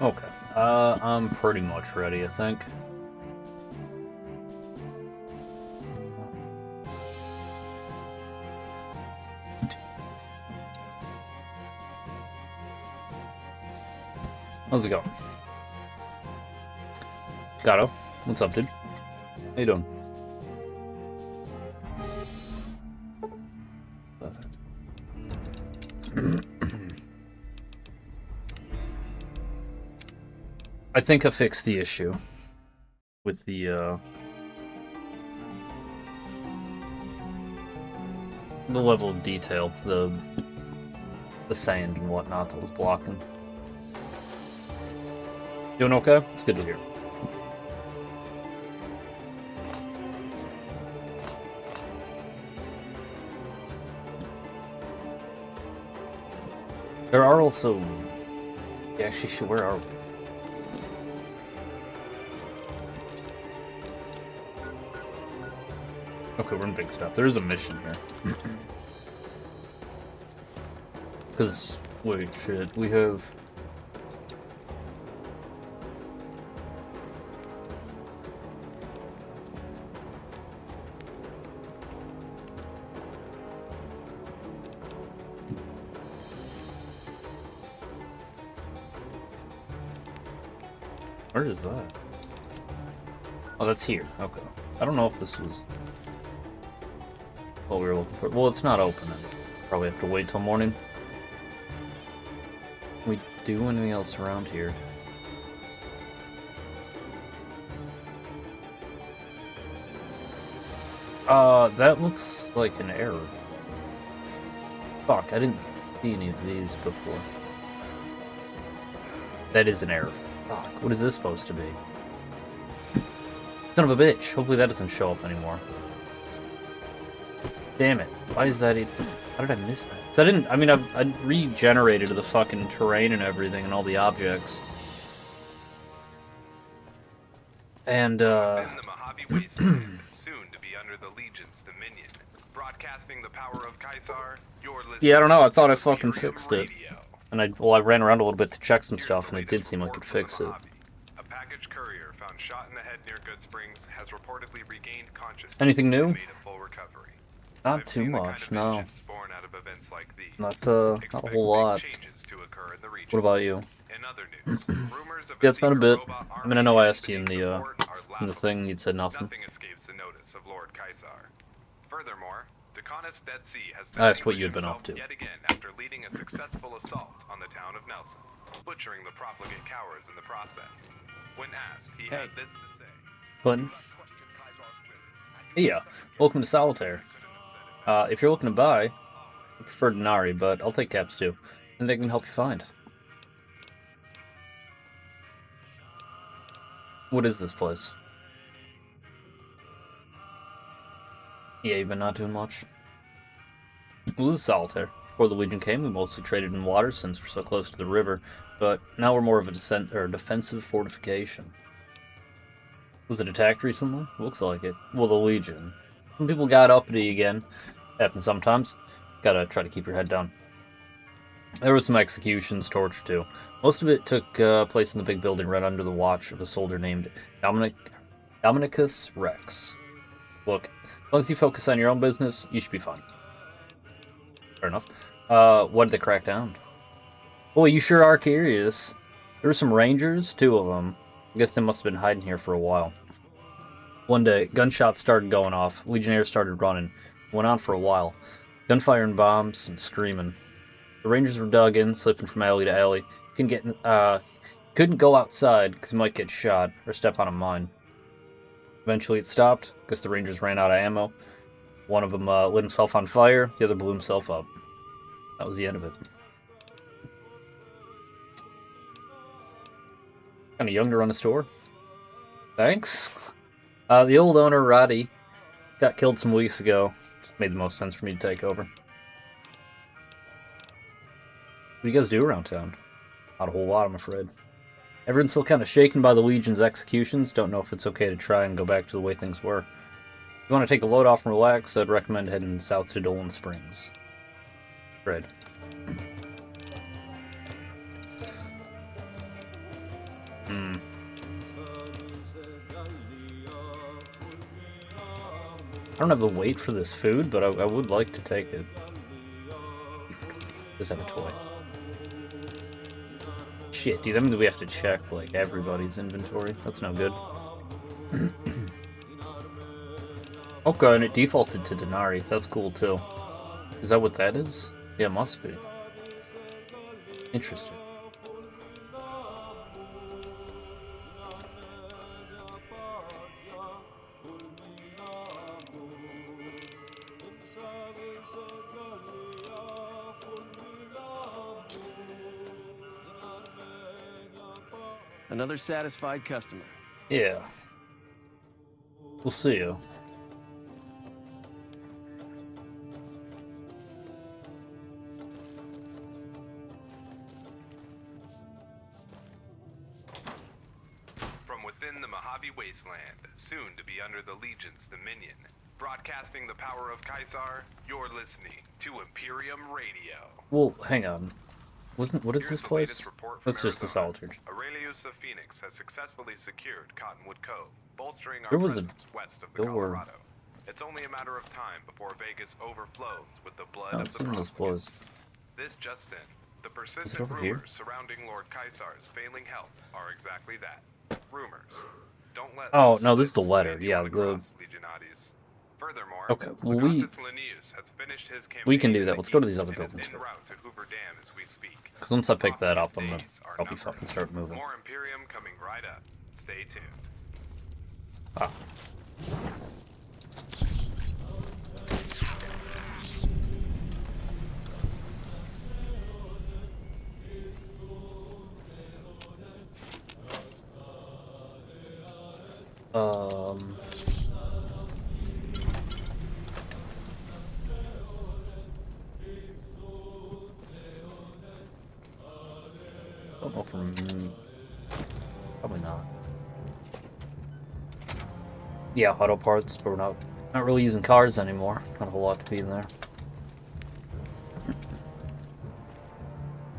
Okay. I'm pretty much ready, I think. How's it going? Gato, what's up, dude? How you doing? I think I fixed the issue with the level of detail, the sand and whatnot that was blocking. Doing okay? It's good to hear. There are also... Yeah, actually, where are we? Okay, we're in big stuff. There is a mission here. Because, wait, shit, we have... Where is that? Oh, that's here. Okay. I don't know if this was what we were looking for. Well, it's not open. Probably have to wait till morning. Can we do anything else around here? That looks like an error. Fuck, I didn't see any of these before. That is an error. Fuck, what is this supposed to be? Son of a bitch. Hopefully that doesn't show up anymore. Damn it. Why is that even... How did I miss that? 'Cause I didn't... I mean, I regenerated the fucking terrain and everything and all the objects. And, The Mojave Wasteland, soon to be under the Legion's dominion. Broadcasting the power of Caesar, you're listening. yeah, I don't know. I thought I fucking Imperium fixed it. Radio. And I ran around a little bit to check some Here's stuff, the and it latest did seem like it report from the fixed it. Mojave. A package courier found shot in the head near Good Springs has reportedly regained consciousness. Anything new? And made a full recovery. Not I've too seen the much, kind of no. engines born out of events like these. Not a Expect whole lot. big changes to occur in the region. What about you? In other news, rumors of Yeah, it's been a secret bit. robot I mean, I know I asked you in army the, report are in the laughable. thing, you'd said nothing. Nothing escapes the notice of Lord Caesar. Furthermore, Deconis Dead Sea has I asked what you had been distinguished up to. himself yet again after leading a successful assault on the town of Nelson, butchering the profligate cowards in the process. When asked, he had this to say. Button. Yeah, welcome to Solitaire. If you're looking to buy, I prefer Denari, but I'll take caps too. And they can help you find. What is this place? Yeah, you've been not doing much. Well, this is Solitaire. Before the Legion came, we mostly traded in water since we're so close to the river, but now we're more of a defensive fortification. Was it attacked recently? Looks like it. Well, the Legion. Some people got uppity again. Happens sometimes. Gotta try to keep your head down. There was some executions, torture too. Most of it took place in the big building right under the watch of a soldier named Dominicus Rex. Look, as long as you focus on your own business, you should be fine. Fair enough. What did they crack down? Boy, you sure are curious. There were some rangers, 2 of them. I guess they must have been hiding here for a while. One day, gunshots started going off. Legionnaires started running. It went on for a while. Gunfire and bombs and screaming. The rangers were dug in, slipping from alley to alley. Couldn't go outside because you might get shot or step on a mine. Eventually it stopped because the rangers ran out of ammo. One of them lit himself on fire, the other blew himself up. That was the end of it. Kind of young to run a store. Thanks. The old owner, Roddy, got killed some weeks ago. Just made the most sense for me to take over. What do you guys do around town? Not a whole lot, I'm afraid. Everyone's still kind of shaken by the Legion's executions. Don't know if it's okay to try and go back to the way things were. If you want to take a load off and relax, I'd recommend heading south to Dolan Springs. Fred. I don't have the weight for this food, but I would like to take it. Just have a toy. Shit, dude, that means we have to check, like, everybody's inventory. That's no good. Okay, and it defaulted to Denari. That's cool, too. Is that what that is? Yeah, it must be. Interesting. Another satisfied customer. Yeah. We'll see you. From within the Mojave Wasteland, soon to be under the Legion's dominion. Broadcasting the power of Kaisar, you're listening to Imperium Radio. Well, hang on. What is Here's this the place? latest report from That's just the Arizona. Saltridge. Aurelius of Phoenix has successfully secured Cottonwood Cove, bolstering our There was a presence west of the door. Colorado. It's only a matter of time before Vegas overflows with the blood Oh, of it's the in those profligates. blows. This just in. The persistent over here? rumors surrounding Lord Kaisar's failing health are exactly that. Rumors. Don't let Oh, loose no, this is the lips letter. lead you Yeah, on the... across, Legionades. Furthermore, Okay, well, we Legatus Linnaeus has finished his we can campaign do that. in the Let's go to these east other and is buildings en first. route to Hoover Dam as we speak. Because once I pick that up, Profligate's I'm days are I'll be numbered. fucking start moving. More Imperium coming right up. Stay tuned. Ah. Um... Don't know from... Probably not. Yeah, auto parts, but we're not really using cars anymore. Not a whole lot to be in there.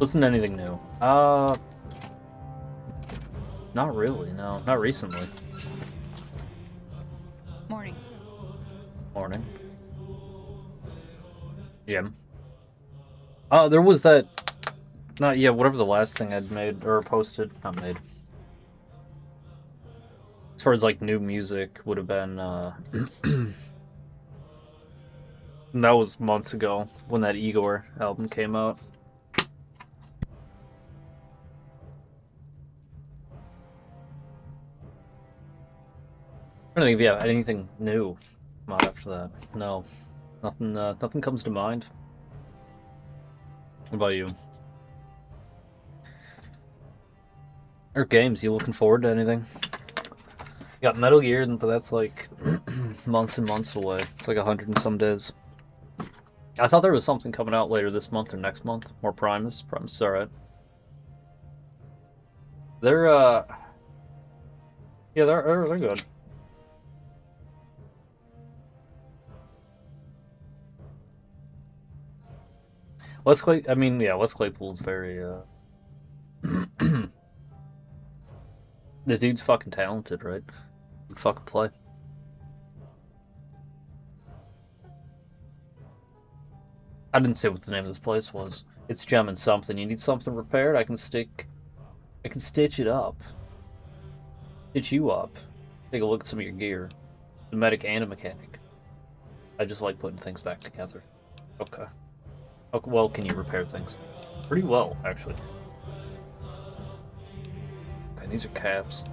Listen to anything new? Not really, no. Not recently. Morning. Morning. Jim. There was that... Not, yeah, whatever the last thing I'd made, or posted. Not made. As far as, like, new music would have been, that was months ago, when that Igor album came out. I don't think if you have anything new out after that. No. Nothing comes to mind. What about you? Or games, you looking forward to anything? You got Metal Gear, but that's like months and months away. It's like 100 and some days. I thought there was something coming out later this month or next month. More Primus. Primus is alright. They're, yeah, they're good. Les Clay, I mean, yeah, Les Claypool's very, the dude's fucking talented, right? Fucking play. I didn't say what the name of this place was. It's Gem and something. You need something repaired? I can stitch it up. Stitch you up. Take a look at some of your gear. The medic and a mechanic. I just like putting things back together. Okay. Okay, well, can you repair things? Pretty well, actually. Okay, these are caps.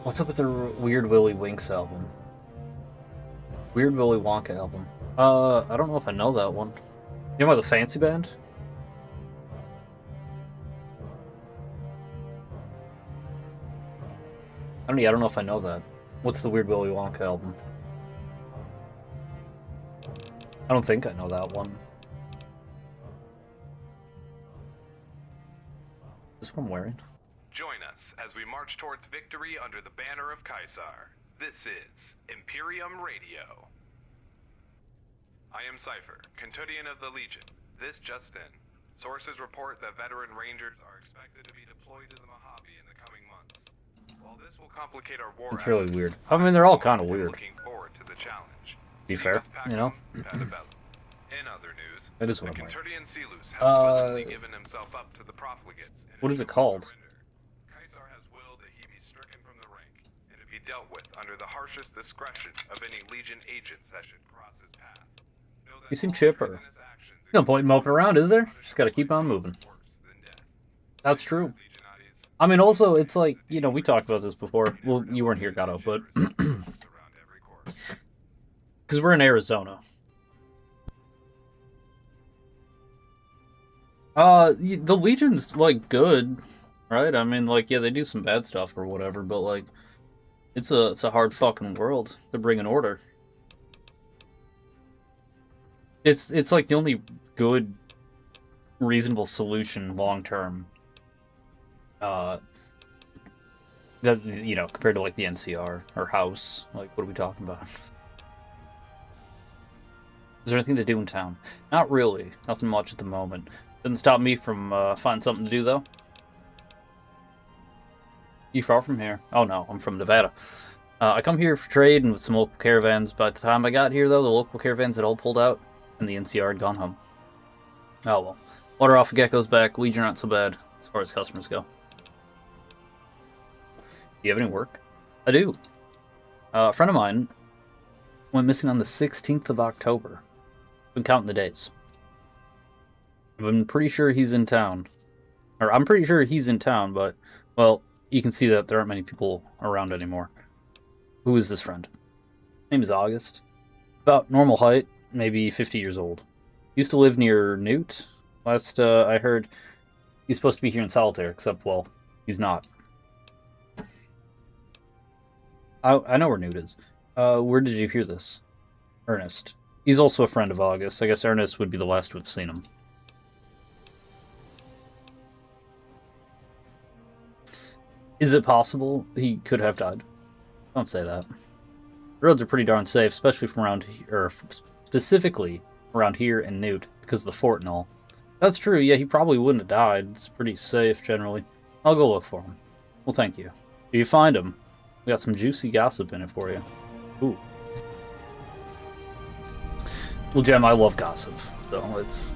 What's up with the Weird Willy Winks album? Weird Willy Wonka album. I don't know if I know that one. You know about the Fancy Band? I don't know if I know that. What's the Weird Willy Wonka album? I don't think I know that one. Is this what I'm wearing? Join us as we march towards victory under the banner of Kaisar. This is Imperium Radio. I am Cypher, Cantodian of the Legion. This just in. Sources report that veteran rangers are expected to be deployed to the Mojave in the coming months. While this will complicate our war It's really efforts, weird. I mean, they're all kind of I'm weird. looking forward to the challenge. Be Sea fair, was you know? packing, Patabellum. In other news, That is the what I'm like. Conturian Silus has willingly given himself up to the profligates. in What a is it civil called? surrender. Caesar has willed that he be stricken from the rank and to be dealt with under the harshest discretion of any Legion agents that should cross his path. Know that You seem all chipper. treasonous actions No point moping around, is there? Just gotta keep on moving. worse than death. That's true. I mean, also, it's like, you know, we talked about this before. Well, you weren't here, Gato, but... Because we're in Arizona. The Legion's, like, good, right? I mean, like, yeah, they do some bad stuff or whatever, but, like, it's a hard fucking world to bring in order. It's like the only good, reasonable solution long term. That, you know, compared to like the NCR or House, like what are we talking about? Is there anything to do in town? Not really. Nothing much at the moment. Doesn't stop me from finding something to do though. You far from here? Oh no, I'm from Nevada. I come here for trade and with some local caravans. By the time I got here though, the local caravans had all pulled out and the NCR had gone home. Oh well. Water off Gecko's back. Legion aren't so bad as far as customers go. Do you have any work? I do. A friend of mine went missing on the 16th of October. Been counting the days. I'm pretty sure he's in town. Or I'm pretty sure he's in town, but, well, you can see that there aren't many people around anymore. Who is this friend? Name is August. About normal height, maybe 50 years old. Used to live near Newt. Last I heard, he's supposed to be here in Solitaire, except, well, he's not. I know where Newt is. Where did you hear this? Ernest. He's also a friend of August. I guess Ernest would be the last to have seen him. Is it possible he could have died? Don't say that. The roads are pretty darn safe, especially from around here, or specifically around here in Newt, because of the fort and all. That's true, yeah, he probably wouldn't have died. It's pretty safe, generally. I'll go look for him. Well, thank you. If you find him, we got some juicy gossip in it for you. Ooh. Well, Jem, I love gossip, so let's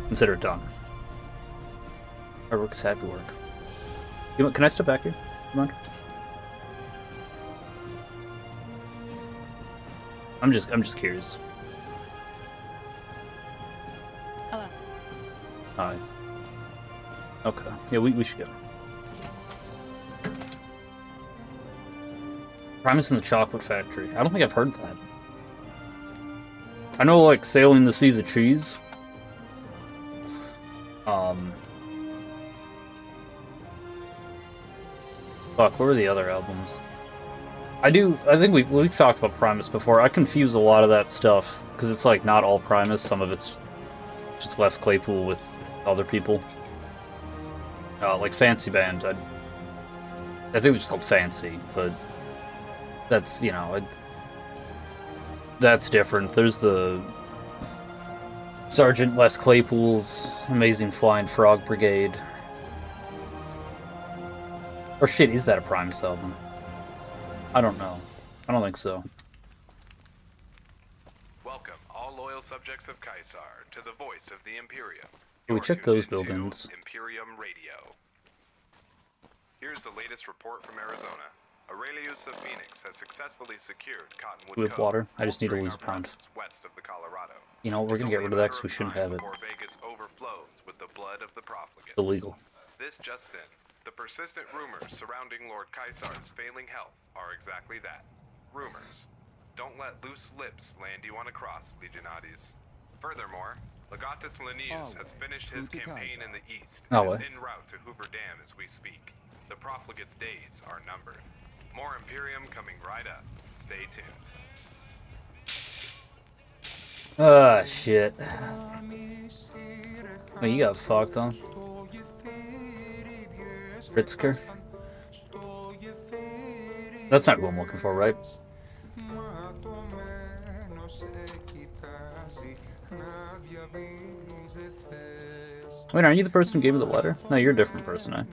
consider it done. Our work is happy work. You know, can I step back here? Come on. I'm just curious. Hello. Hi. Okay. Yeah, we should go. Primus in the Chocolate Factory. I don't think I've heard that. I know, like, Sailing the Seas of Cheese. Fuck, what were the other albums? I think we've talked about Primus before. I confuse a lot of that stuff, because it's, like, not all Primus. Some of it's just Wes Claypool with other people. Like Fancy Band. I think it's just called Fancy, but that's, you know, that's different. There's the Sergeant Wes Claypool's Amazing Flying Frog Brigade. Or shit, is that a Primus album? I don't know. I don't think so. Welcome, all loyal subjects of Caesar, to the voice of the Imperium. Can we You're check tuned those into buildings? Imperium Radio. Here's the latest report from Arizona. Aurelius of Phoenix has successfully secured Cottonwood We have Cove, water. I just need to bolstering lose our a pound. presence west of the Colorado. You know, we're It's gonna get only rid of a that matter because we of shouldn't time have it. before Vegas overflows with the blood of the profligates. Illegal. This just in. The persistent rumors surrounding Lord Caesar's failing health are exactly that. Rumors. Don't let loose lips land you on a cross, Legionades. Furthermore, Legatus Linnaeus has finished his campaign in the east Oh, and what? is en route to Hoover Dam as we speak. The profligates' days are numbered. More Imperium coming right up. Stay tuned. Ah, shit. Oh, you got fucked, huh? Pritzker? That's not who I'm looking for, right? Wait, aren't you the person who gave me the letter? No, you're a different person, eh?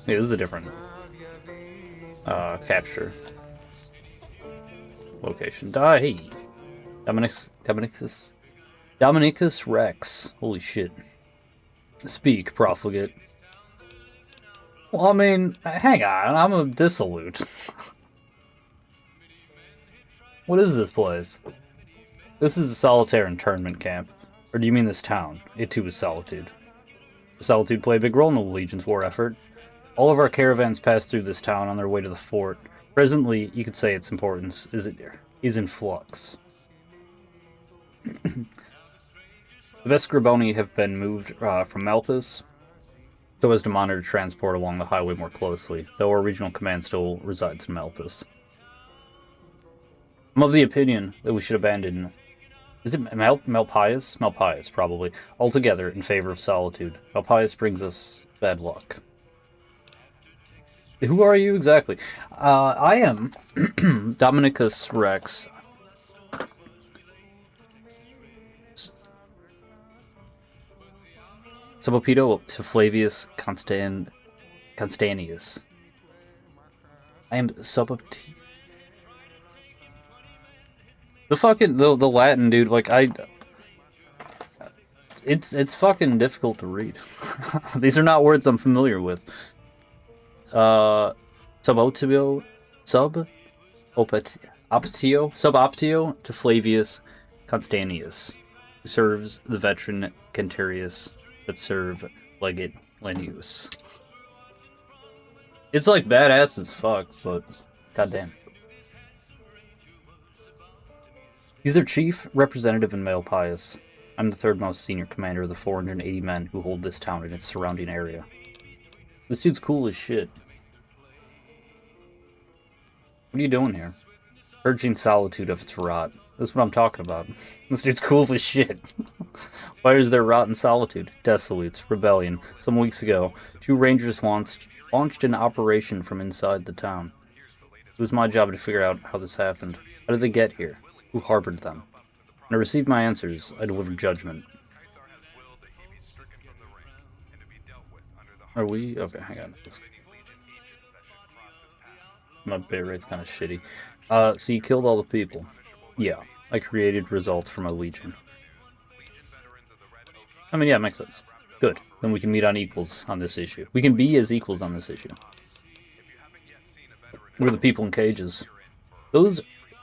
Yeah, this is a different capture location. Hey, Dominicus Rex. Holy shit. Speak, profligate. Well, I mean, hang on, I'm a dissolute. What is this place? This is a solitaire internment camp. Or do you mean this town? It too is Solitude. Solitude play a big role in the Legion's war effort. All of our caravans pass through this town on their way to the fort. Presently, you could say its importance is in flux. The Vescriboni have been moved from Malpas so as to monitor transport along the highway more closely, though our regional command still resides in Malpas. I'm of the opinion that we should abandon... Is it Malpais? Malpais, probably. Altogether in favor of Solitude. Malpais brings us bad luck. Who are you exactly? I am Dominicus Rex. Subopedo to Flavius Constantius. I am Subopedo. The fucking the Latin, dude. Like it's fucking difficult to read. These are not words I'm familiar with. Suboptio to Flavius Constantius, who serves the veteran Quintarius that serve Legate Lenius. It's like badass as fuck, but goddamn. He's their chief representative in Malpais. I'm the third most senior commander of the 480 men who hold this town and its surrounding area. This dude's cool as shit. What are you doing here? Purging Solitude of its rot. That's what I'm talking about. This dude's cool as shit. Why is there rot in Solitude? Dissolutes, rebellion. Some weeks ago, 2 rangers launched an operation from inside the town. It was my job to figure out how this happened. How did they get here? Who harbored them? When I received my answers, I delivered judgment. Are we? Okay, hang on. My bitrate's kind of shitty. So you killed all the people. Yeah, I created results for my Legion. I mean, yeah, it makes sense. Good. Then we can meet on equals on this issue. We can be as equals on this issue. We're the people in cages. Those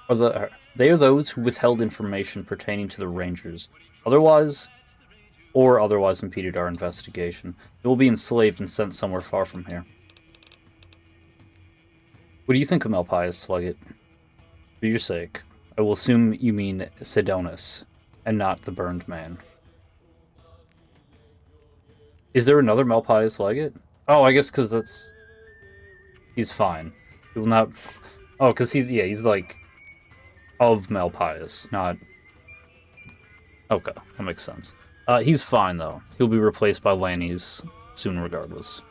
are they are those who withheld information pertaining to the Rangers. Otherwise impeded our investigation. They will be enslaved and sent somewhere far from here. What do you think of Malpais, Slugget? For your sake, I will assume you mean Sidonus, and not the Burned Man. Is there another Malpais Legate? Oh, I guess because that's... He's fine. He will not... Oh, because he's like... Of Malpais, not... Okay, that makes sense. He's fine, though. He'll be replaced by Lanius soon regardless.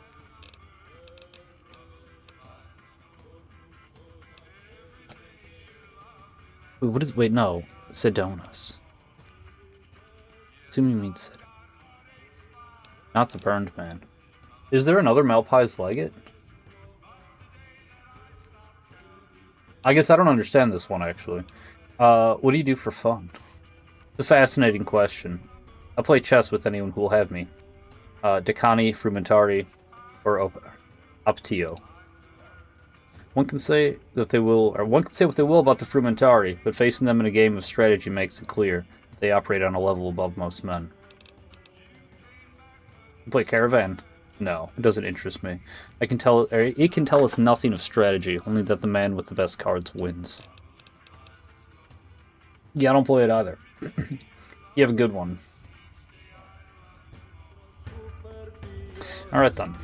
Wait, no. Sidonus. Assuming you mean Sidonus. Not the Burned Man. Is there another Malpais Legate? I guess I don't understand this one, actually. What do you do for fun? It's a fascinating question. I play chess with anyone who will have me. Decani, Frumentari, or Optio. One can say what they will about the Frumentari, but facing them in a game of strategy makes it clear that they operate on a level above most men. You play Caravan? No, it doesn't interest me. It can tell us nothing of strategy, only that the man with the best cards wins. Yeah, I don't play it either. You have a good one. Alright then.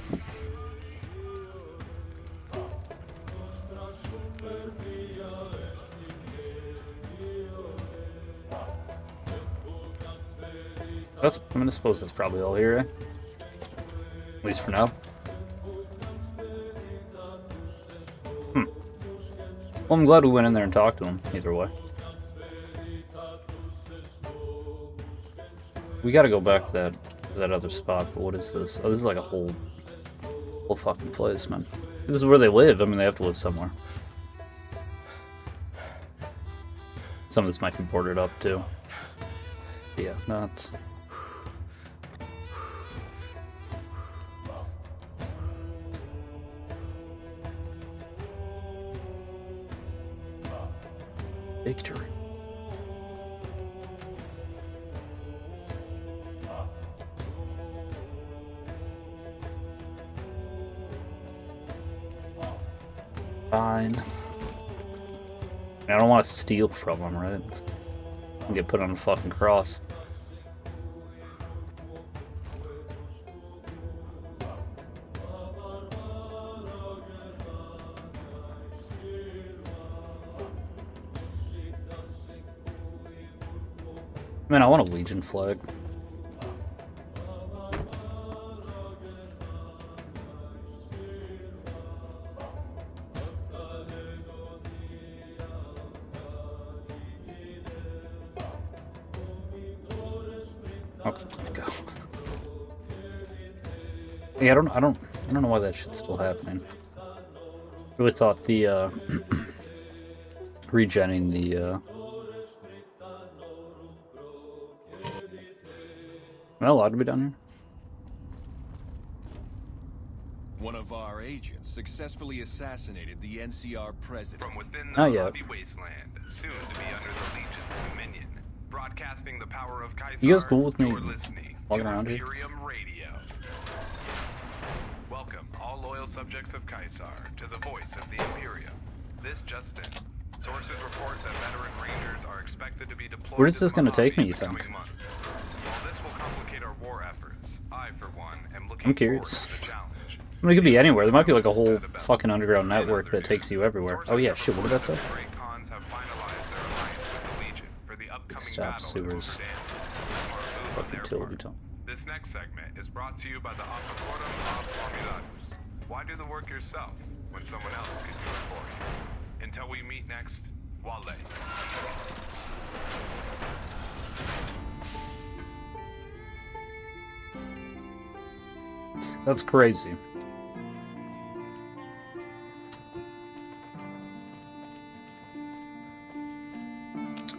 I'm gonna suppose that's probably all here, eh? At least for now. Well, I'm glad we went in there and talked to him, either way. We gotta go back to for that other spot, but what is this? Oh, this is like a whole fucking place, man. This is where they live. I mean, they have to live somewhere. Some of this might be boarded up, too. Yeah, not... Victory. Fine. I don't want to steal from them, right? And get put on a fucking cross. Man, I want a Legion flag. Okay, go. Yeah, I don't know why that shit's still happening. Really thought the regenning the Am I allowed to be down here? One of our agents successfully assassinated the NCR president. From within the Not yet. Mojave wasteland, soon to be under the Legion's dominion. Broadcasting the power of Kaisar, You guys cool with me you're listening walking to around here? Imperium Radio. Welcome, all loyal subjects of Kaisar, to the voice of the Imperium. This just in. Sources report that veteran rangers are expected to be deployed Where is to this the gonna take Mojave me, you in the think? coming months. While this will complicate our war efforts, I, for one, am looking I'm curious. forward to the challenge. I mean, it could be anywhere. There might be like a whole fucking underground network that takes you everywhere. Oh yeah, shit, what did that say? Great Khans have finalized their alliance with the Legion for the upcoming Stop battle sewers. over Dam. Smart move on Fucking their utility part. tunnel. This next segment is brought to you by the Ampacorum of Formidados. Why do the work yourself when someone else can do it for you? Until we meet next, Wale. Peace. That's crazy.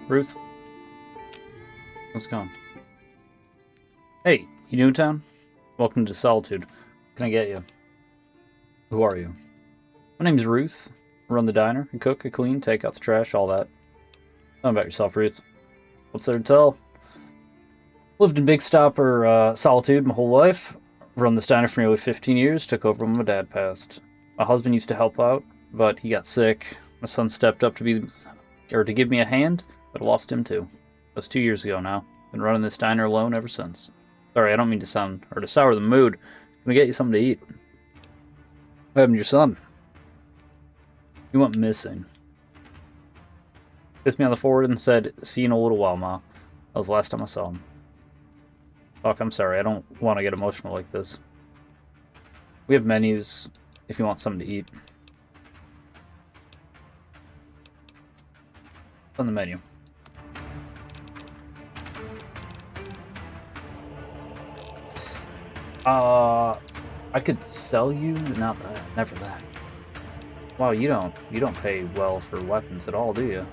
Ruth? How's it going? Hey, you new in town? Welcome to Solitude. What can I get you? Who are you? My name's Ruth. I run the diner. I cook, I clean, take out the trash, all that. Tell me about yourself, Ruth. What's there to tell? Lived in Big Stopper, Solitude my whole life. Run this diner for nearly 15 years. Took over when my dad passed. My husband used to help out, but he got sick. My son stepped up to give me a hand, but I lost him too. That was 2 years ago now. Been running this diner alone ever since. Sorry, I don't mean to sour the mood. Can I get you something to eat? What happened to your son? He went missing. Kissed me on the forehead and said, "See you in a little while, Ma." That was the last time I saw him. Fuck, I'm sorry. I don't want to get emotional like this. We have menus if you want something to eat. On the menu. I could sell you? Not that. Never that. Wow, you don't pay well for weapons at all, do you?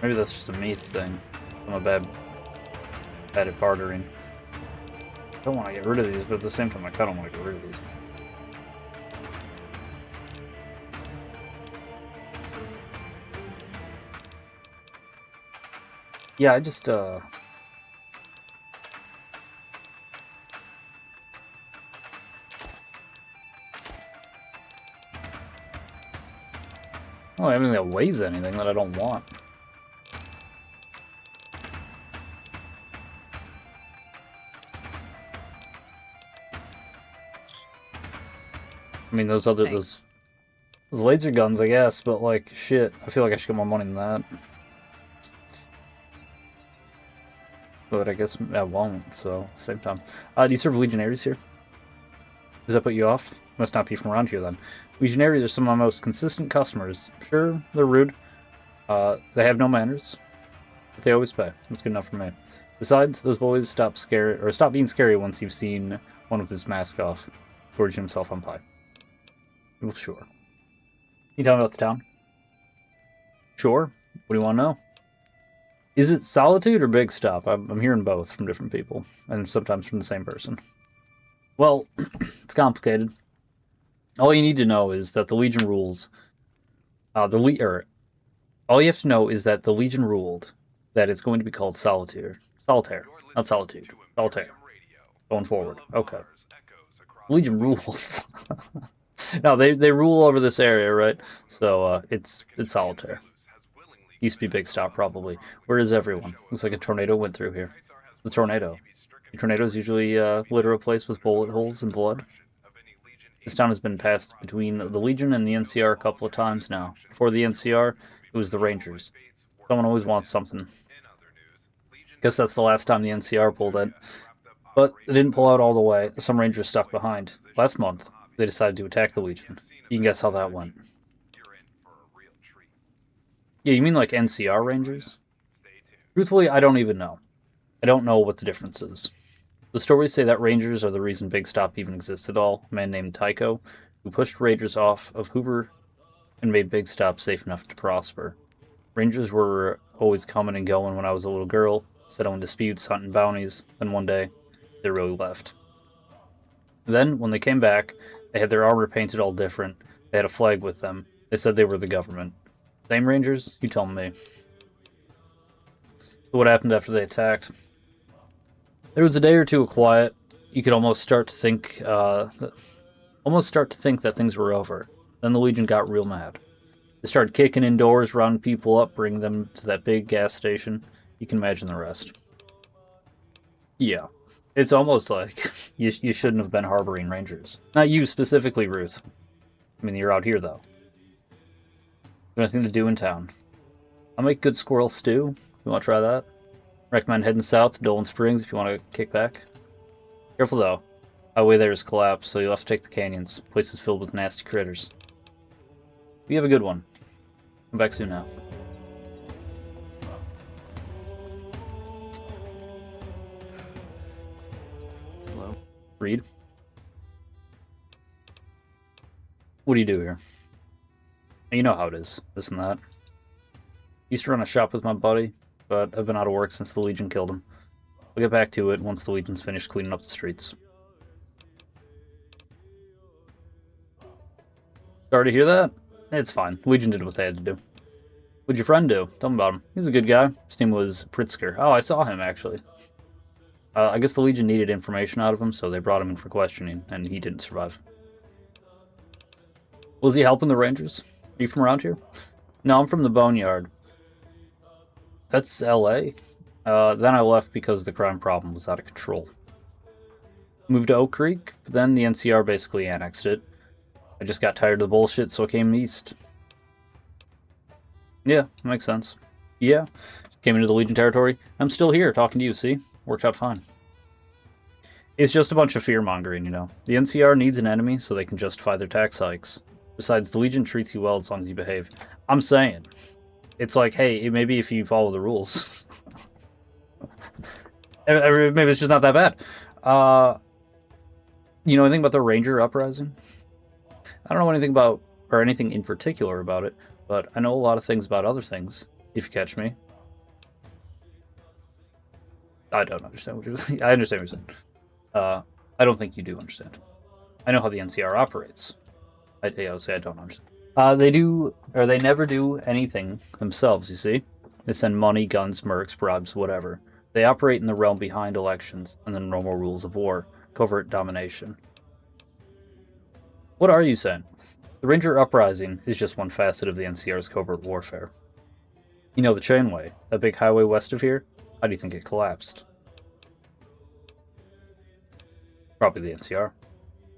Maybe that's just a me thing. I'm bad at bartering. I don't want to get rid of these, but at the same time, I kind of want to get rid of these. Yeah, I just, I don't have anything that weighs anything that I don't want. I mean, those laser guns, I guess, but like, shit, I feel like I should get more money than that. But I guess I won't, so at the same time. Do you serve Legionaries here? Does that put you off? Must not be from around here then. Legionaries are some of my most consistent customers. Sure, they're rude. They have no manners, but they always pay. That's good enough for me. Besides, those boys stop being scary once you've seen one with his mask off, gorging himself on pie. Well, sure. You tell me about the town? Sure. What do you want to know? Is it Solitude or Big Stop? I'm hearing both from different people, and sometimes from the same person. Well, it's complicated. All you need to know is that the Legion rules. All you have to know is that the Legion ruled that it's going to be called Solitaire, not Solitude, Solitaire. Going forward, okay. Legion rules. No, they rule over this area, right? So it's Solitaire. Used to be Big Stop, probably. Where is everyone? Looks like a tornado went through here. The tornado. Tornadoes usually litter a place with bullet holes and blood. This town has been passed between the Legion and the NCR a couple of times now. Before the NCR, it was the Rangers. Someone always wants something. Guess that's the last time the NCR pulled it. But they didn't pull out all the way. Some Rangers stuck behind. Last month, they decided to attack the Legion. You can guess how that went. Yeah, you mean like NCR Rangers? Truthfully, I don't even know. I don't know what the difference is. The stories say that Rangers are the reason Big Stop even exists at all. A man named Tycho, who pushed Rangers off of Hoover and made Big Stop safe enough to prosper. Rangers were always coming and going when I was a little girl, settling disputes, hunting bounties, then one day, they really left. Then, when they came back, they had their armor painted all different. They had a flag with them. They said they were the government. Same Rangers? You tell me. So what happened after they attacked? There was a day or two of quiet. You could almost start to think that things were over. Then the Legion got real mad. They started kicking in doors, rounding people up, bringing them to that big gas station. You can imagine the rest. Yeah. It's almost like you shouldn't have been harboring Rangers. Not you specifically, Ruth. I mean, you're out here, though. Nothing to do in town. I'll make good squirrel stew. You want to try that? Recommend heading south to Dolan Springs if you want to kick back. Careful, though. Highway there is collapsed, so you'll have to take the canyons. Place is filled with nasty critters. You have a good one. Come back soon now. Hello? Reed? What do you do here? You know how it is, this and that. Used to run a shop with my buddy, but I've been out of work since the Legion killed him. We'll get back to it once the Legion's finished cleaning up the streets. Sorry to hear that. It's fine. The Legion did what they had to do. What'd your friend do? Tell me about him. He's a good guy. His name was Pritzker. Oh, I saw him, actually. I guess the Legion needed information out of him, so they brought him in for questioning, and he didn't survive. Was he helping the Rangers? Are you from around here? No, I'm from the Boneyard. That's L.A.? Then I left because the crime problem was out of control. Moved to Oak Creek, but then the NCR basically annexed it. I just got tired of the bullshit, so I came east. Yeah, makes sense. Yeah, came into the Legion territory. I'm still here talking to you, see? Worked out fine. It's just a bunch of fear-mongering, you know. The NCR needs an enemy so they can justify their tax hikes. Besides, the Legion treats you well as long as you behave. I'm saying. It's like, hey, maybe if you follow the rules. Maybe it's just not that bad. You know anything about the Ranger Uprising? I don't know anything about, or anything in particular about it, but I know a lot of things about other things, if you catch me. I don't understand what you're saying. I understand what you're saying. I don't think you do understand. I know how the NCR operates. I would say I don't understand. They never do anything themselves, you see? They send money, guns, mercs, bribes, whatever. They operate in the realm behind elections and the normal rules of war, covert domination. What are you saying? The Ranger Uprising is just one facet of the NCR's covert warfare. You know the Chainway, that big highway west of here? How do you think it collapsed? Probably the NCR.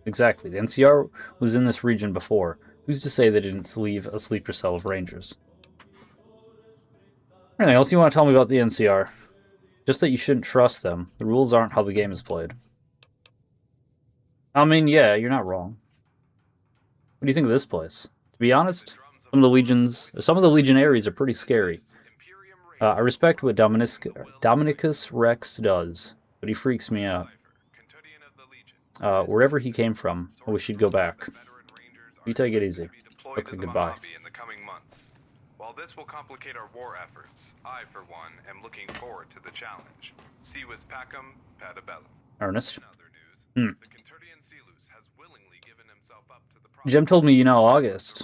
Exactly, the NCR was in this region before. Who's to say they didn't leave a sleeper cell of Rangers? Anything else you want to tell me about the NCR? Just that you shouldn't trust them. The rules aren't how the game is played. I mean, yeah, you're not wrong. What do you think of this place? To be honest, some of the Legionaries are pretty scary. I respect what Dominicus Rex does, but he freaks me out. Wherever he came from, I wish he'd go back. You take it easy. Okay, goodbye. In the coming months. While this will complicate our war efforts, I, for one, am looking forward to the challenge. Si vis pacem, patabellum. Ernest? In other news, the Conturdian Silus has willingly given himself up to the Jem told me you know August.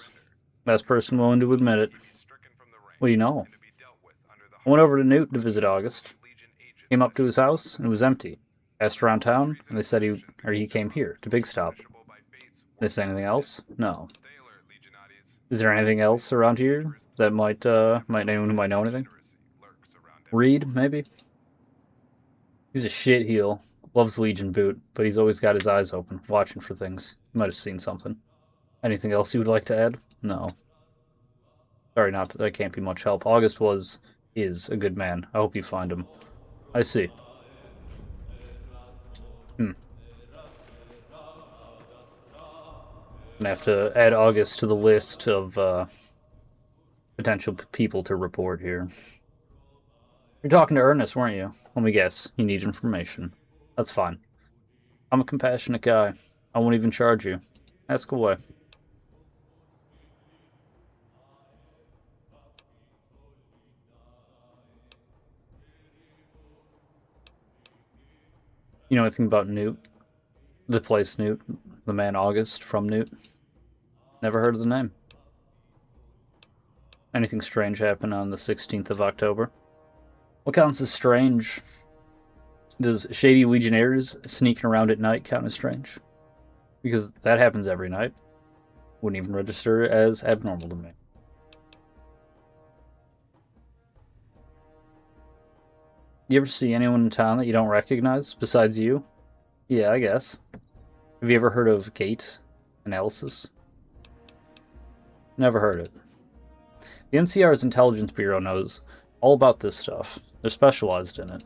Best person willing to admit it. to be stricken from the ranks Well, you know. and to be dealt with under the I went over to Newt to visit August. Legion agents Came up to his house, and it was empty. Asked around town, and they said he came here, to Big Stop. punishable by fate's They say anything else? No. Stay alert, Legionades. Is there anything else around here that might anyone who might know anything? Literacy lurks around every Reed, maybe? He's a shit heel. Loves Legion boot, but he's always got his eyes open, watching for things. He might have seen something. Anything else you would like to add? No. Sorry, that can't be much help. August is a good man. I hope you find him. I see. Gonna have to add August to the list of potential people to report here. You're talking to Ernest, weren't you? Let me guess. You need information. That's fine. I'm a compassionate guy. I won't even charge you. Ask away. You know anything about Newt? The place Newt? The man August from Newt? Never heard of the name. Anything strange happen on the 16th of October? What counts as strange? Does shady legionnaires sneaking around at night count as strange? Because that happens every night. Wouldn't even register as abnormal to me. You ever see anyone in town that you don't recognize besides you? Yeah, I guess. Have you ever heard of gait analysis? Never heard it. The NCR's Intelligence Bureau knows all about this stuff. They're specialized in it.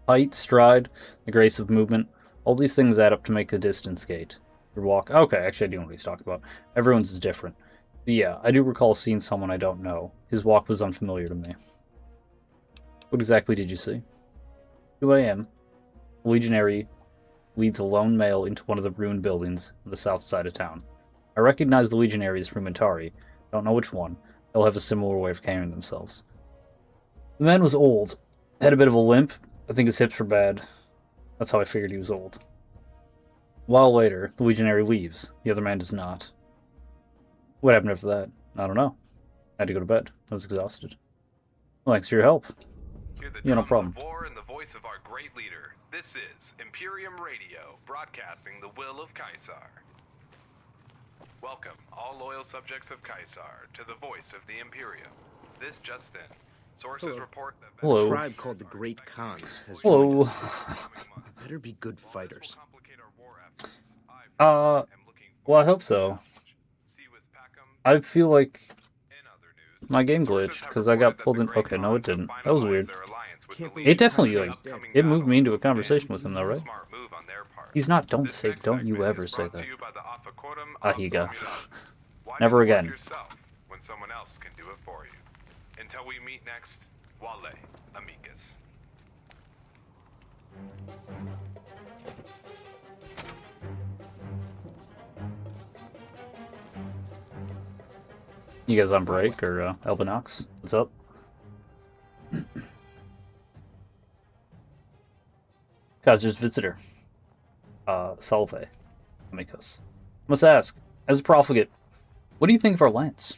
Height, stride, the grace of movement, all these things add up to make a distance gait. Your walk. Okay, actually I do know what he's talking about. Everyone's is different. But yeah, I do recall seeing someone I don't know. His walk was unfamiliar to me. What exactly did you see? 2 a.m. A legionary leads a lone male into one of the ruined buildings on the south side of town. I recognize the legionary as Frumentari. Don't know which one. They'll have a similar way of carrying themselves. The man was old. Had a bit of a limp. I think his hips were bad. That's how I figured he was old. A while later, the legionary leaves. The other man does not. What happened after that? I don't know. I had to go to bed. I was exhausted. Well, thanks for your help. Hear the Yeah, no drums problem. of war and the voice of our great leader. This is Imperium Radio, broadcasting the will of Caesar. Welcome, all loyal subjects of Caesar, to the voice of the Imperium. This just in. Sources Hello. report that Hello. A tribe called the Great Khans has Hello. joined us. Better be good fighters. Well, I hope so. I feel like my game glitched because I got pulled in. Okay, no, it didn't. That was weird. Can't believe It definitely, Caesar like, is dead. it moved me into a conversation with him, though, right? He's not. Don't This say. next Don't you segment ever is say brought that. to you by the Afacorum Ahiga. Formula. Why Never do you work again. yourself when someone else can do it for you? Until we meet next, Wale, amicus. You guys on break or Albinox? What's up? Kaiser's visitor. Salve. Amicus. Must ask, as a profligate, what do you think of our lance?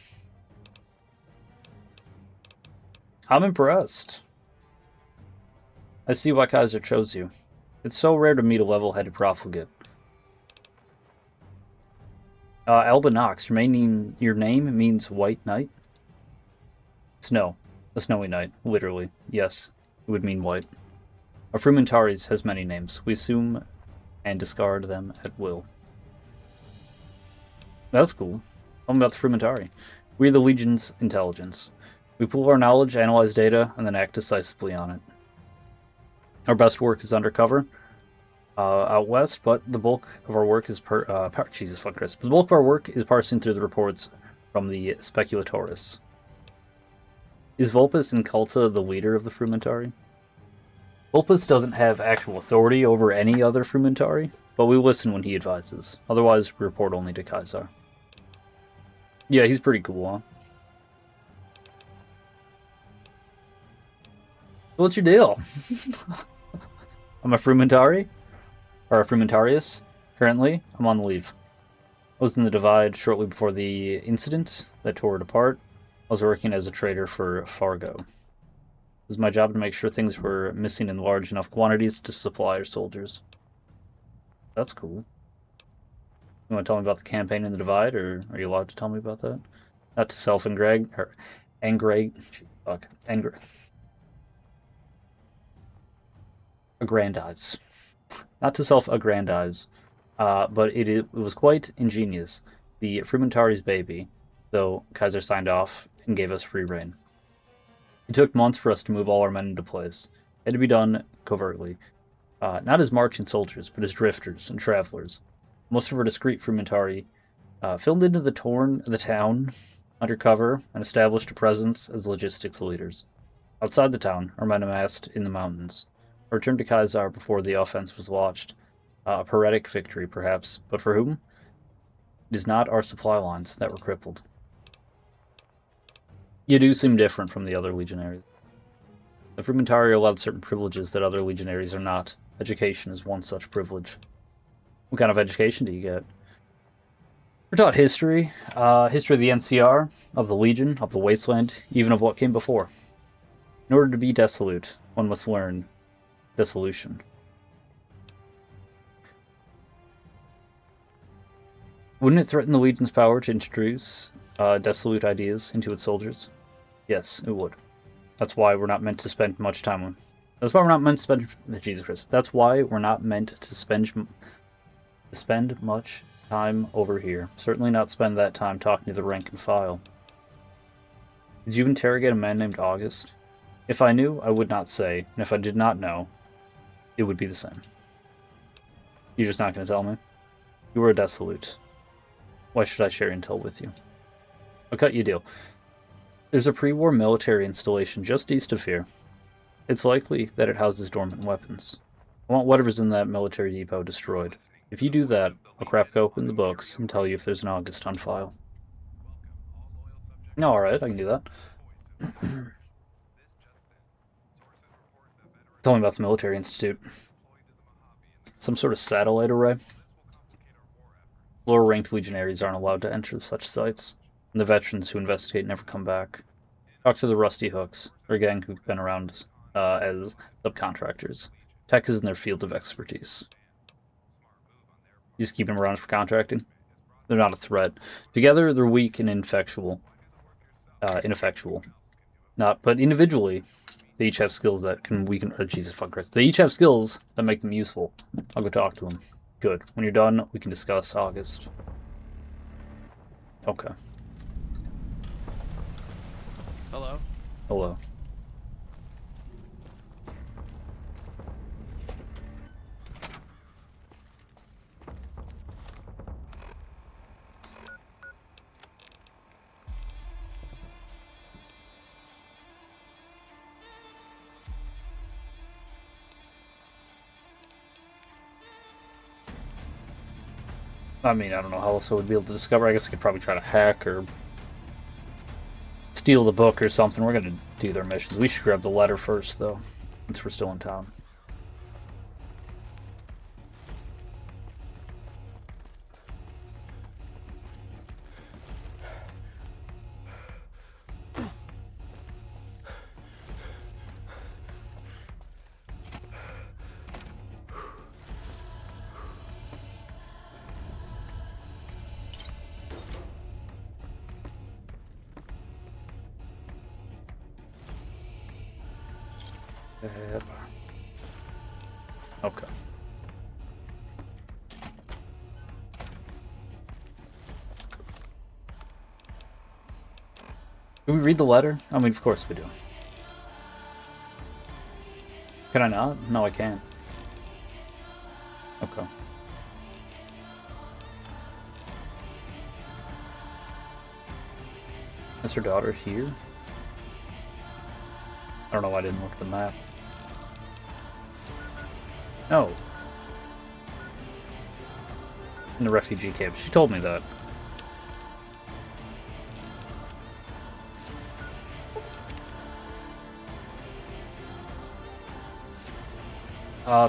I'm impressed. I see why Kaiser chose you. It's so rare to meet a level-headed profligate. Albinox, your name means white knight? Snow. A snowy night, literally. Yes, it would mean white. Our Frumentaries has many names. We assume and discard them at will. That's cool. Tell me about the Frumentari. We're the Legion's intelligence. We pool our knowledge, analyze data, and then act decisively on it. Our best work is undercover, out west, but the bulk of our work is Jesus fuck Christ. The bulk of our work is parsing through the reports from the Speculatores. Is Vulpes Inculta the leader of the Frumentari? Vulpes doesn't have actual authority over any other Frumentari, but we listen when he advises. Otherwise, we report only to Caesar. Yeah, he's pretty cool, huh? What's your deal? I'm a Frumentari? Or a Frumentarius? Currently, I'm on leave. I was in the Divide shortly before the incident that tore it apart. I was working as a trader for Fargo. It was my job to make sure things were missing in large enough quantities to supply our soldiers. That's cool. You want to tell me about the campaign in the Divide, or are you allowed to tell me about that? Not to aggrandize. Not to self-aggrandize, but it was quite ingenious. The Frumentari's baby, though Kaiser signed off and gave us free rein. It took months for us to move all our men into place. It had to be done covertly. Not as marching soldiers, but as drifters and travelers. Most of our discreet Frumentari filmed into the town undercover and established a presence as logistics leaders. Outside the town, our men amassed in the mountains. A return to Caesar before the offense was launched. A paretic victory, perhaps, but for whom? It is not our supply lines that were crippled. You do seem different from the other legionaries. The Frumentari are allowed certain privileges that other legionaries are not. Education is one such privilege. What kind of education do you get? We're taught history. History of the NCR, of the Legion, of the Wasteland, even of what came before. In order to be desolate, one must learn dissolution. Wouldn't it threaten the Legion's power to introduce dissolute ideas into its soldiers? Yes, it would. That's why we're not meant to spend much time on. That's why we're not meant to spend. Jesus Christ. That's why we're not meant to spend much time over here. Certainly not spend that time talking to the rank and file. Did you interrogate a man named August? If I knew, I would not say, and if I did not know, it would be the same. You're just not going to tell me? You were a dissolute. Why should I share intel with you? I'll cut you a deal. There's a pre-war military installation just east of here. It's likely that it houses dormant weapons. I want whatever's in that military depot destroyed. If you do that, I'll crack open the books and tell you if there's an August on file. No, alright, I can do that. Tell me about the Military Institute. Some sort of satellite array? Lower-ranked legionaries aren't allowed to enter such sites, and the veterans who investigate never come back. Talk to the Rusty Hooks, or a gang who've been around as subcontractors. Tech is in their field of expertise. You just keep them around for contracting? They're not a threat. Together, they're weak and ineffectual. But individually, they each have skills that can weaken. Jesus fuck Christ. They each have skills that make them useful. I'll go talk to them. Good. When you're done, we can discuss August. Okay. Hello? Hello. I mean, I don't know how else I would be able to discover. I guess I could probably try to hack or steal the book or something. We're gonna do their missions. We should grab the letter first, though, since we're still in town. Okay. Do we read the letter? I mean, of course we do. Can I not? No, I can't. Okay. Is her daughter here? I don't know why I didn't look at the map. No. In the refugee camp. She told me that.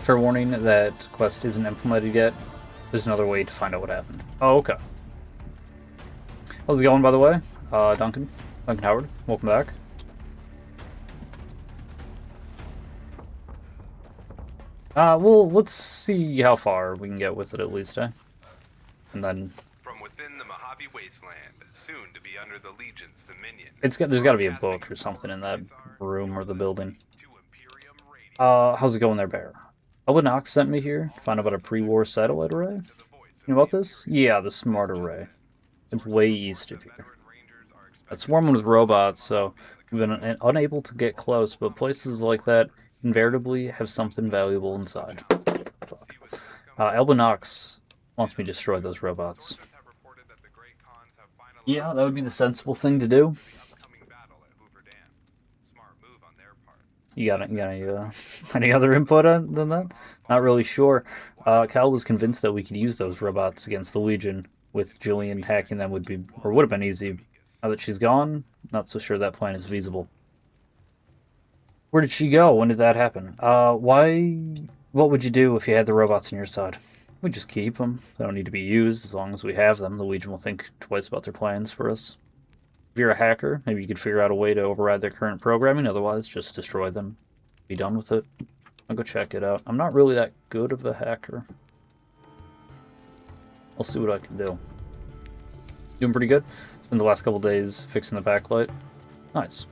Fair warning, that quest isn't implemented yet. There's another way to find out what happened. Oh, okay. How's it going, by the way? Duncan Howard, welcome back. Well, let's see how far we can get with it at least, eh? And then From within the Mojave Wasteland, soon to be under the Legion's dominion. there's got to be a book or something in that room or the building. How's it going there, Bear? Elba Nox sent me here to find out about a pre-war satellite array. You know about this? Yeah, the Smart Array. It's way east of here. It's swarming with robots, so we've been unable to get close, but places like that invariably have something valuable inside. Elba Nox wants me to destroy those robots. Yeah, that would be the sensible thing to do. You got any other input than that? Not really sure. Cal was convinced that we could use those robots against the Legion, with Jillian hacking them would have been easy. Now that she's gone, not so sure that plan is feasible. Where did she go? When did that happen? What would you do if you had the robots on your side? We just keep them. They don't need to be used. As long as we have them, the Legion will think twice about their plans for us. If you're a hacker, maybe you could figure out a way to override their current programming. Otherwise, just destroy them. Be done with it. I'll go check it out. I'm not really that good of a hacker. I'll see what I can do. Doing pretty good. Spent the last couple days fixing the backlight. Nice.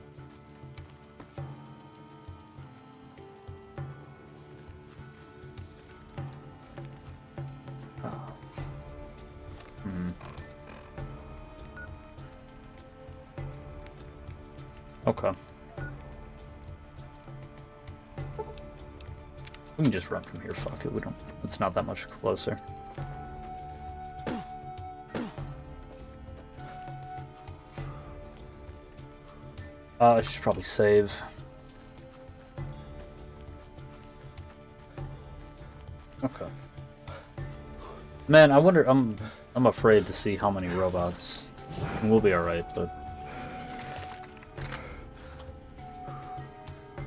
Okay. We can just run from here, fuck it, it's not that much closer. I should probably save. Okay. Man, I wonder, I'm afraid to see how many robots. We'll be alright, but...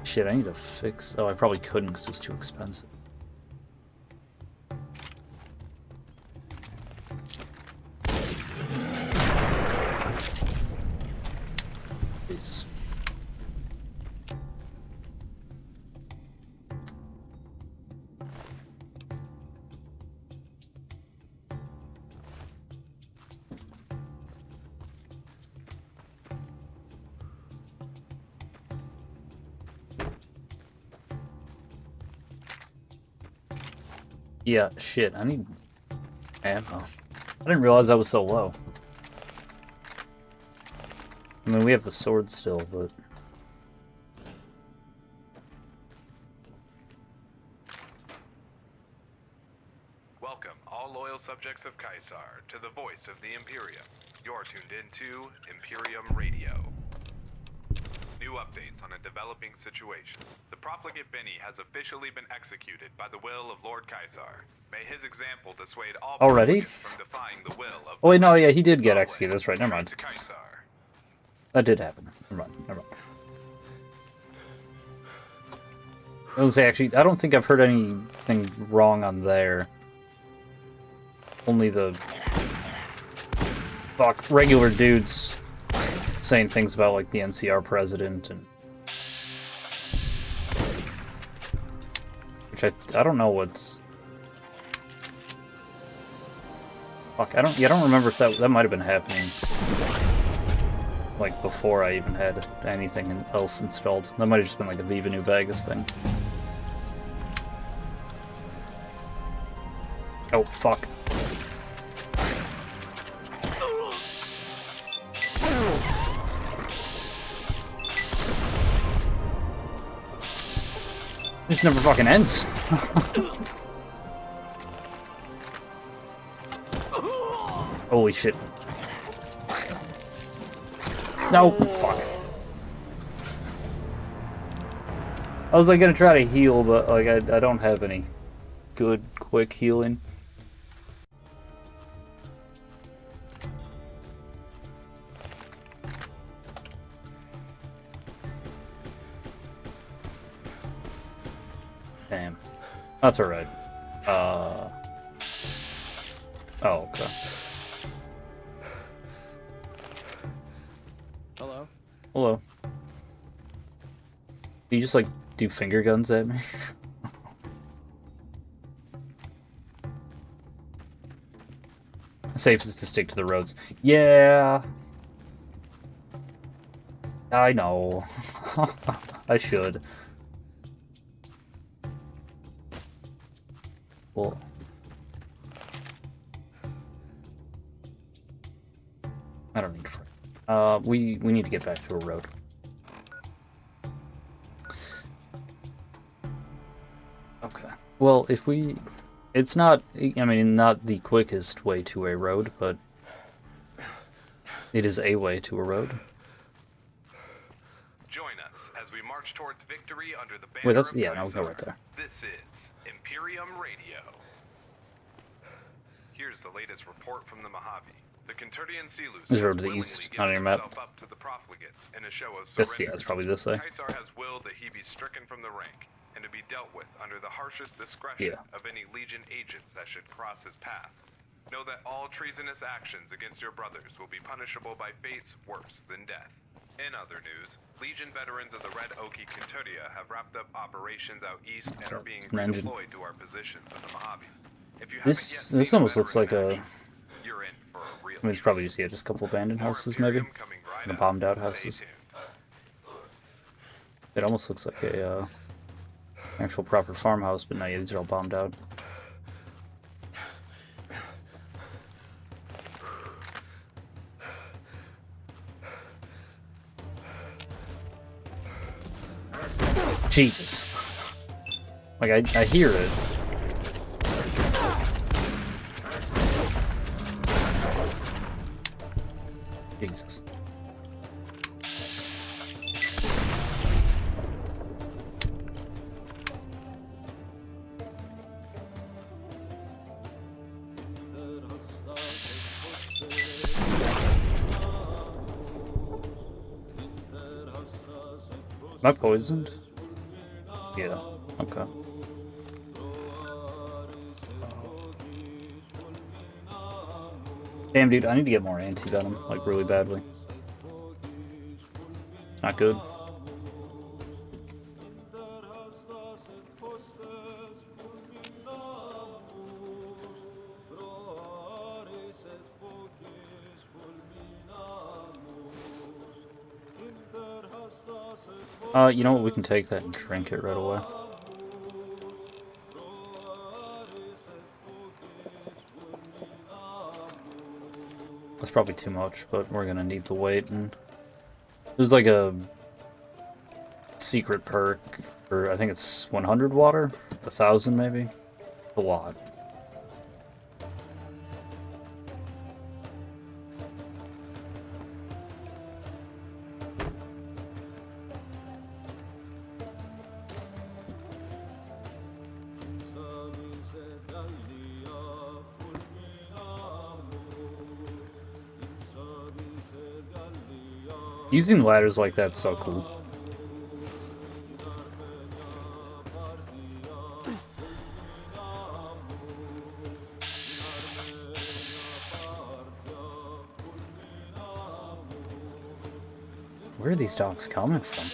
Shit, I need to fix... Oh, I probably couldn't because it was too expensive. Jesus. Yeah, shit, I need ammo. I didn't realize I was so low. I mean, we have the sword still, but... Welcome, all loyal subjects of Caesar, to the voice of the Imperium. You're tuned into Imperium Radio. New updates on a developing situation. The profligate Benny has officially been executed by the will of Lord Caesar. May his example dissuade all Already? from defying the will of... Oh wait, no, yeah, he did get executed, that's right, never mind. To Caesar. That did happen. Never mind. I was actually, I don't think I've heard anything wrong on there. Only the... regular dudes saying things about, like, the NCR president and... Which I don't know what's... Fuck, I don't remember if that might have been happening. Like, before I even had anything else installed. That might have just been like a Viva New Vegas thing. Oh, fuck. This never fucking ends. Holy shit. No, fuck. I was like gonna try to heal, but like I don't have any good quick healing. Damn. That's alright. Oh, okay. Hello? Hello. Do you just like do finger guns at me? Safest to stick to the roads. Yeah. I know. I should. Well. I don't need to. We need to get back to a road. Okay. Well, if we... It's not... I mean, not the quickest way to a road, but... It is a way to a road. Join us as we march towards victory under the banner Wait, that's... of Yeah, no, Caesar. we'll go right there. This is Imperium Radio. Here's the latest report from the Mojave. The Conturdian Silus This is has road to the willingly east, not on your given map. himself up to the profligates in a show of This, surrender. yeah, it's probably this way. Caesar has willed that he be stricken from the rank and to be dealt with under the harshest discretion of any Legion agents that should cross his path. Know that all treasonous actions against your brothers will be punishable by fates worse than death. In other news, Legion veterans of the Red Oki Conturdia have wrapped up operations out east and are being It's an engine. redeployed to our positions in the Mojave. If you This haven't yet seen almost a looks like veteran in a... action, you're in for a real I mean, it's probably just, yeah, just a couple abandoned More houses, maybe. Imperium coming right The up. bombed out Stay houses. tuned. It almost looks like a, actual proper farmhouse, but no, yeah, these are all bombed out. Jesus. Like, I hear it. Jesus. Am I poisoned? Yeah, okay. Damn, dude, I need to get more anti-venom, like, really badly. It's not good. You know what, we can take that and drink it right away. That's probably too much, but we're gonna need the weight, and there's like a secret perk for, I think it's 100 water? 1,000 maybe? A lot. Using ladders like that's so cool. Where are these dogs coming from?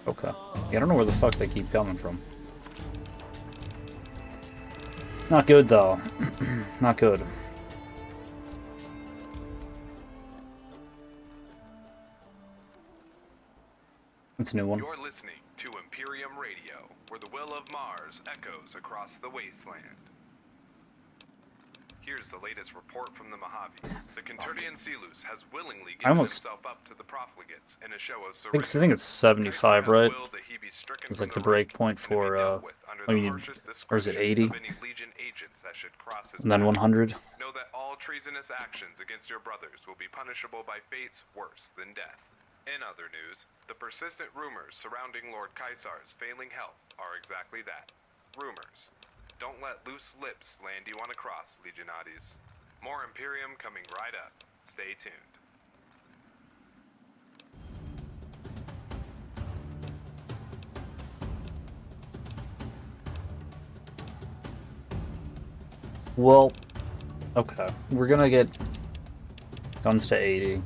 Okay. Yeah, I don't know where the fuck they keep coming from. Not good, though. Not good. That's a new one. You're listening to Imperium Radio, where the will of Mars echoes across the wasteland. Here's the latest report from the Mojave. The Canturdian Silus has willingly I given almost- himself up to the profligates in a show of I think surrender. it's 75, Kaisar has right? willed that he be stricken It's from like the rank break point and to be for, dealt with under I the mean, harshest or is it discretion 80? of any Legion agents that should cross his And then path. 100. Know that all treasonous actions against your brothers will be punishable by fates worse than death. In other news, the persistent rumors surrounding Lord Kaisar's failing health are exactly that. Rumors. Don't let loose lips land you on a cross, Legionades. More Imperium coming right up. Stay tuned. Well, okay. We're gonna get guns to 80.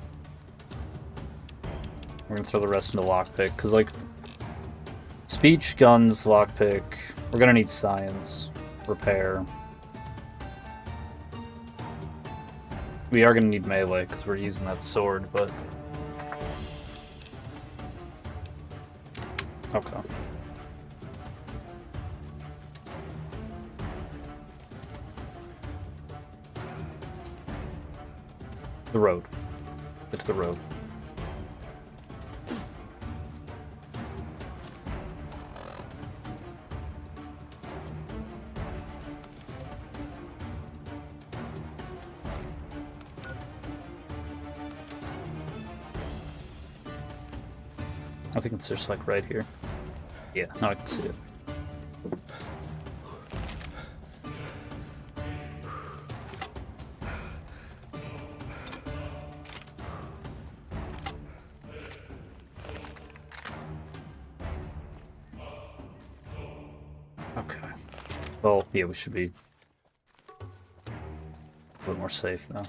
We're gonna throw the rest into lockpick, because, like, speech, guns, lockpick. We're gonna need science, repair. We are gonna need melee, because we're using that sword, but... Okay. The road. Get to the road. I think it's just like right here. Yeah, now I can see it. Okay. Well, yeah, we should be a little more safe now.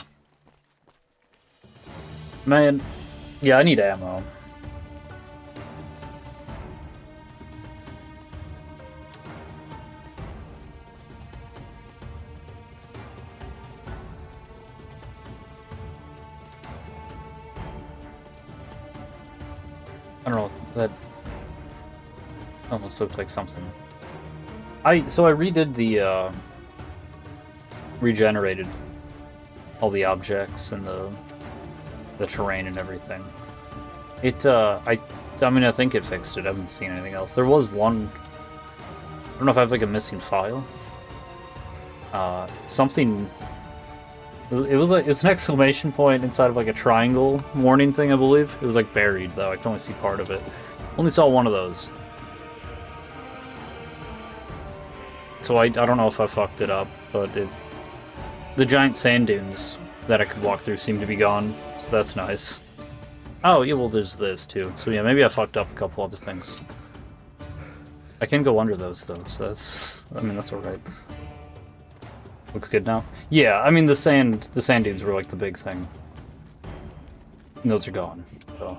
Man, yeah, I need ammo. I don't know, that almost looks like something. So I redid the regenerated all the objects and the terrain and everything. It I mean, I think it fixed it. I haven't seen anything else. There was one, I don't know if I have like a missing file. Something, it was like, it's an exclamation point inside of like a triangle warning thing, I believe. It was like buried though. I can only see part of it. Only saw one of those. So I don't know if I fucked it up, but the giant sand dunes that I could walk through seem to be gone, so that's nice. Oh, yeah, well, there's this, too. So, yeah, maybe I fucked up a couple other things. I can go under those, though, so that's... I mean, that's alright. Looks good now? Yeah, I mean, the sand dunes were, like, the big thing. And those are gone, so...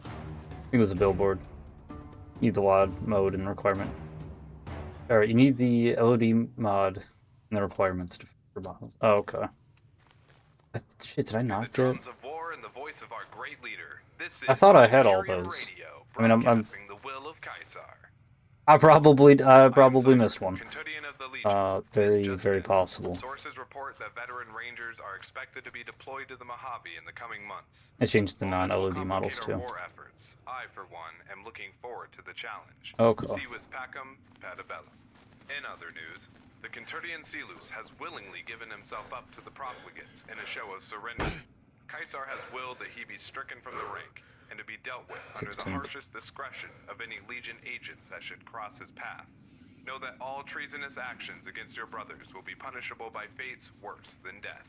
I think it was a billboard. Need the LOD mode and requirement. Alright, you need the LOD mod and the requirements for bottles. Oh, okay. Shit, did I not The get? drums of war and the voice of our great leader. This is I thought I had all Imperium those. Radio, I mean, I'm- broadcasting the will of Kaisar. I probably Cypher, missed one. Cantodian of the Legion. This Very, just very in. possible. Sources report that veteran rangers are expected to be deployed to the Mojave in the coming months. I changed the While this will non-LOD models complicate too. our war efforts, I, for one, am looking forward to the challenge. Okay. Civis pacem, patabellum. In other news, the Canturdian Silus has willingly given himself up to the profligates in a show of surrender. Kaisar has willed that he be stricken from the rank and to be dealt with under the 16. harshest discretion of any Legion agents that should cross his path. Know that all treasonous actions against your brothers will be punishable by fates worse than death.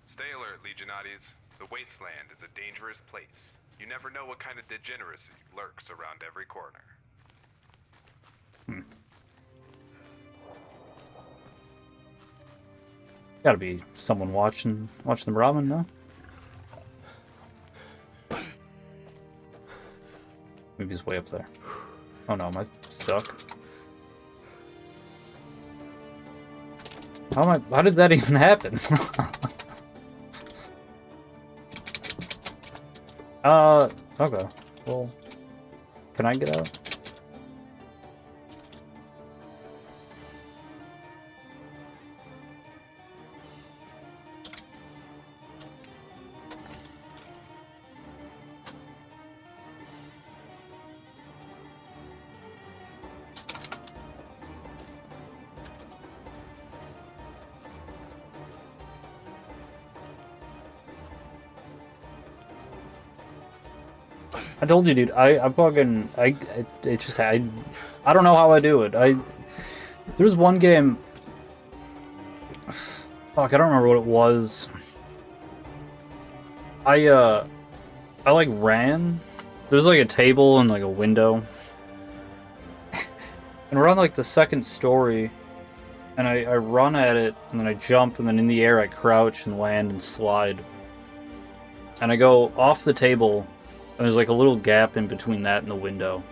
Stay alert, Legionades. The wasteland is a dangerous place. You never know what kind of degeneracy lurks around every corner. Gotta be someone watching the Brahmin, no? Maybe he's way up there. Oh no, am I stuck? How did that even happen? Okay. Well, can I get out? I told you, dude. I fucking it's just I don't know how I do it. There's one game. Fuck, I don't remember what it was. I like ran. There's like a table and like a window, and we're on like the second story, and I run at it, and then I jump, and then in the air I crouch and land and slide, and I go off the table, and there's like a little gap in between that and the window,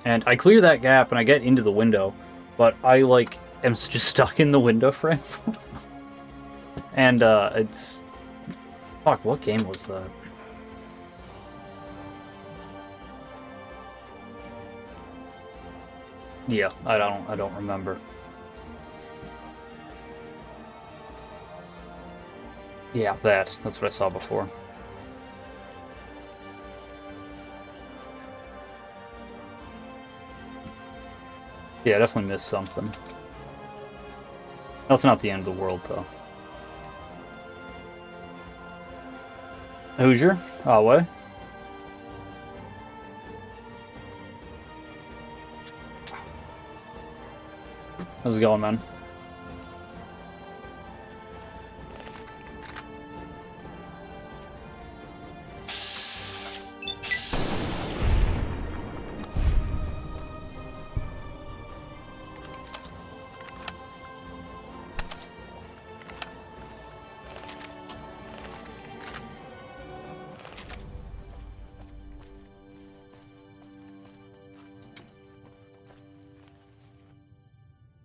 and I clear that gap and I get into the window, but I like am just stuck in the window frame, and it's fuck. What game was that? Yeah, I don't remember. Yeah, that's what I saw before. Yeah, I definitely missed something. That's not the end of the world, though. Hoosier? Away. How's it going, man?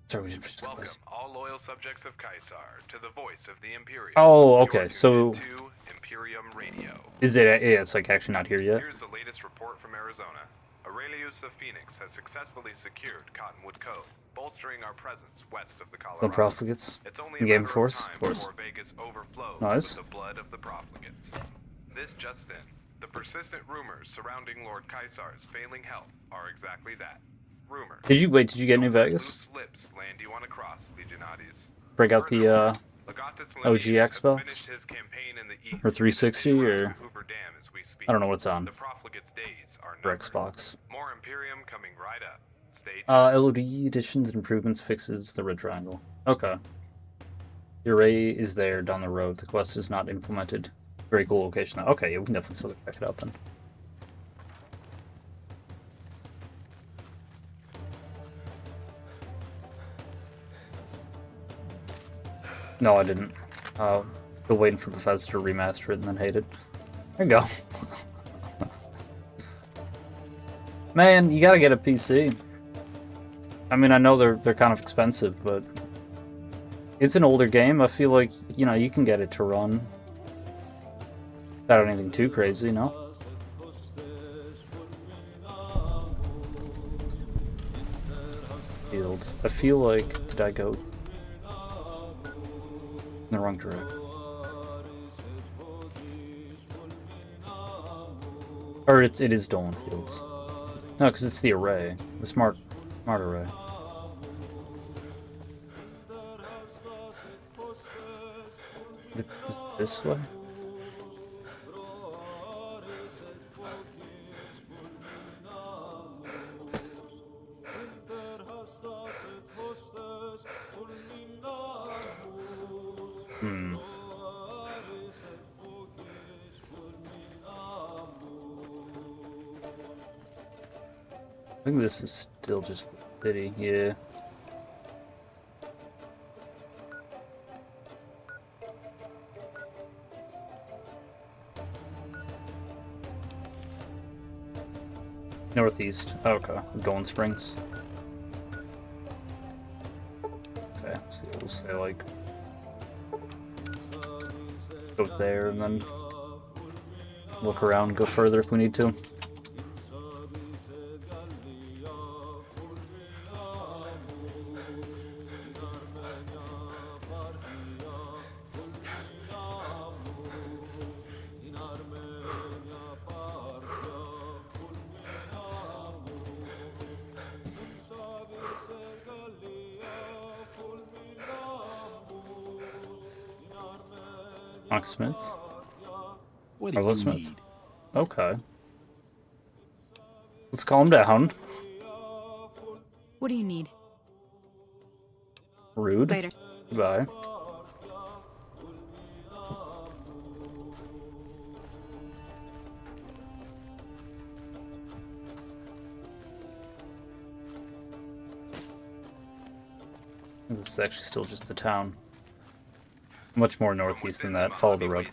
Sorry, we just Welcome, all loyal subjects of Kaisar, to the voice of the Imperium. Oh, You okay, are tuned so- into Imperium Radio. Is it? Yeah, it's like actually not here yet. Here's the latest report from Arizona. Aurelius of Phoenix has successfully secured Cottonwood Cove, bolstering our presence west of the Colorado. The profligates. It's only In a Game matter Force, of time of course. before Vegas overflows Nice. with the blood of the profligates. This just in. The persistent rumors surrounding Lord Kaisar's failing health are exactly that. Rumors. Did you get New Don't let Vegas? loose lips land you on a cross, Legionades. Break out the Legatus OG Lemnius has Xbox? finished his campaign in the east Or 360 and is en route or- to Hoover Dam as we speak. I don't know what's on The profligates' days are for numbered. Xbox. More Imperium coming right up. Stay tuned. LOD additions and improvements fixes the red triangle. Okay. The array is there down the road. The quest is not implemented. Very cool location. Okay, yeah, we can definitely still check it out then. No, I didn't. Still waiting for Bethesda to remaster it and then hate it. There you go. Man, you gotta get a PC. I mean, I know they're kind of expensive, but it's an older game. I feel like, you know, you can get it to run without anything too crazy, you know? Fields. I feel like, did I go in the wrong direction? Or it is Dolan Fields. No, because it's the array. The smart array. Is it this way? Hmm. I think this is still just the city, yeah. Northeast. Okay, Golden Springs. Okay, so we'll say like go there and then look around, go further if we need to. Mark Smith? What Arlo do you Smith. need? Okay. Let's calm down. What do you need? Rude. Later. Goodbye. This is actually still just the town. Much more northeast than that. Follow the road.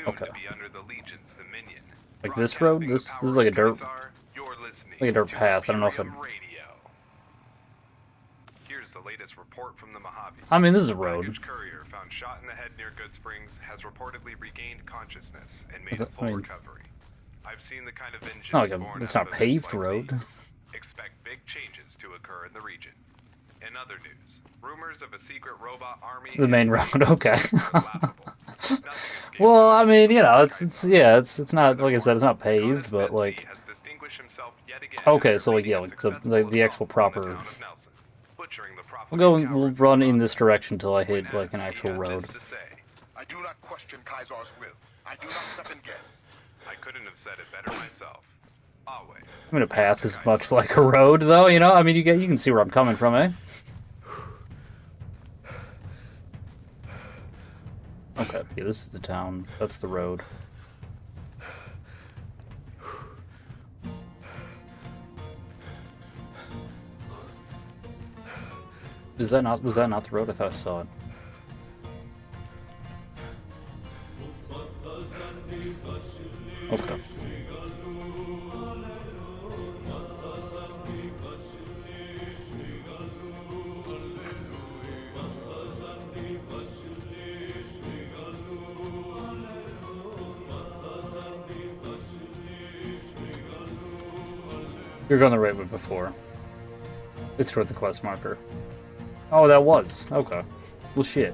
Okay. Like this road? This is like a dirt path. I don't know if I'm... Here's the latest report from the Mojave. I mean, this is a road. Package courier found shot in the head near Good Springs has reportedly regained consciousness and made I a full mean- recovery. I've seen the kind of vengeance Not like a- born it's out not of events paved like road. these. Expect big changes to occur in the region. In other news, rumors of a secret robot army. The main road, okay. are laughable. Nothing escapes Well, I mean, you know, Kaiser. it's not, like I said, it's not paved, but like... Has distinguished himself yet again Okay, after so like, leading yeah, a like the successful actual assault on the proper... town of Nelson, butchering the We'll run in this direction till I hit like an actual road. I do not question Kaiser's will. I do not second guess. I couldn't have said it better myself. Always. I mean, a path is much like a road, though. You know, I mean, you can see where I'm coming from, eh? Okay, yeah, this is the town. That's the road. Was that not the road? I thought I saw it. Okay. You're going the right way before. It's toward the quest marker. Oh, that was. Okay. Well, shit.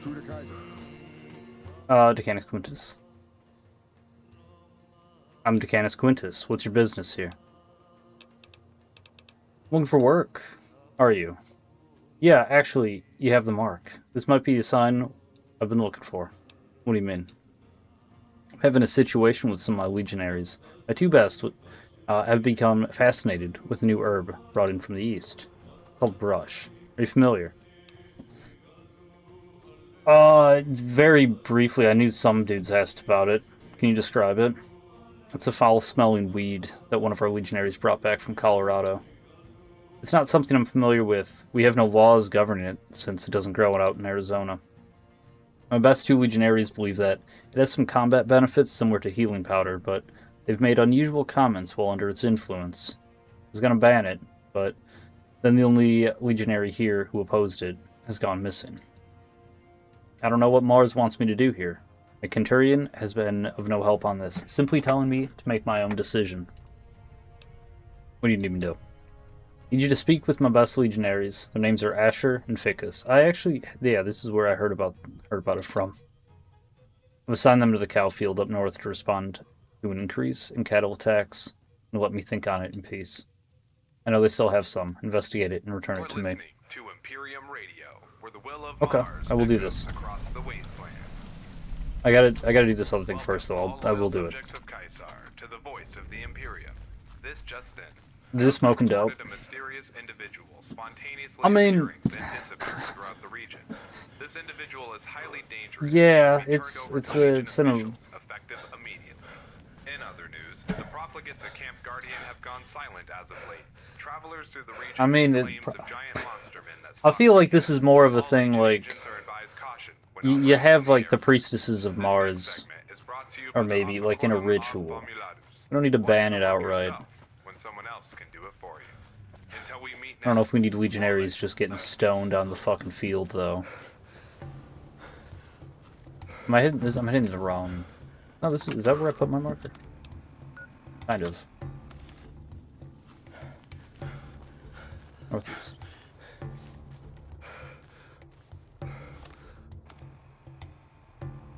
True to Kaiser. Decanus Quintus. I'm Decanus Quintus. What's your business here? Looking for work. Are you? Yeah, actually, you have the mark. This might be the sign I've been looking for. What do you mean? I'm having a situation with some of my legionaries. My two best have become fascinated with a new herb brought in from the east, called brush. Are you familiar? Very briefly, I knew some dudes asked about it. Can you describe it? It's a foul-smelling weed that one of our legionaries brought back from Colorado. It's not something I'm familiar with. We have no laws governing it, since it doesn't grow out in Arizona. My best two legionaries believe that it has some combat benefits similar to healing powder, but they've made unusual comments while under its influence. I was gonna ban it, but then the only legionary here who opposed it has gone missing. I don't know what Mars wants me to do here. A Centurion has been of no help on this, simply telling me to make my own decision. What do you need me to do? I need you to speak with my best legionaries. Their names are Asher and Ficus. This is where I heard about it from. I've assigned them to the cow field up north to respond to an increase in cattle attacks and let me think on it in peace. I know they still have some. Investigate it and return it to me. Listening to Imperium Radio, where the will of Okay, Mars I will do echoes this. across the wasteland. I gotta do this other thing first, though. I will do it. Subjects of Kaisar, to the voice of the Imperium. This just in. Did this smoking dope? A mysterious individual spontaneously I mean- appearing, then disappearing throughout the region. This individual is highly dangerous. Yeah, and should be it's turned over it's to a Legion it's in a officials, effective immediately. In other news, the profligates at Camp Guardian have gone silent as of late. Travelers through the region I mean, claims of giant monster men that I feel like this stalk is more of a all thing Legion like agents are advised caution when you operating have in like the area. priestesses of This Mars. segment is brought to you or by the maybe, like, in a Autochthon ritual. Formulatus. I don't need to Why ban do it it outright. yourself when someone else can do it for you? Until we meet I don't know if we next, need legionaries just getting stoned on the fucking field, though. Am I hitting this? I'm hitting the wrong. No, is that where I put my marker? Kind of. Northeast.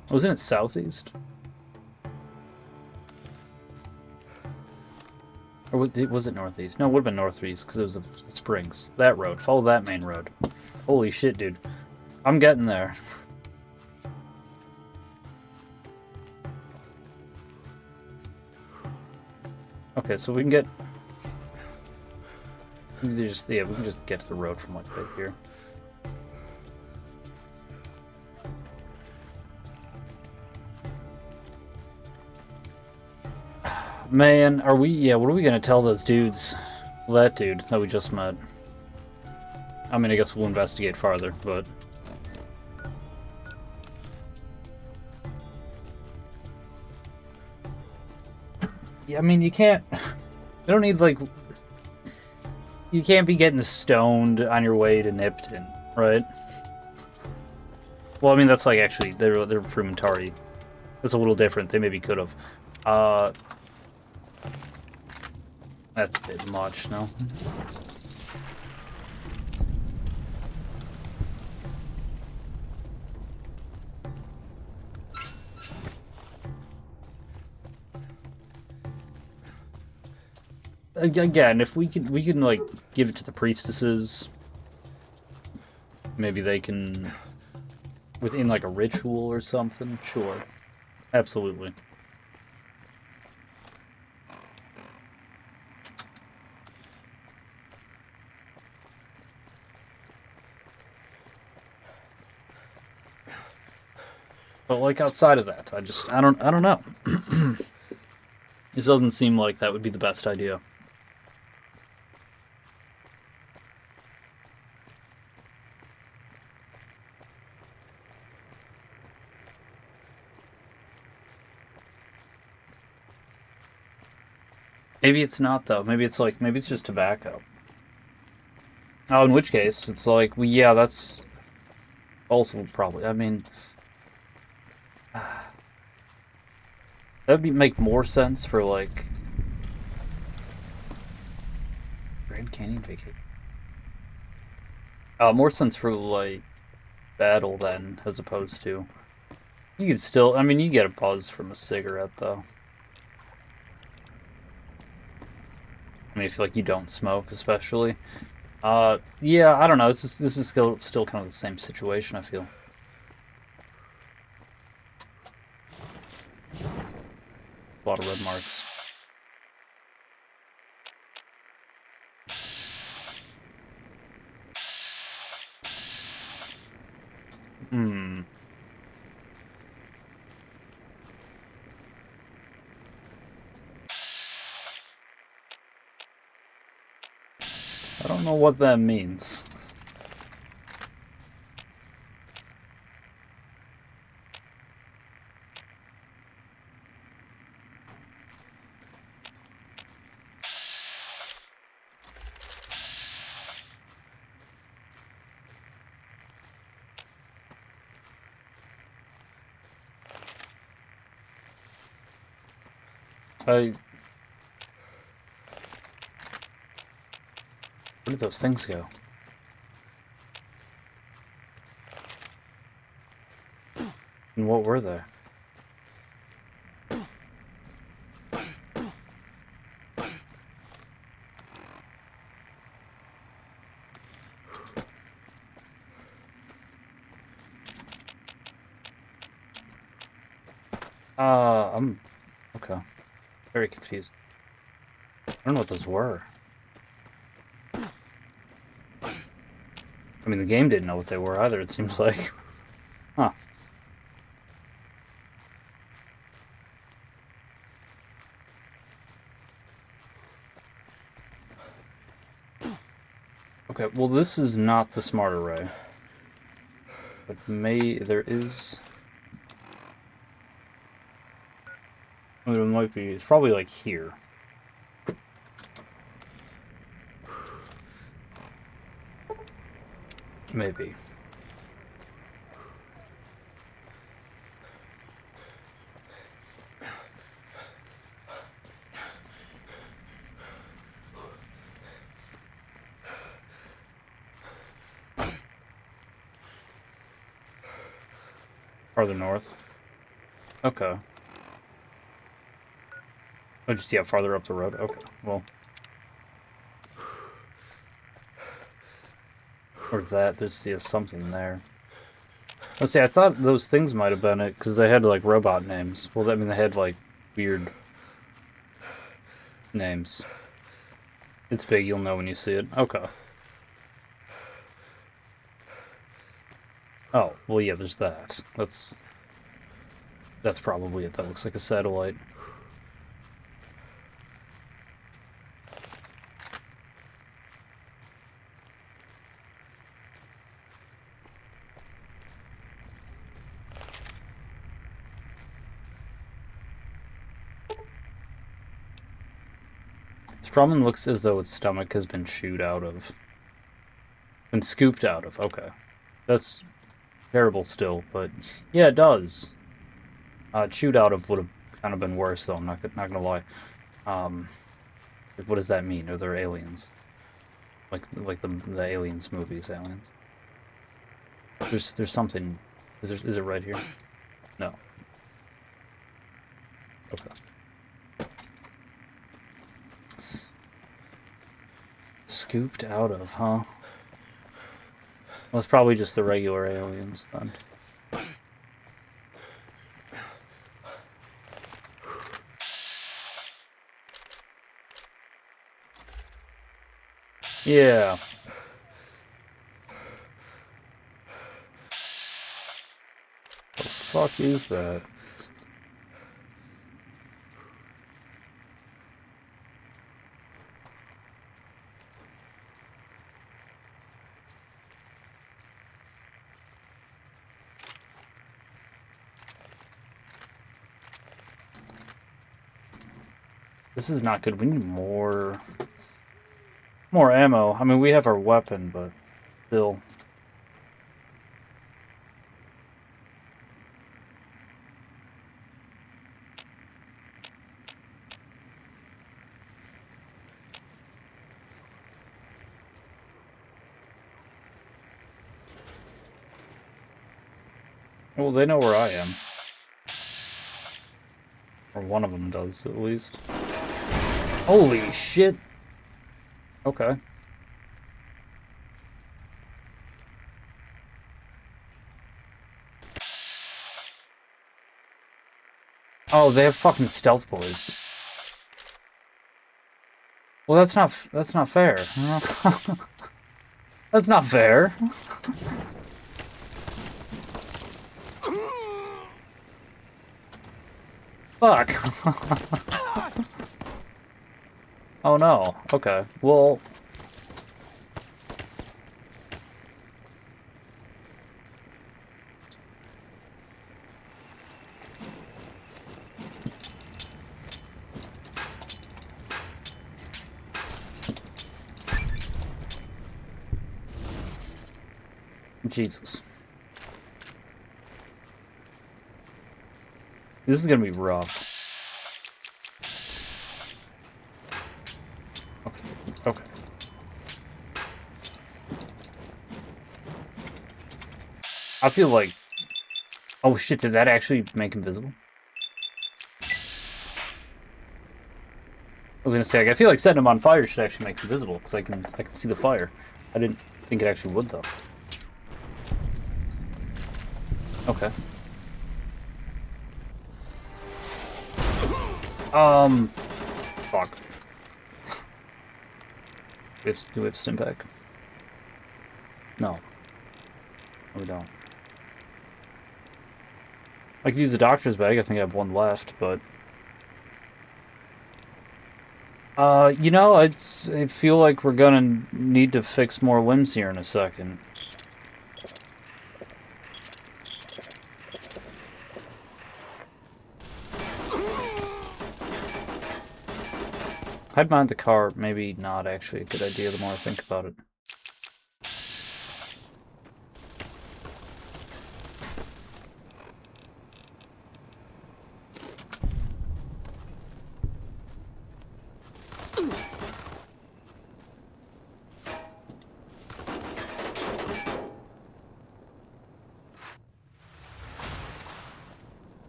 Wasn't it southeast? Or was it northeast? No, it would have been northeast because it was the springs. That road. Follow that main road. Holy shit, dude. I'm getting there. Okay, so we can get... we can just get to the road from like right here. Man, what are we gonna tell those dudes? Well, that dude that we just met. I mean, I guess we'll investigate farther, but... yeah, I mean, you can't... you don't need, like... you can't be getting stoned on your way to Nipton, right? Well, I mean, that's like, actually, they're Frumentari. That's a little different. They maybe could have. That's a bit much, no? Again, if we can like give it to the priestesses, maybe they can within like a ritual or something. Sure, absolutely. But like outside of that, I don't know. This doesn't seem like that would be the best idea. Maybe it's not though. Maybe it's just tobacco. Oh, in which case it's like, well, yeah, that's also probably. I mean, that'd make more sense for like Grand Canyon vacation. More sense for like battle then, as opposed to. You could still. I mean, you get a buzz from a cigarette though. I mean, I feel like you don't smoke, especially. Yeah, I don't know. This is still kind of the same situation, I feel. A lot of red marks. Hmm. I don't know what that means. Where did those things go? And what were they? I'm okay. Very confused. I don't know what those were. I mean, the game didn't know what they were either, it seems like. Huh. Okay, well, this is not the smart array. But there is... I mean, it might be... It's probably, like, here. Maybe. Farther north. Okay. Oh, just yeah, farther up the road. Okay, well. Or that, there's yeah, something there. Let's see, I thought those things might have been it, because they had, like, robot names. Well, I mean, they had, like, weird names. It's big, you'll know when you see it. Okay. Oh, well, yeah, there's that. That's probably it. That looks like a satellite. This problem looks as though its stomach has been chewed out of. Been scooped out of. Okay. That's terrible still, but yeah, it does. Chewed out of would have kind of been worse, though. I'm not gonna lie. What does that mean? Are there aliens? Like the Aliens movies, aliens. There's something. Is it right here? No. Okay. Scooped out of, huh? Well, it's probably just the regular aliens then. Yeah. The fuck is that? This is not good. We need more ammo. I mean, we have our weapon, but still. Well, they know where I am. Or one of them does, at least. Holy shit! Okay. Oh, they have fucking stealth boys. Well, that's not fair. That's not fair. Fuck. Oh no. Okay. Well. Jesus. This is gonna be rough. Okay. I feel like... Oh shit, did that actually make him visible? I was gonna say, like, I feel like setting him on fire should actually make him visible, because I can see the fire. I didn't think it actually would, though. Okay. Fuck. Do we have Stimpak? No. No, we don't. I could use a doctor's bag. I think I have one left, but... you know, I feel like we're gonna need to fix more limbs here in a second. Hide behind the car, maybe not actually a good idea the more I think about it.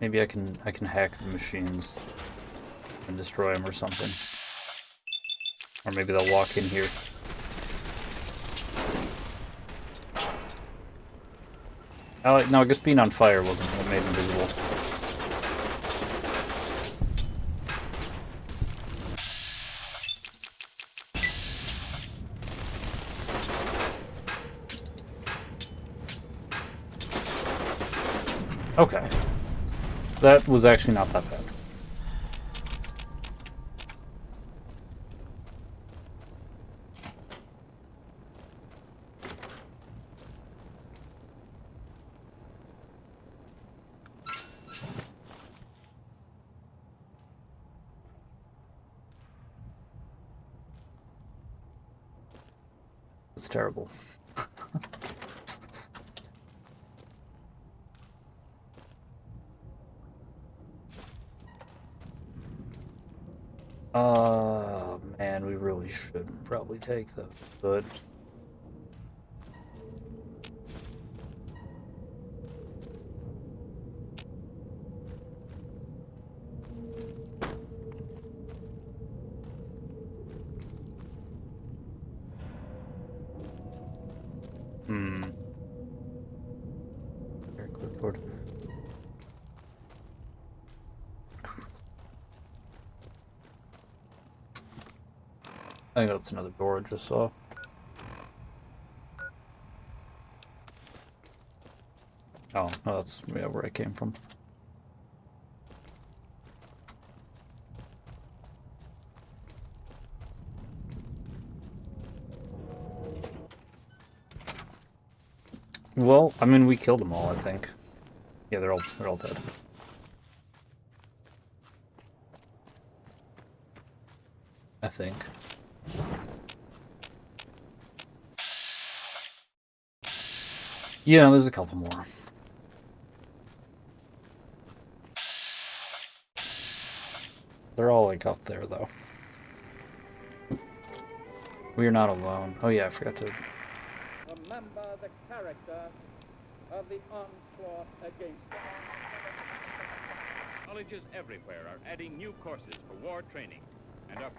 Maybe I can hack the machines. and destroy them or something. Or maybe they'll walk in here. No, I guess being on fire wasn't what made him visible. Okay. That was actually not that bad. It's terrible. Man, we really should probably take those, but... Very clipboard. I think that's another door I just saw. Oh, no, that's where I came from. Well, I mean, we killed them all, I think. Yeah, they're all dead. I think. Yeah, there's a couple more. They're all like up there, though. We are not alone. Oh yeah, I forgot to... Remember the character of the onslaught against them. Colleges everywhere are adding new courses for war training and are...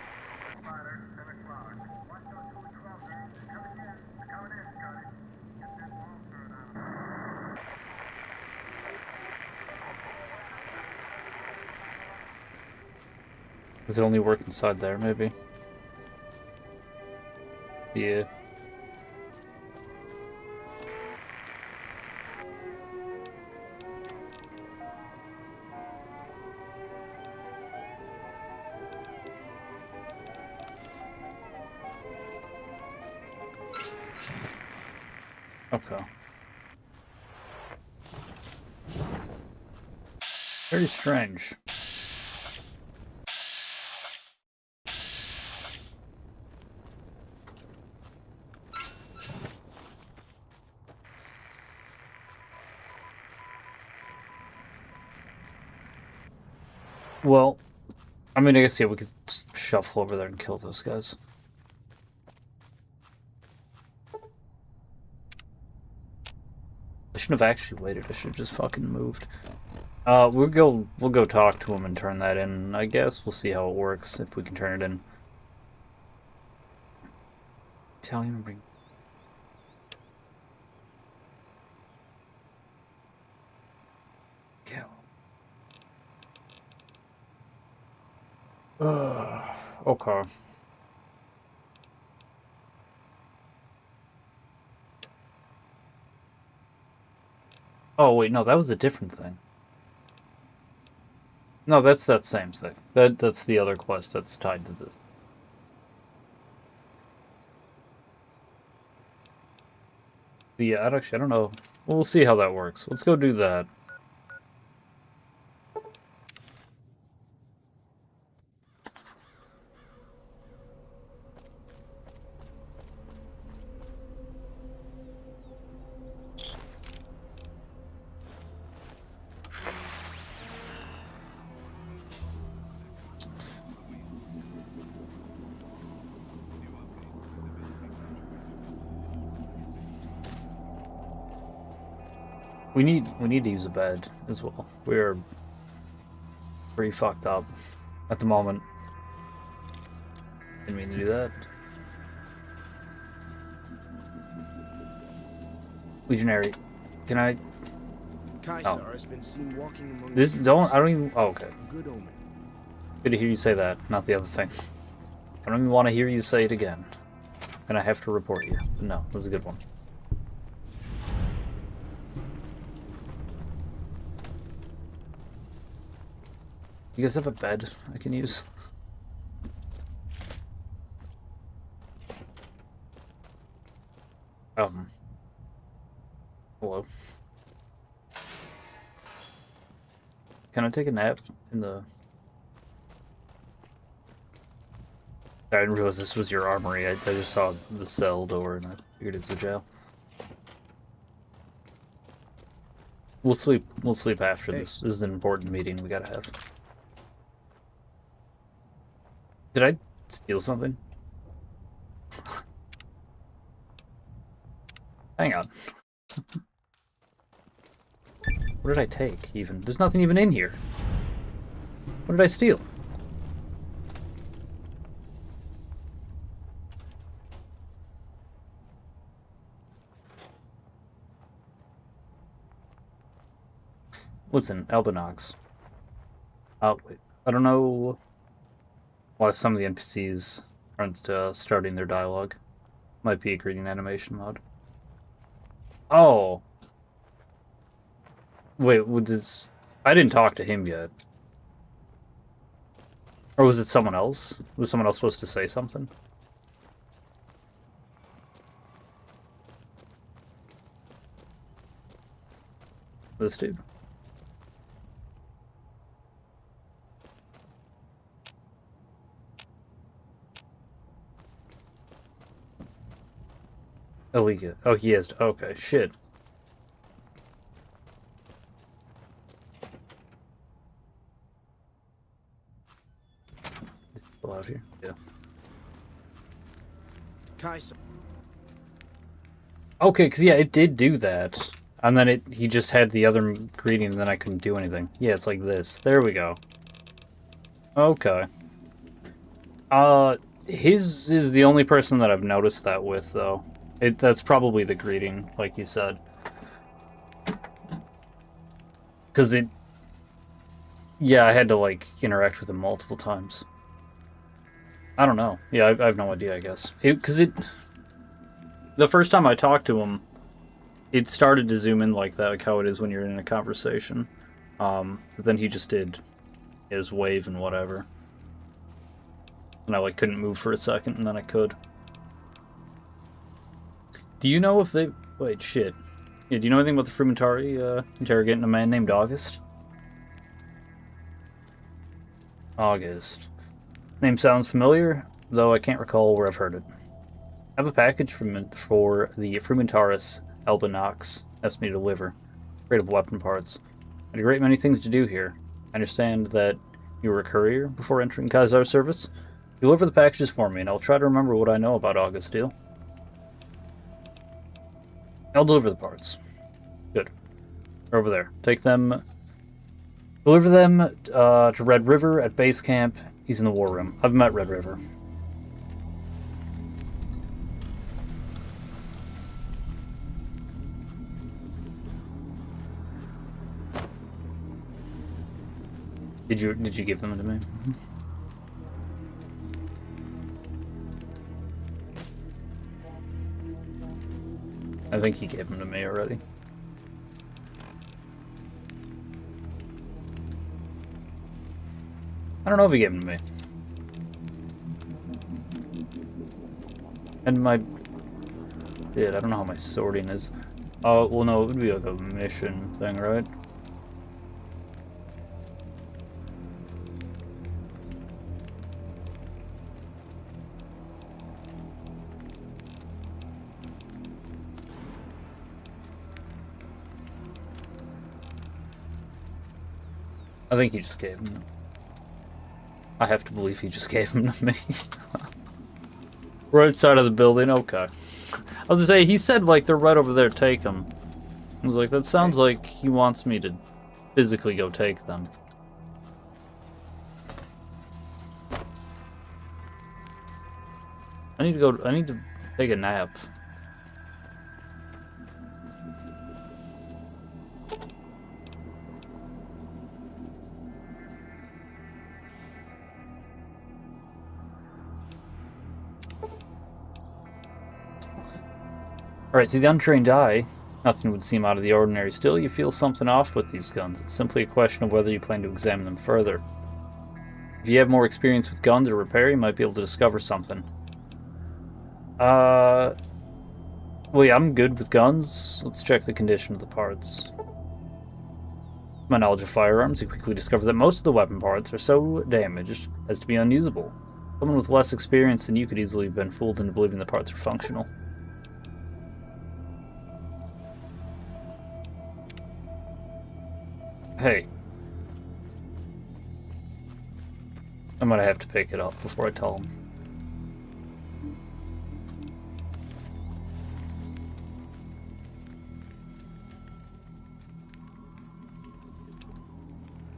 Does it only work inside there, maybe? Yeah. Okay. Very strange. Well, I mean, I guess, yeah, we could just shuffle over there and kill those guys. I shouldn't have actually waited. I should have just fucking moved. We'll go talk to him and turn that in. I guess we'll see how it works if we can turn it in. Tell him to bring. Kill. Okay. Oh wait, no, that was a different thing. No, that's that same thing. That's the other quest that's tied to this. Yeah, I don't know. We'll see how that works. Let's go do that. We need to use a bed as well. We're pretty fucked up. At the moment. Didn't mean to do that. Legionary, can I... Caesar has been seen walking among This, the don't, trees. I don't even... Oh, okay. A good omen. Good to hear you say that, not the other thing. I don't even want to hear you say it again. And I have to report you. But no, that was a good one. You guys have a bed I can use? Hello. Can I take a nap in the... I didn't realize this was your armory. I just saw the cell door and I figured it's a jail. We'll sleep after Hey. this. This is an important meeting we gotta have. Did I steal something? Hang on. What did I take, even? There's nothing even in here. What did I steal? Listen, Albinox. Wait. I don't know why some of the NPCs aren't starting their dialogue. Might be a greeting animation mod. Oh! Wait, I didn't talk to him yet. Or was it someone else? Was someone else supposed to say something? This dude. Eliga. Oh, he is. Okay, shit. Is he still out here? Yeah. Caesar. Okay, because yeah, it did do that. And then he just had the other greeting and then I couldn't do anything. Yeah, it's like this. There we go. Okay. His is the only person that I've noticed that with, though. That's probably the greeting, like you said. Because yeah, I had to, like, interact with him multiple times. I don't know. Yeah, I have no idea, I guess. The first time I talked to him, it started to zoom in like that, like how it is when you're in a conversation. But then he just did his wave and whatever. And I, like, couldn't move for a second, and then I could. Do you know if they... Wait, shit. Yeah, do you know anything about the Frumentari interrogating a man named August? August. Name sounds familiar, though I can't recall where I've heard it. I have a package for the Frumentaris Albinox asked me to deliver. Afraid of weapon parts. I had a great many things to do here. I understand that you were a courier before entering Caesar's service. Deliver the packages for me, and I'll try to remember what I know about August Deal. I'll deliver the parts. Good. They're over there. Take them. Deliver them to Red River at base camp. He's in the war room. I've met Red River. Did you give them to me? I think he gave them to me already. I don't know if he gave them to me. And my... Dude, I don't know how my sorting is. Oh, well no, it would be like a mission thing, right? I think he just gave them. I have to believe he just gave them to me. Right side of the building, okay. I was gonna say, he said, like, they're right over there, take them. I was like, that sounds like he wants me to physically go take them. I need to go. I need to take a nap. Alright, to the untrained eye, nothing would seem out of the ordinary. Still, you feel something off with these guns. It's simply a question of whether you plan to examine them further. If you have more experience with guns or repair, you might be able to discover something. Well, yeah, I'm good with guns. Let's check the condition of the parts. My knowledge of firearms, you quickly discover that most of the weapon parts are so damaged as to be unusable. Someone with less experience than you could easily have been fooled into believing the parts are functional. Hey. I'm gonna have to pick it up before I tell him.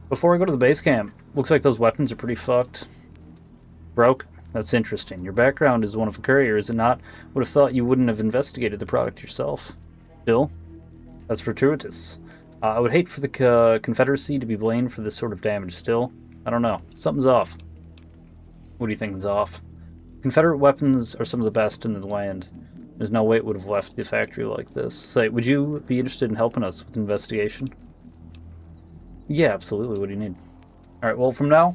Before I go to the base camp, looks like those weapons are pretty fucked. Broke? That's interesting. Your background is one of a courier, is it not? Would have thought you wouldn't have investigated the product yourself. Still, that's fortuitous. I would hate for the Confederacy to be blamed for this sort of damage still. I don't know. Something's off. What do you think is off? Confederate weapons are some of the best in the land. There's no way it would have left the factory like this. Say, would you be interested in helping us with the investigation? Yeah, absolutely. What do you need? Alright, well, from now,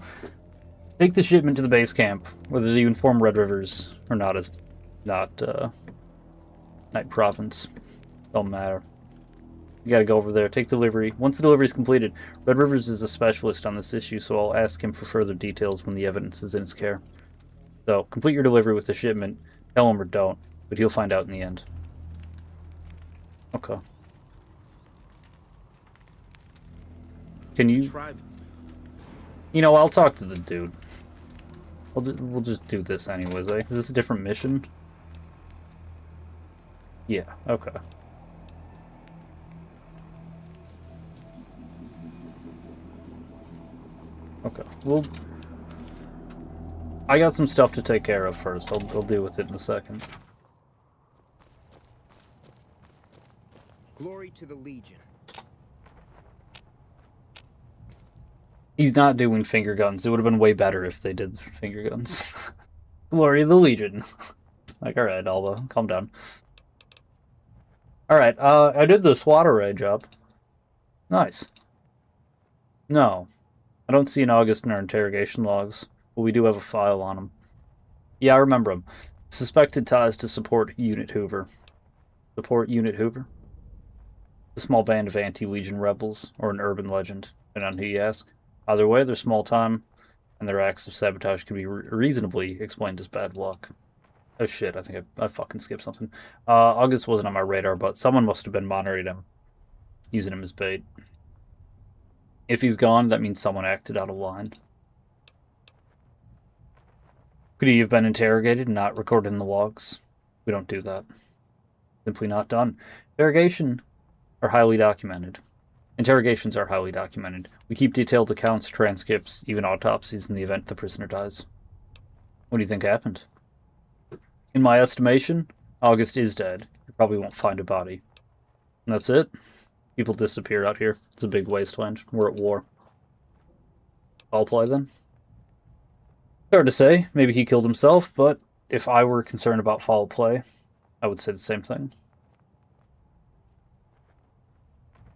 take the shipment to the base camp. Whether you inform Red Rivers or not is not, Night Province. Don't matter. You gotta go over there, take delivery. Once the delivery is completed, Red Rivers is a specialist on this issue, so I'll ask him for further details when the evidence is in his care. So, complete your delivery with the shipment. Tell him or don't, but he'll find out in the end. Okay. Can you... Tribe. You know, I'll talk to the dude. We'll just do this anyways, eh? Is this a different mission? Yeah, okay. Okay, well, I got some stuff to take care of first. I'll deal with it in a second. Glory to the Legion. He's not doing finger guns. It would have been way better if they did finger guns. Glory to the Legion. Like, alright, Alba, calm down. Alright, I did the SWAT array job. Nice. No. I don't see an August in our interrogation logs, but we do have a file on him. Yeah, I remember him. Suspected ties to support Unit Hoover. Support Unit Hoover? A small band of anti-Legion rebels, or an urban legend, depending on who you ask. Either way, they're small time, and their acts of sabotage can be reasonably explained as bad luck. Oh shit, I think I fucking skipped something. August wasn't on my radar, but someone must have been monitoring him, using him as bait. If he's gone, that means someone acted out of line. Could he have been interrogated and not recorded in the logs? We don't do that. Simply not done. Interrogations are highly documented. We keep detailed accounts, transcripts, even autopsies in the event the prisoner dies. What do you think happened? In my estimation, August is dead. You probably won't find a body. And that's it. People disappear out here. It's a big wasteland. We're at war. Foul play, then? Hard to say. Maybe he killed himself, but if I were concerned about foul play, I would say the same thing.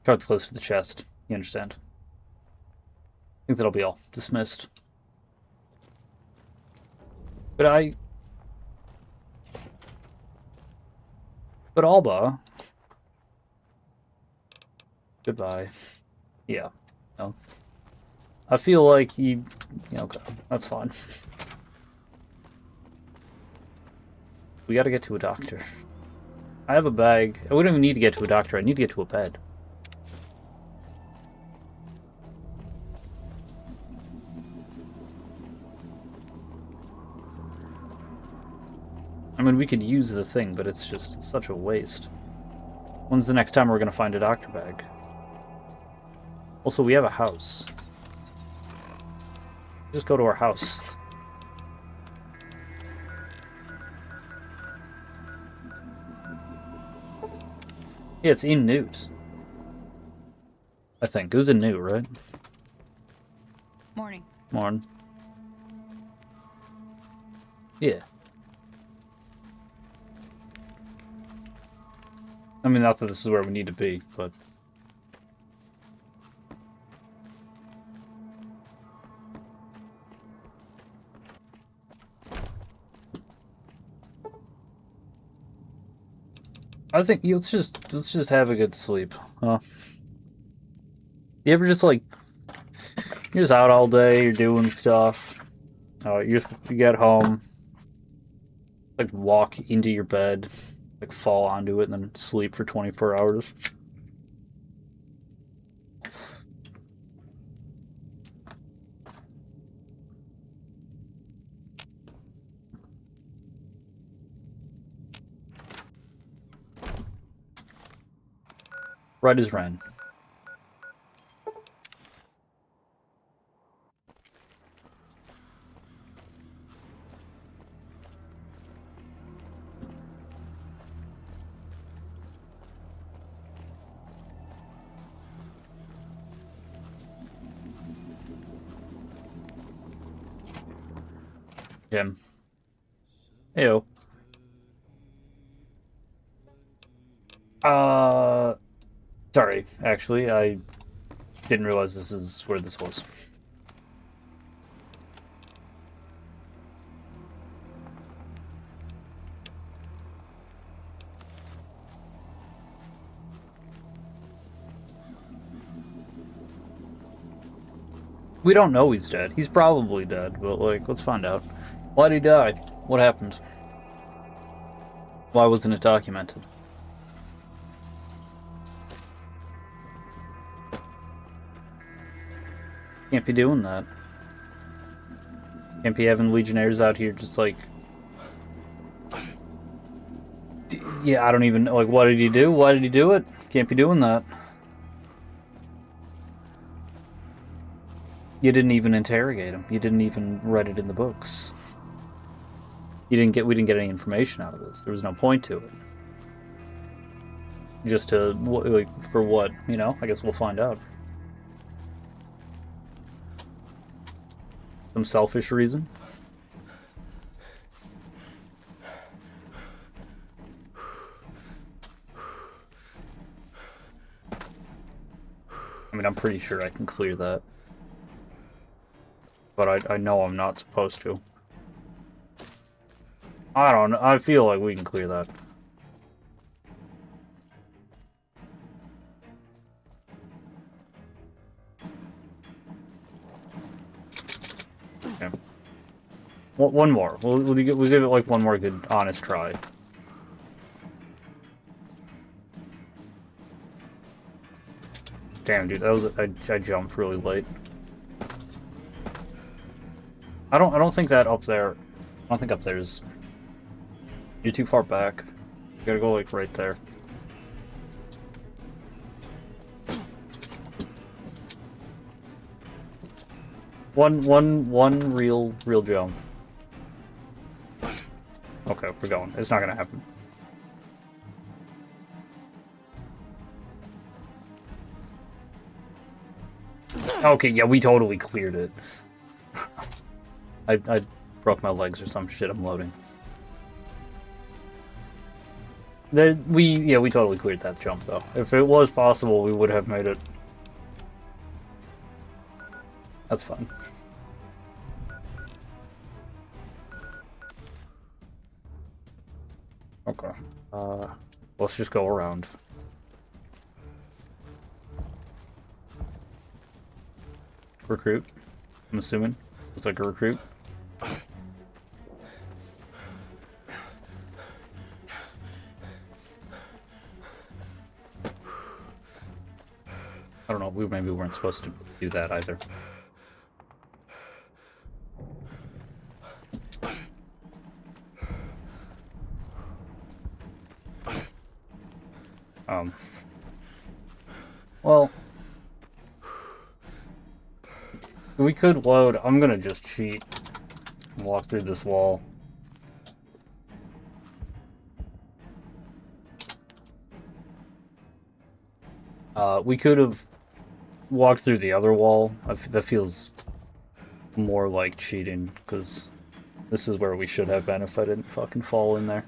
Card's close to the chest. You understand? I think that'll be all. Dismissed. But Alba... Goodbye. Yeah. No. I feel like he... Yeah, okay. That's fine. We gotta get to a doctor. I have a bag. I wouldn't even need to get to a doctor. I need to get to a bed. I mean, we could use the thing, but it's such a waste. When's the next time we're gonna find a doctor bag? Also, we have a house. Just go to our house. Yeah, it's in Newt. I think. It was in Newt, right? Morning. Morning. Yeah. I mean, not that this is where we need to be, but... I think let's just have a good sleep, huh? You ever just like you're just out all day, you're doing stuff. You get home, like walk into your bed, like fall onto it, and then sleep for 24 hours. Right as rain. Jim. Heyo. Sorry, actually, I didn't realize this is where this was. We don't know he's dead. He's probably dead, but, like, let's find out. Why'd he die? What happened? Why wasn't it documented? Can't be doing that. Can't be having Legionnaires out here just like... Yeah, I don't even know. Like, what did he do? Why did he do it? Can't be doing that. You didn't even interrogate him. You didn't even write it in the books. We didn't get any information out of this. There was no point to it. Just to, like, for what? You know, I guess we'll find out. Some selfish reason? I mean, I'm pretty sure I can clear that. But I know I'm not supposed to. I don't know. I feel like we can clear that. Okay. One more. We'll give it like one more good, honest try. Damn, dude, that was I jumped really late. I don't think that up there. I don't think up there's. You're too far back. You gotta go like right there. One real jump. Okay, we're going. It's not gonna happen. Okay, yeah, we totally cleared it. I broke my legs or some shit. I'm loading. We totally cleared that jump though. If it was possible, we would have made it. That's fine. Okay. Let's just go around. Recruit. I'm assuming. Looks like a recruit. I don't know, maybe we weren't supposed to do that either. Well, we could load. I'm gonna just cheat and walk through this wall. We could have walked through the other wall. That feels more like cheating, because this is where we should have been if I didn't fucking fall in there.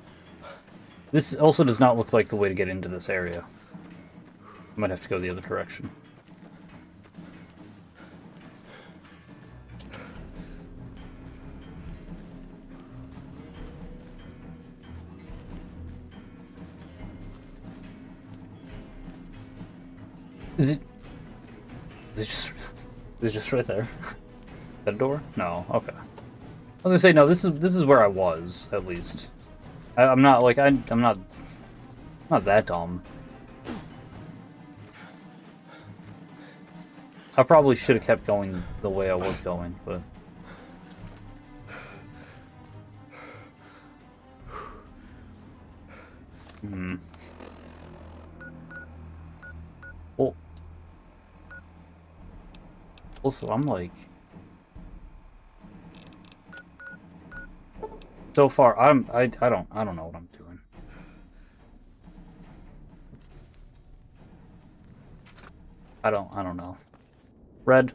This also does not look like the way to get into this area. I might have to go the other direction. Is it just right there? That door? No. Okay. I was gonna say no. This is where I was, at least. I'm not like I'm not that dumb. I probably should have kept going the way I was going, but. Well. Also, I'm like. So far, I don't know what I'm doing. I don't know. Red.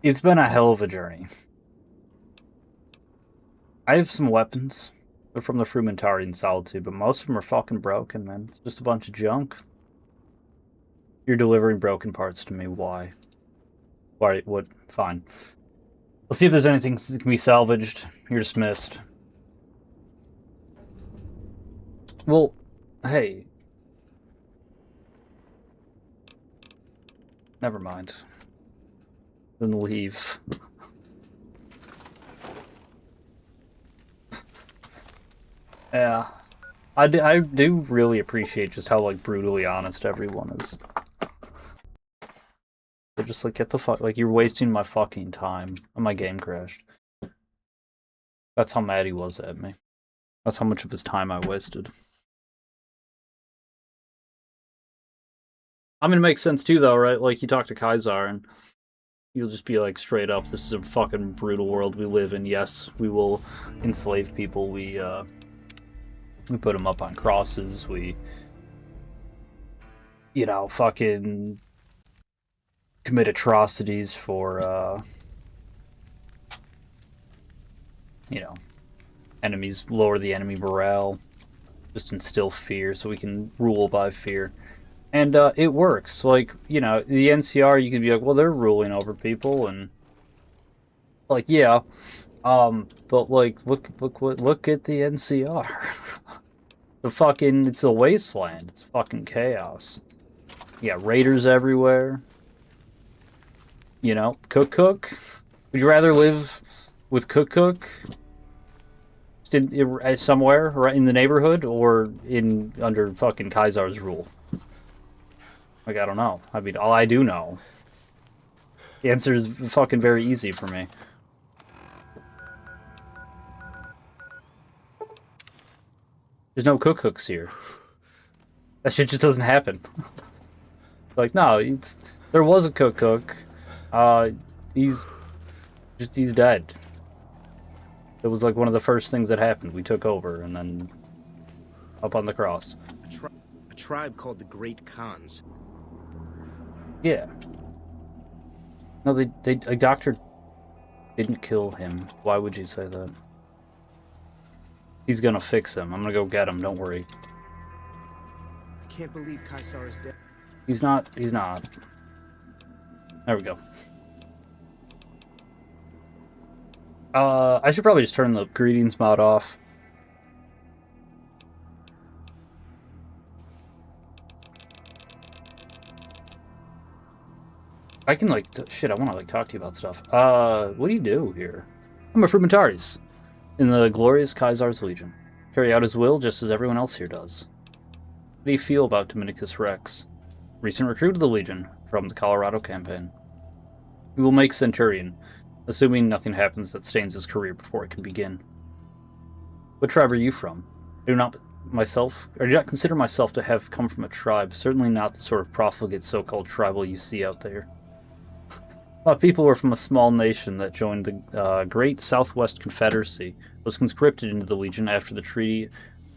It's been a hell of a journey. I have some weapons. They're from the Frumentarian Solitude, but most of them are fucking broken, man. It's just a bunch of junk. You're delivering broken parts to me. Why? Why? What? Fine. Let's see if there's anything that can be salvaged. You're dismissed. Well, hey. Never mind. Then leave. Yeah. I do really appreciate just how, like, brutally honest everyone is. They're just like, get the fuck, like, you're wasting my fucking time. And my game crashed. That's how mad he was at me. That's how much of his time I wasted. I mean, it makes sense too, though, right? Like, you talk to Caesar, and you'll just be like, straight up, this is a fucking brutal world we live in. Yes, we will enslave people. We put them up on crosses. We, you know, fucking commit atrocities for, you know, enemies, lower the enemy morale, just instill fear so we can rule by fear. And it works. Like, you know, the NCR, you can be like, well, they're ruling over people, and like, yeah, but like, look at the NCR. The fucking, it's a wasteland. It's fucking chaos. You got raiders everywhere. You know, Cook. Would you rather live with Cook somewhere right in the neighborhood, or in under fucking Caesar's rule? Like, I don't know. I mean, all I do know. The answer is fucking very easy for me. There's no Cooks here. That shit just doesn't happen. Like, no, there was a Cook. He's dead. It was like one of the first things that happened. We took over, and then up on the cross. A tribe called the Great Khans. Yeah. No, a doctor didn't kill him. Why would you say that? He's gonna fix him. I'm gonna go get him, don't worry. I can't believe Caesar is dead. He's not. There we go. I should probably just turn the greetings mod off. I can, like, shit, I want to, like, talk to you about stuff. What do you do here? I'm a Frumentaris in the glorious Caesar's Legion. Carry out his will just as everyone else here does. What do you feel about Dominicus Rex? Recent recruit of the Legion from the Colorado campaign. We will make Centurion, assuming nothing happens that stains his career before it can begin. What tribe are you from? I do not consider myself to have come from a tribe, certainly not the sort of profligate so-called tribal you see out there. My people were from a small nation that joined the Great Southwest Confederacy, was conscripted into the Legion after the Treaty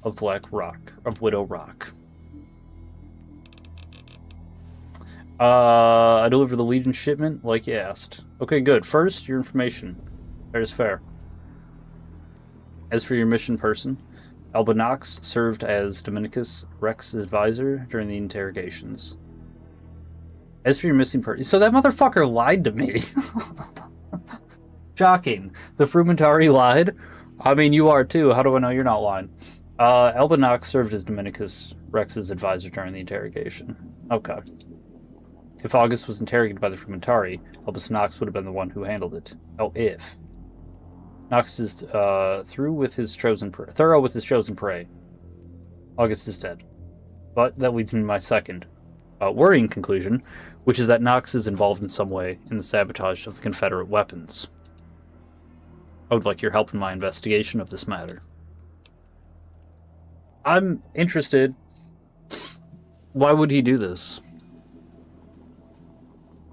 of Widow Rock. I delivered the Legion shipment like you asked. Okay, good. First, your information. Fair is fair. As for your mission person, Alba Nox served as Dominicus Rex's advisor during the interrogations. As for your missing person... So that motherfucker lied to me. Shocking. The Frumentari lied? I mean, you are too. How do I know you're not lying? Alba Nox served as Dominicus Rex's advisor during the interrogation. Okay. If August was interrogated by the Frumentari, Albus Nox would have been the one who handled it. Oh, if. Nox is thorough with his chosen prey. August is dead. But that leads me to my second worrying conclusion, which is that Nox is involved in some way in the sabotage of the Confederate weapons. I would like your help in my investigation of this matter. I'm interested. Why would he do this?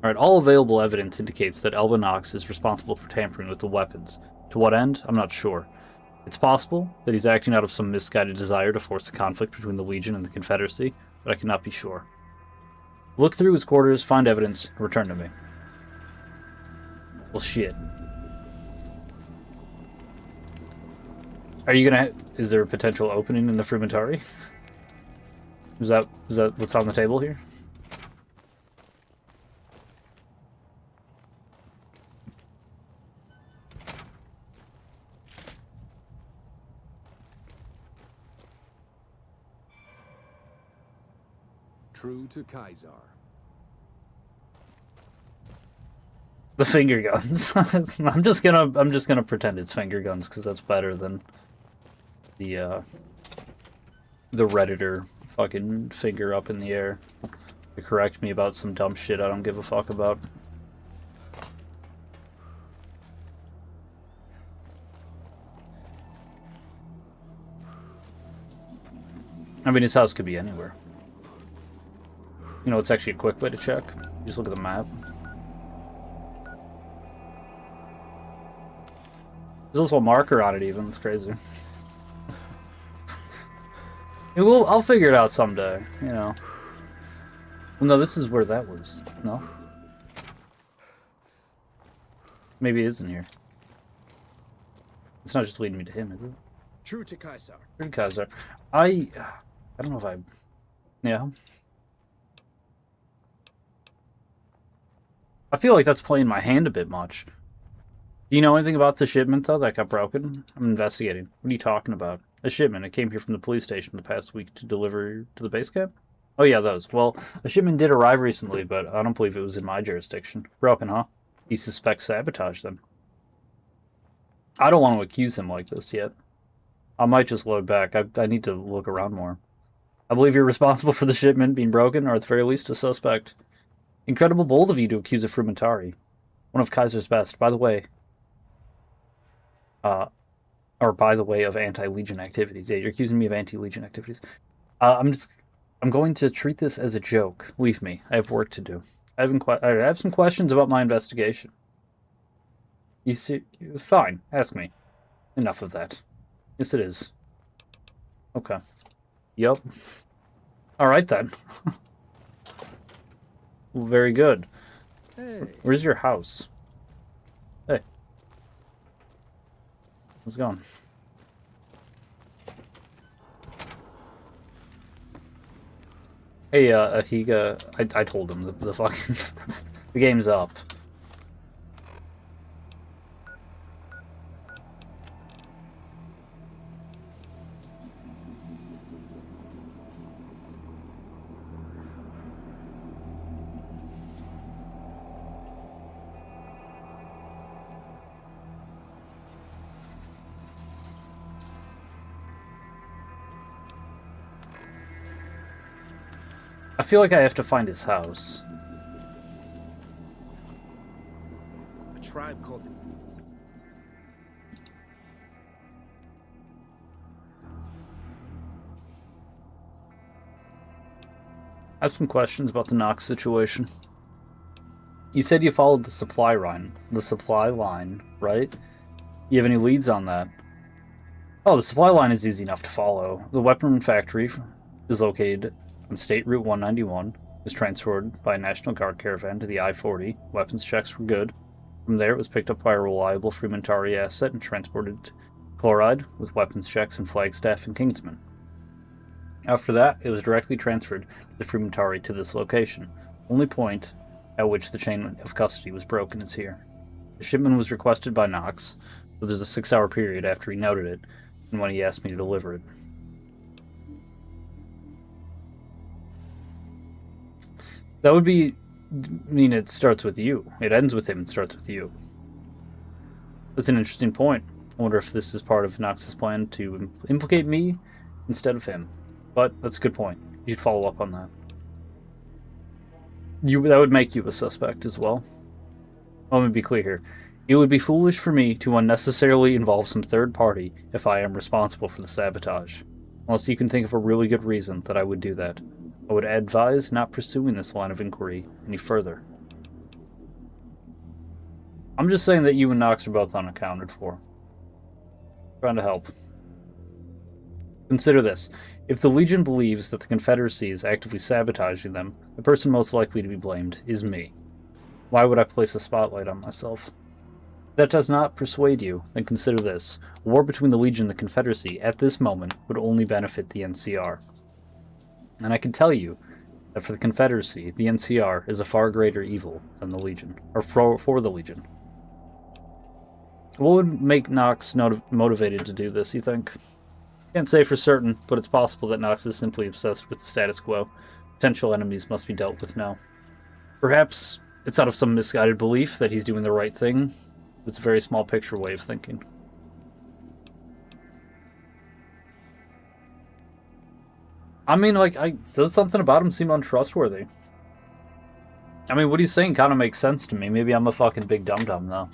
Alright, all available evidence indicates that Alba Nox is responsible for tampering with the weapons. To what end? I'm not sure. It's possible that he's acting out of some misguided desire to force a conflict between the Legion and the Confederacy, but I cannot be sure. Look through his quarters, find evidence, and return to me. Well, shit. Are you gonna... Is there a potential opening in the Frumentari? Is that what's on the table here? True to Caesar. The finger guns. I'm just gonna pretend it's finger guns because that's better than the Redditor fucking finger up in the air to correct me about some dumb shit I don't give a fuck about. I mean, his house could be anywhere. You know, it's actually a quick way to check. Just look at the map. There's also a marker on it even, it's crazy. I'll figure it out someday, you know. Well, no, this is where that was. No? Maybe it is in here. It's not just leading me to him, is it? True to Caesar. True to Caesar. I don't know if I... Yeah. I feel like that's playing my hand a bit much. Do you know anything about the shipment, though, that got broken? I'm investigating. What are you talking about? A shipment. It came here from the police station the past week to deliver to the base camp? Oh, yeah, those. Well, a shipment did arrive recently, but I don't believe it was in my jurisdiction. Broken, huh? You suspect sabotage, then? I don't want to accuse him like this yet. I might just load back. I need to look around more. I believe you're responsible for the shipment being broken, or at the very least a suspect. Incredible bold of you to accuse a Frumentari. One of Kaiser's best. By the way... or by the way of anti-Legion activities. Yeah, you're accusing me of anti-Legion activities. I'm going to treat this as a joke. Leave me. I have work to do. I have some questions about my investigation. You see... Fine. Ask me. Enough of that. Yes, it is. Okay. Yup. Alright, then. Well, very good. Hey. Where's your house? Hey. How's it going? Hey, Ahiga, I told him the fucking... the game's up. I feel like I have to find his house. A tribe called... I have some questions about the Nox situation. You said you followed the supply line. The supply line, right? You have any leads on that? Oh, the supply line is easy enough to follow. The weapon factory is located on State Route 191. It was transferred by a National Guard caravan to the I-40. Weapons checks were good. From there, it was picked up by a reliable Freementari asset and transported to Chloride with weapons checks and Flagstaff and Kingsman. After that, it was directly transferred to the Freementari to this location. Only point at which the chain of custody was broken is here. The shipment was requested by Knox, so there's a 6-hour period after he noted it and when he asked me to deliver it. That would mean it starts with you. It ends with him and starts with you. That's an interesting point. I wonder if this is part of Knox's plan to implicate me instead of him. But that's a good point. You should follow up on that. That would make you a suspect as well. Let me be clear here. It would be foolish for me to unnecessarily involve some third party if I am responsible for the sabotage. Unless you can think of a really good reason that I would do that. I would advise not pursuing this line of inquiry any further. I'm just saying that you and Knox are both unaccounted for. Trying to help. Consider this. If the Legion believes that the Confederacy is actively sabotaging them, the person most likely to be blamed is me. Why would I place a spotlight on myself? If that does not persuade you, then consider this. A war between the Legion and the Confederacy at this moment would only benefit the NCR. And I can tell you that for the Confederacy, the NCR is a far greater evil than the Legion, or for the Legion. What would make Knox motivated to do this, you think? Can't say for certain, but it's possible that Knox is simply obsessed with the status quo. Potential enemies must be dealt with now. Perhaps it's out of some misguided belief that he's doing the right thing. It's a very small picture way of thinking. I mean, like, does something about him seem untrustworthy? I mean, what he's saying kind of makes sense to me. Maybe I'm a fucking big dum-dum, though.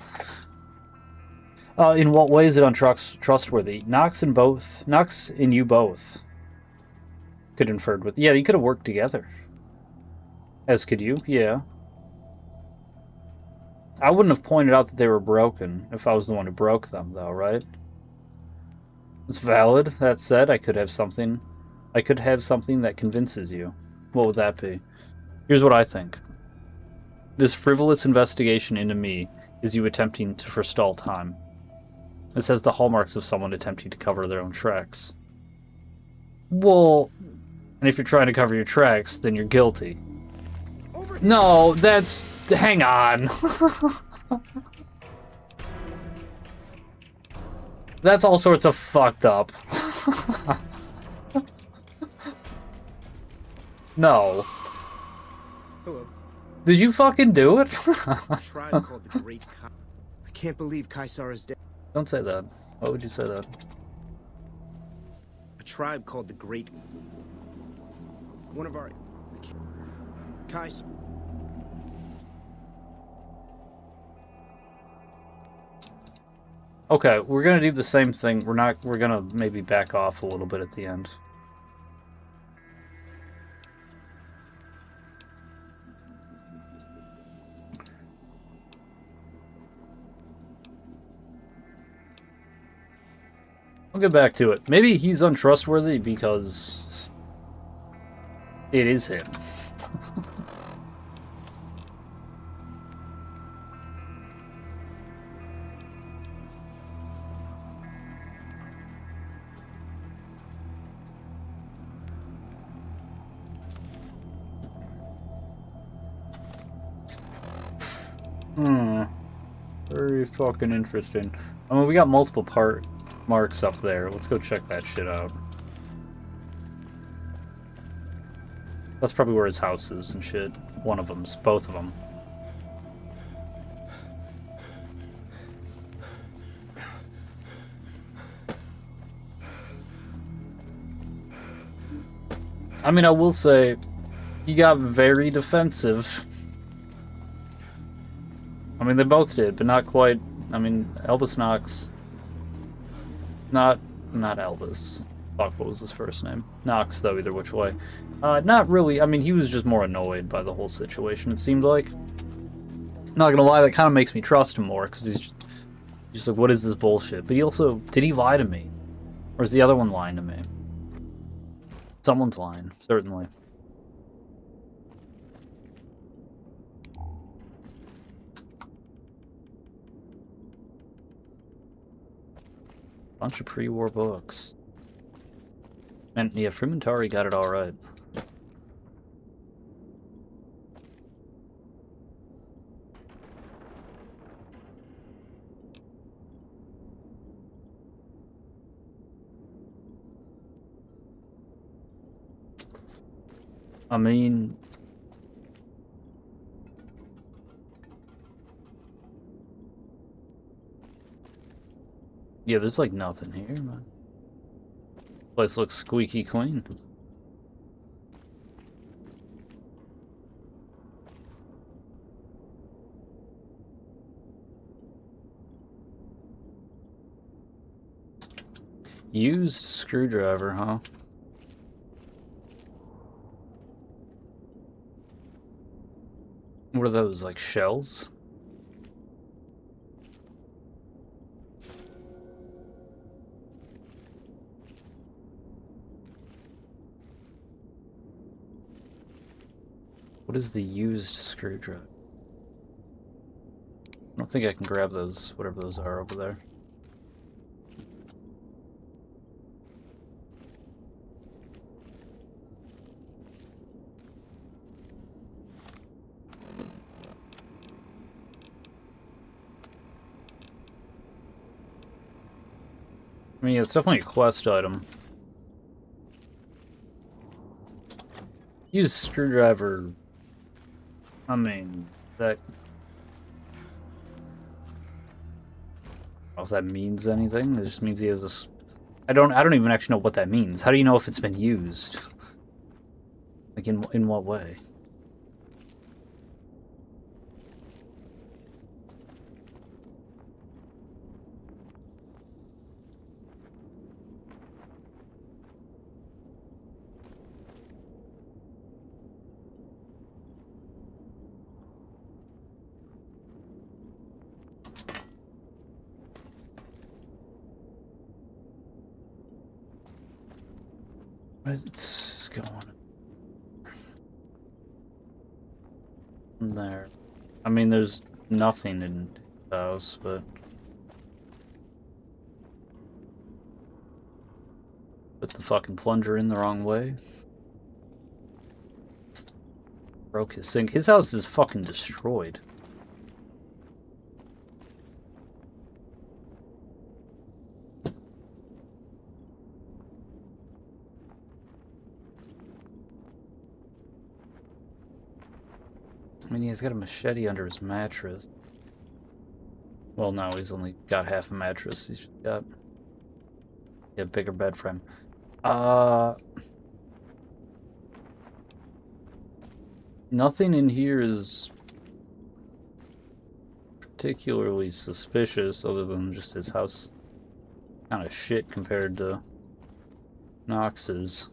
In what way is it untrustworthy? Knox and you both could inferred with. Yeah, you could have worked together. As could you, yeah. I wouldn't have pointed out that they were broken if I was the one who broke them, though, right? It's valid. That said, I could have something that convinces you. What would that be? Here's what I think. This frivolous investigation into me is you attempting to forestall time. This has the hallmarks of someone attempting to cover their own tracks. Well, and if you're trying to cover your tracks, then you're guilty. No, that's... Hang on. That's all sorts of fucked up. No. Hello. Did you fucking do it? A tribe called the Great Kai. I can't believe Kaisar is dead. Don't say that. Why would you say that? A tribe called the Great... One of our... Kaisar... Okay, we're gonna do the same thing. We're gonna maybe back off a little bit at the end. I'll get back to it. Maybe he's untrustworthy because it is him. Very fucking interesting. I mean, we got multiple marks up there. Let's go check that shit out. That's probably where his house is and shit. One of them's. Both of them. I mean, I will say, he got very defensive. I mean, they both did, but not quite. I mean, Albus Knox... Not Albus. Fuck, what was his first name? Knox, though, either which way. Not really. I mean, he was just more annoyed by the whole situation, it seemed like. Not gonna lie, that kind of makes me trust him more, because he's just like, what is this bullshit? But he also... Did he lie to me? Or is the other one lying to me? Someone's lying, certainly. Bunch of pre-war books. And yeah, Frumentari got it all right. I mean, yeah, there's like nothing here, man. Place looks squeaky clean. Used screwdriver, huh? What are those, like shells? What is the used screwdriver? I don't think I can grab those, whatever those are over there. I mean, yeah, it's definitely a quest item. Use screwdriver. I mean, that. I don't know if that means anything. It just means he has this. I don't even actually know what that means. How do you know if it's been used? Like in what way? What is going on there? I mean, there's nothing in the house, but put the fucking plunger in the wrong way. Broke his sink. His house is fucking destroyed. I mean, he's got a machete under his mattress. Well, no, he's only got half a mattress. He's got a bigger bed frame. Nothing in here is particularly suspicious other than just his house kind of shit compared to Knox's.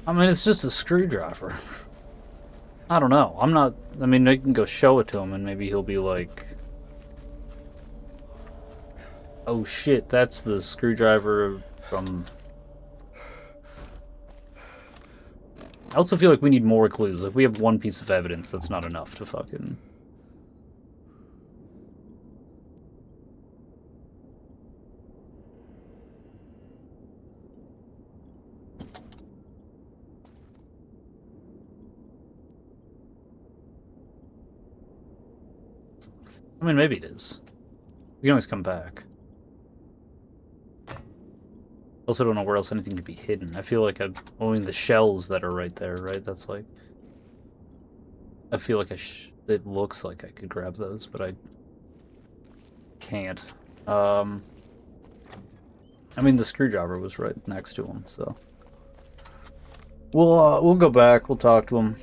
I mean, it's just a screwdriver. I don't know. I'm not... I mean, I can go show it to him and maybe he'll be like... Oh shit, that's the screwdriver from... I also feel like we need more clues. If we have one piece of evidence, that's not enough to fucking... I mean, maybe it is. We can always come back. Also don't know where else anything could be hidden. I feel like only the shells that are right there, right? That's like... I feel like it looks like I could grab those, but I can't. I mean, the screwdriver was right next to him, so we'll go back. We'll talk to him.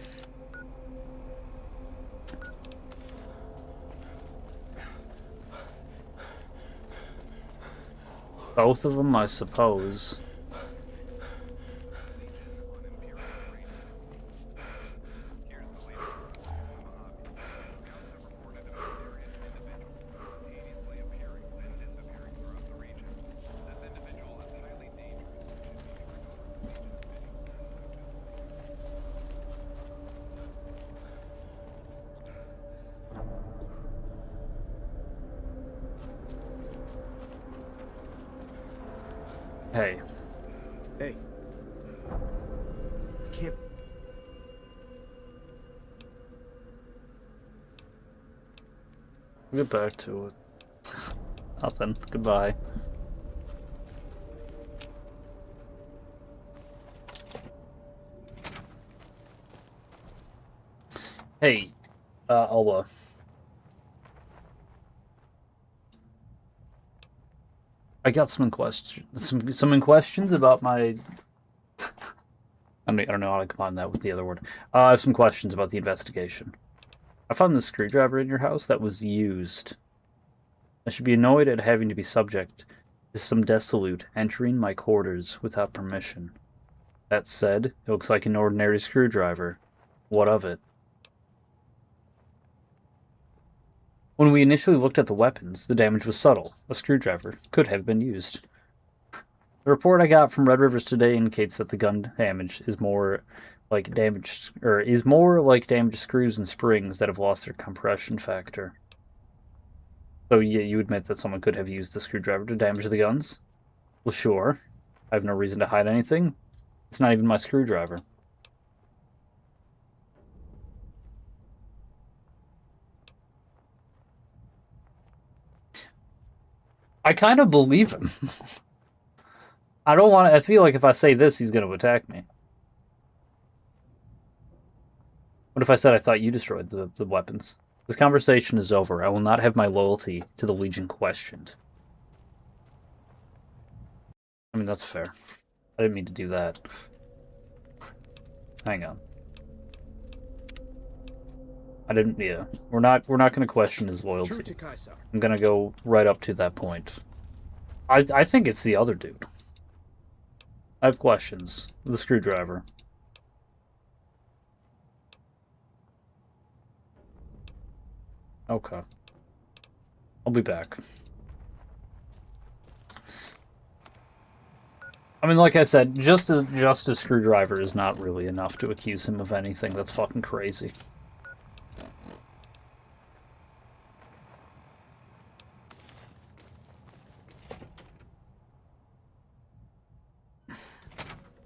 Both of them, I suppose. Hey. Hey. I can't... We'll get back to it. Nothing. Goodbye. Hey, Alba. I got some questions about my. I don't know how to combine that with the other word. I have some questions about the investigation. I found the screwdriver in your house that was used. I should be annoyed at having to be subject to some dissolute entering my quarters without permission. That said, it looks like an ordinary screwdriver. What of it? When we initially looked at the weapons, the damage was subtle. A screwdriver could have been used. The report I got from Red Rivers today indicates that the gun damage is more like damaged screws and springs that have lost their compression factor. So yeah, you admit that someone could have used the screwdriver to damage the guns? Well, sure. I have no reason to hide anything. It's not even my screwdriver. I kind of believe him. I feel like if I say this, he's going to attack me. What if I said I thought you destroyed the weapons? This conversation is over. I will not have my loyalty to the Legion questioned. I mean, that's fair. I didn't mean to do that. Hang on. Yeah. We're not going to question his loyalty. True to Caesar. I'm going to go right up to that point. I think it's the other dude. I have questions. The screwdriver. Okay. I'll be back. I mean, like I said, just a screwdriver is not really enough to accuse him of anything. That's fucking crazy.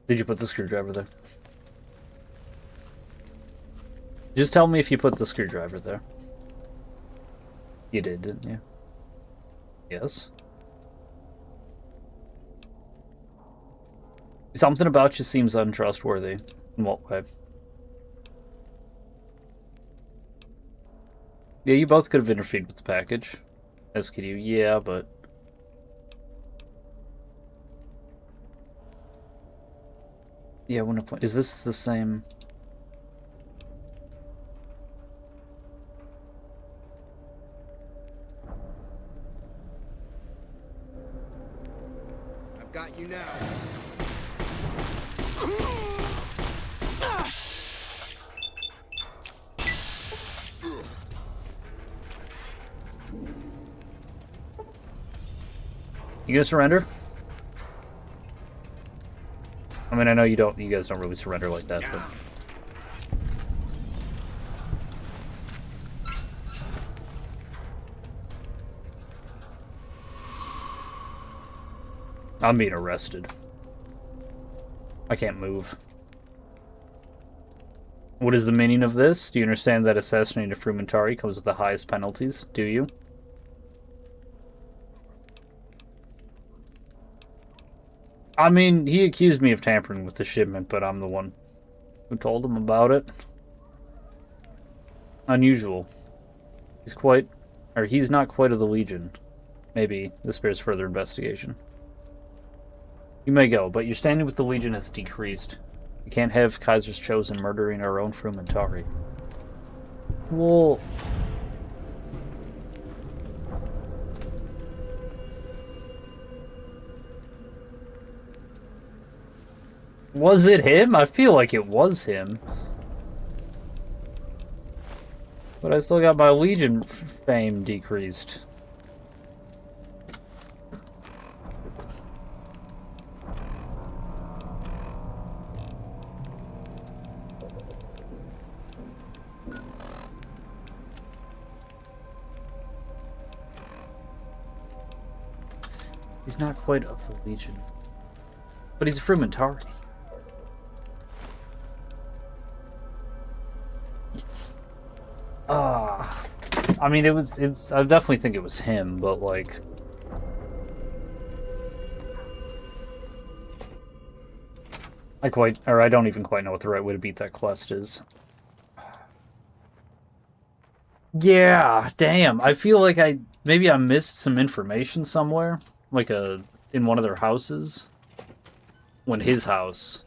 Did you put the screwdriver there? Just tell me if you put the screwdriver there. You did, didn't you? Yes. Something about you seems untrustworthy. In what way? Yeah, you both could have interfered with the package. As could you. Yeah, but... Yeah, when is this the same? I've got you now. You gonna surrender? I mean, I know you guys don't really surrender like that, but... I'm being arrested. I can't move. What is the meaning of this? Do you understand that assassinating a Frumentari comes with the highest penalties? Do you? I mean, he accused me of tampering with the shipment, but I'm the one who told him about it. Unusual. He's not quite of the Legion. Maybe this bears further investigation. You may go, but your standing with the Legion has decreased. You can't have Kaiser's Chosen murdering our own Frumentari. Well... Was it him? I feel like it was him. But I still got my Legion fame decreased. He's not quite of the Legion. But he's a Frumentari. I mean, I definitely think it was him, but like... I don't even quite know what the right way to beat that quest is. Yeah, damn. I feel like maybe I missed some information somewhere. Like in one of their houses. His house.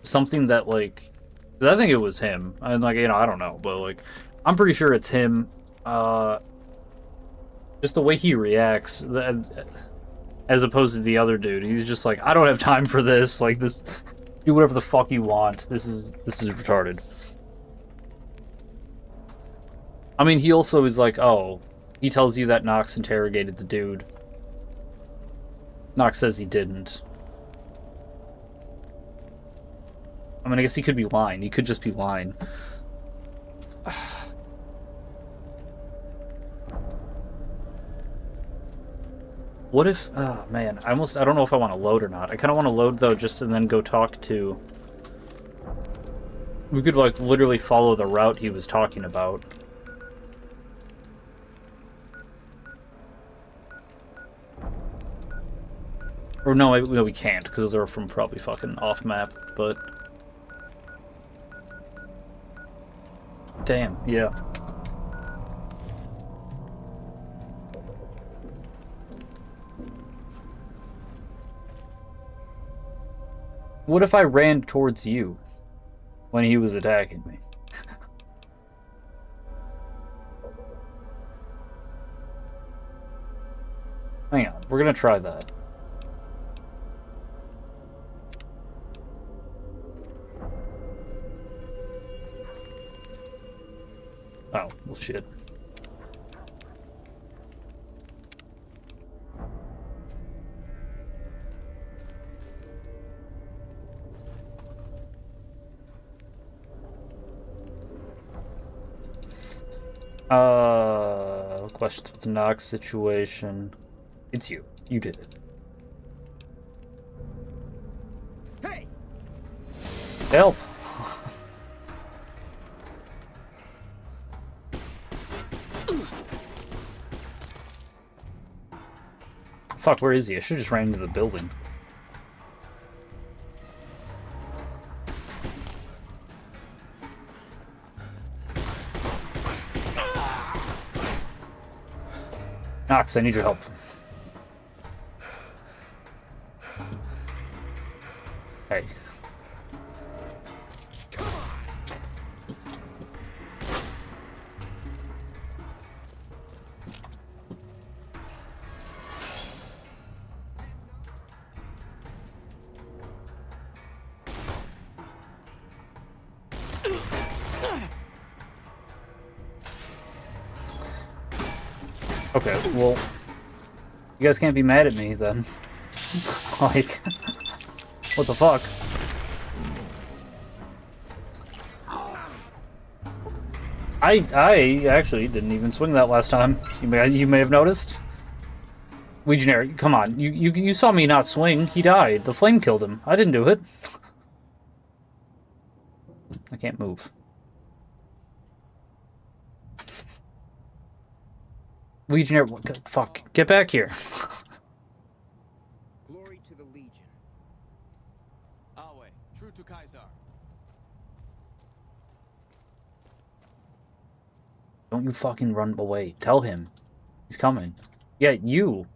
Something that like... I think it was him. And like, I don't know, but like... I'm pretty sure it's him. Just the way he reacts, as opposed to the other dude. He's just like, I don't have time for this. Like this, do whatever the fuck you want. This is retarded. I mean, he also is like, oh, he tells you that Nox interrogated the dude. Nox says he didn't. I mean, I guess he could be lying. He could just be lying. What if... Oh, man. I don't know if I want to load or not. I kind of want to load, though, just and then go talk to... We could, like, literally follow the route he was talking about. Or no, we can't, because those are from probably fucking off-map, but... Damn, yeah. What if I ran towards you when he was attacking me? Hang on, we're gonna try that. Oh, well shit. Questions with the Nox situation. It's you. You did it. Hey! Help! Fuck, where is he? I should've just ran into the building. Nox, I need your help. Hey. Okay, well, you guys can't be mad at me then. Like, what the fuck? I actually didn't even swing that last time. You may have noticed. Legionary, come on. You saw me not swing. He died. The flame killed him. I didn't do it. I can't move. Legionnaire, fuck, get back here. Glory to the Legion. Awe, true to Kaiser. Don't you fucking run away. Tell him. He's coming. Yeah, you.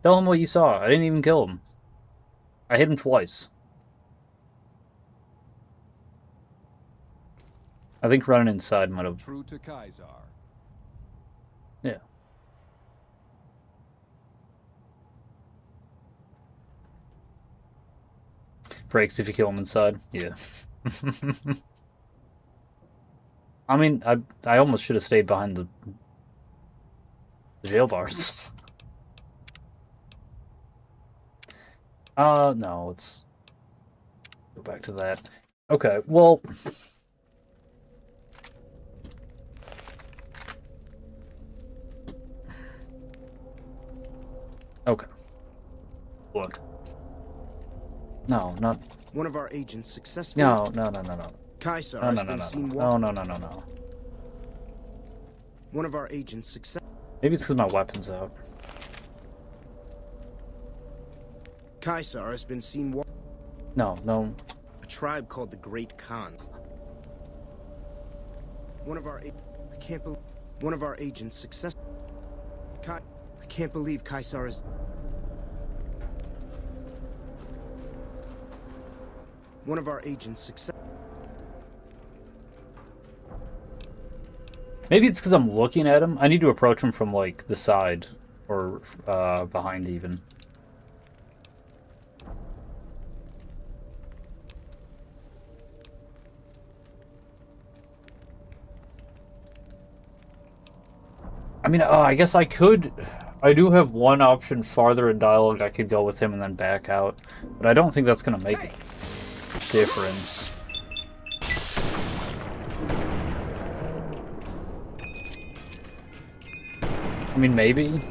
Tell him what you saw. I didn't even kill him. I hit him twice. I think running inside might have... True to Kaisar. Yeah. Breaks if you kill him inside. Yeah. I mean, I almost should have stayed behind the jail bars. No, let's go back to that. Okay, well... Okay. Look. No, not... One of our agents successfully... No. Kaisar No, has no, been no. seen No. One of our agents success... Maybe it's because my weapon's out. Kaisar has been seen No. a tribe called the Great Khan. One of our I can't believe one of our agents success... I can't believe Kaisar is... One of our agents success... Maybe it's because I'm looking at him. I need to approach him from, like, the side. Or, behind, even. I mean, I guess I could... I do have one option farther in dialogue. I could go with him and then back out. But I don't think that's going to make a difference. I mean, maybe.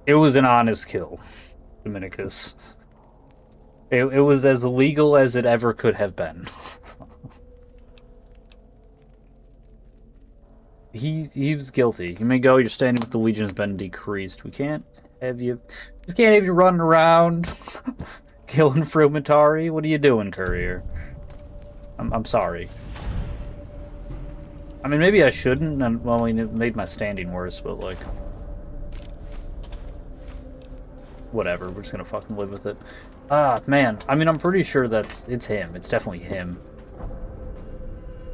It was an honest kill, Dominicus. It was as legal as it ever could have been. He was guilty. You may go. Your standing with the Legion has been decreased. We can't have you. Just can't have you running around killing Frumentari. What are you doing, Courier? I'm sorry. I mean, maybe I shouldn't. And, well, I mean, it made my standing worse, but like, whatever. We're just gonna fucking live with it. Ah, man. I mean, I'm pretty sure it's him. It's definitely him.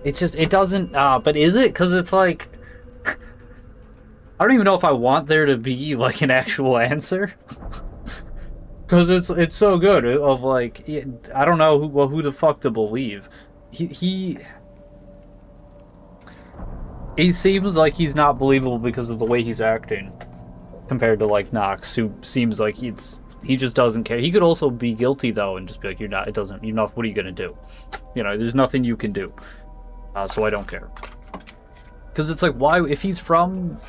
It's just, it doesn't, but is it? Because it's like, I don't even know if I want there to be, like, an actual answer. Because it's so good, of, like, I don't know who the fuck to believe. He seems like he's not believable because of the way he's acting. Compared to, like, Nox, who seems like he just doesn't care. He could also be guilty, though, and just be like, you're not, what are you gonna do? You know, there's nothing you can do. So I don't care. Because it's like, why, if he's from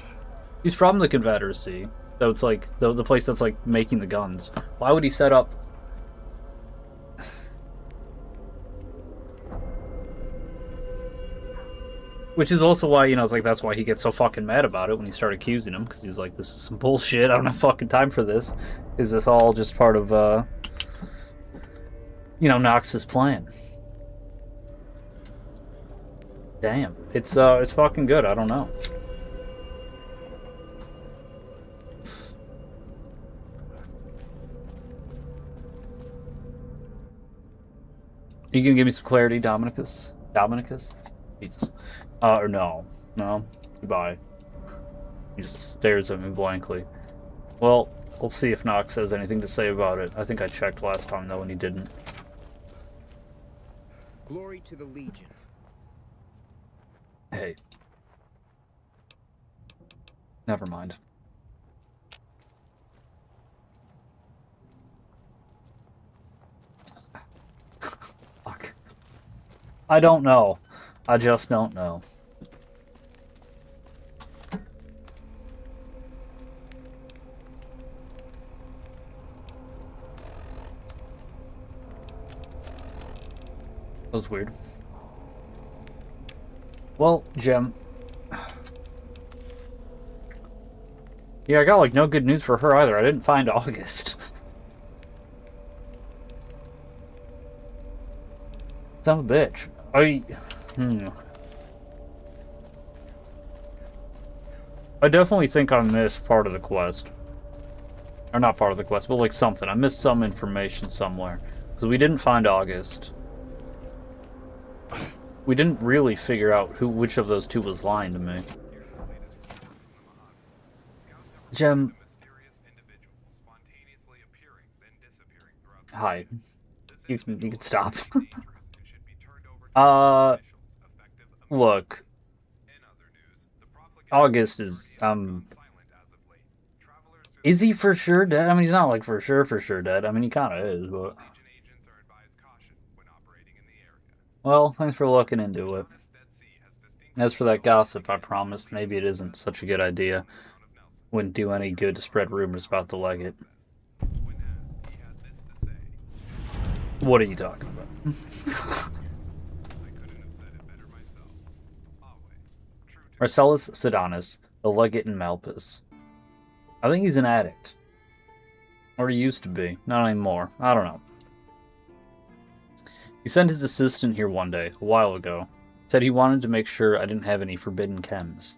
the Confederacy, so it's like, the place that's, like, making the guns, why would he set up... Which is also why, you know, it's like, that's why he gets so fucking mad about it when you start accusing him, because he's like, this is some bullshit, I don't have fucking time for this. Is this all just part of, you know, Nox's plan? Damn. It's fucking good, I don't know. You gonna give me some clarity, Dominicus? Jesus. Or no. No? Goodbye. He just stares at me blankly. Well, we'll see if Nox has anything to say about it. I think I checked last time, though, and he didn't. Glory to the Legion. Hey. Never mind. Fuck. I don't know. I just don't know. That was weird. Well, Jem. Yeah, I got, like, no good news for her either. I didn't find August. Son of a bitch. I definitely think I missed part of the quest. Or not part of the quest, but like something. I missed some information somewhere. Because we didn't find August. We didn't really figure out which of those two was lying to me. Gem. Hi. You can stop. Look. August is, is he for sure dead? I mean, he's not, like, for sure dead. I mean, he kind of is, but... Well, thanks for looking into it. As for that gossip, I promised maybe it isn't such a good idea. Wouldn't do any good to spread rumors about the Legate. What are you talking about? Marcellus Sedanus, the Legate in Malpas. I think he's an addict. Or he used to be. Not anymore. I don't know. He sent his assistant here one day, a while ago. Said he wanted to make sure I didn't have any forbidden chems.